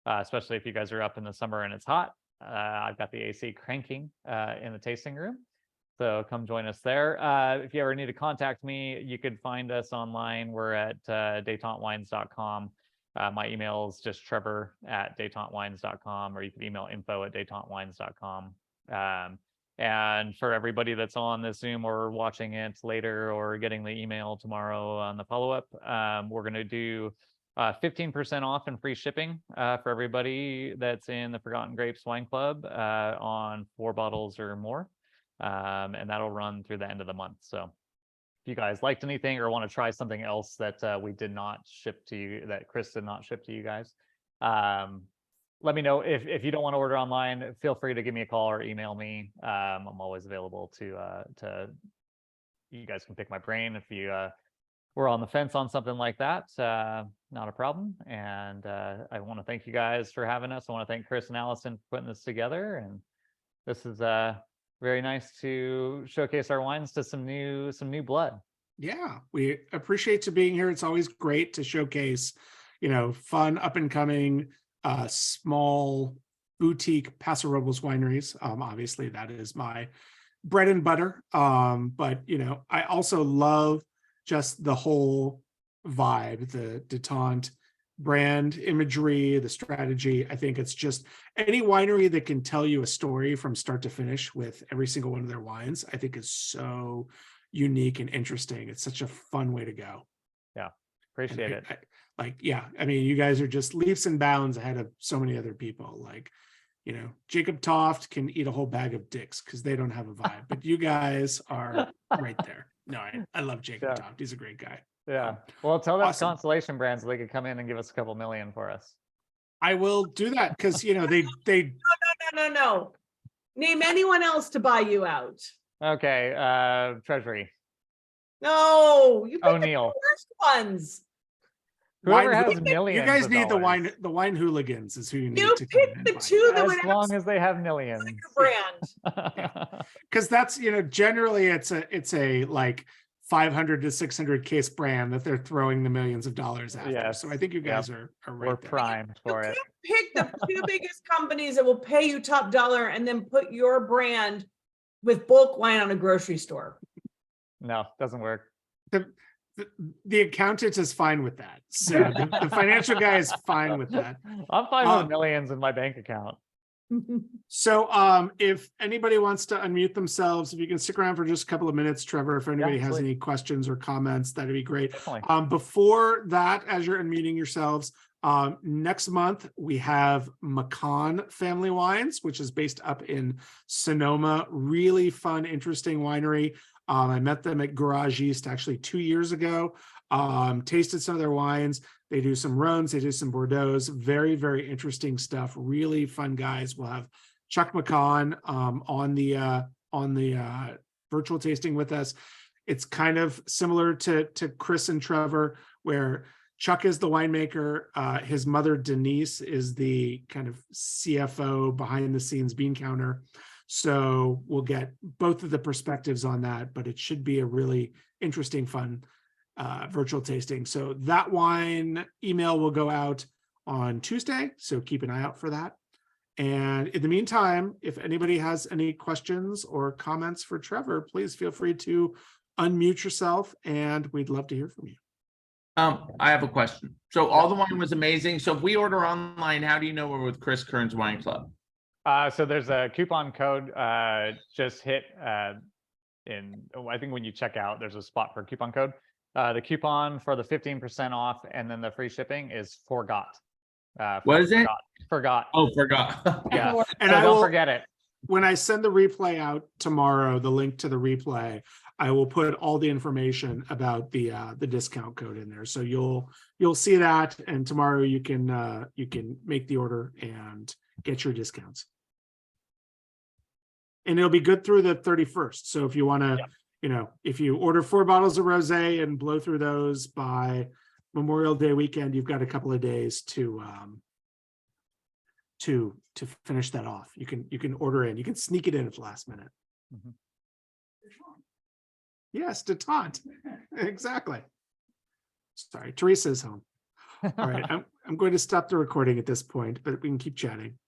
Especially if you guys are up in the summer and it's hot. I've got the AC cranking in the tasting room. So come join us there. If you ever need to contact me, you could find us online. We're at detentewines.com. My email is just trevor@detentewines.com, or you can email info@detentewines.com. And for everybody that's on this Zoom or watching it later or getting the email tomorrow on the follow-up, we're going to do 15% off and free shipping for everybody that's in the Forgotten Grapes Wine Club on 4 bottles or more. And that'll run through the end of the month. So if you guys liked anything or want to try something else that we did not ship to you, that Chris did not ship to you guys, let me know. If you don't want to order online, feel free to give me a call or email me. I'm always available to you guys can pick my brain if you were on the fence on something like that. Not a problem. And I want to thank you guys for having us. I want to thank Chris and Allison for putting this together. And this is very nice to showcase our wines to some new blood. Yeah, we appreciate you being here. It's always great to showcase, fun, up and coming, small boutique Paso Robles wineries. Obviously, that is my bread and butter. But I also love just the whole vibe, the Detente brand imagery, the strategy. I think it's just any winery that can tell you a story from start to finish with every single one of their wines, I think is so unique and interesting. It's such a fun way to go. Yeah, appreciate it. I mean, you guys are just leaps and bounds ahead of so many other people. Like, Jacob Toft can eat a whole bag of dicks because they don't have a vibe, but you guys are right there. No, I love Jacob Toft. He's a great guy. Yeah. Well, tell that awesome. Constellation Brands so they could come in and give us a couple million for us. I will do that because they No. Name anyone else to buy you out. Okay. Treasury. No, you picked O'Neill. the worst ones. Whoever Wine- has you millions. guys of need dollars. the wine hooligans is who you need You to come pick in and the buy. two that would As long as they have millions. absolutely your brand. Because that's, generally it's a like 500 to 600 case brand that they're throwing the millions of dollars after. Yes. So I think you guys Yep. are We're right there. primed for You it. pick the two biggest companies that will pay you top dollar and then put your brand with bulk wine on a grocery store. No, doesn't work. The accountant is fine with that. So the financial guy is fine with that. I'm fine with millions in my bank account. So if anybody wants to unmute themselves, if you can stick around for just a couple of minutes, Trevor, if anybody has sweet. any questions or comments, that'd be great. Definitely. Before that, as you're unmuting yourselves, next month we have Macon Family Wines, which is based up in Sonoma. Really fun, interesting winery. I met them at Garage East actually 2 years ago. Tasted some of their wines. They do some Rhones, they do some Bordeaux's. Very, very interesting stuff. Really fun guys. We'll have Chuck McCon on the virtual tasting with us. It's kind of similar to Chris and Trevor, where Chuck is the winemaker. His mother Denise is the kind of CFO, behind the scenes bean counter. So we'll get both of the perspectives on that, but it should be a really interesting, fun virtual tasting. So that wine email will go out on Tuesday. So keep an eye out for that. And in the meantime, if anybody has any questions or comments for Trevor, please feel free to unmute yourself and we'd love to hear from you. I have a question. So all the wine was amazing. So if we order online, how do you know we're with Chris Kern's Wine Club? So there's a coupon code just hit I think when you check out, there's a spot for a coupon code. The coupon for the 15% off and then the free shipping is forgot. What is it? Forgot. Oh, forgot. Yeah. And So I don't will forget it. When I send the replay out tomorrow, the link to the replay, I will put all the information about the discount code in there. So you'll see that, and tomorrow you can make the order and get your discounts. And it'll be good through the 31st. So if you want to, if you order 4 bottles of rosé and blow through those by Memorial Day weekend, you've got a couple of days to finish that off. You can order in. You can sneak it in at the last minute. Mhm. Yes, detente. Exactly. Sorry, Teresa's home. All right, I'm going to stop the recording at this point, but we can keep chatting.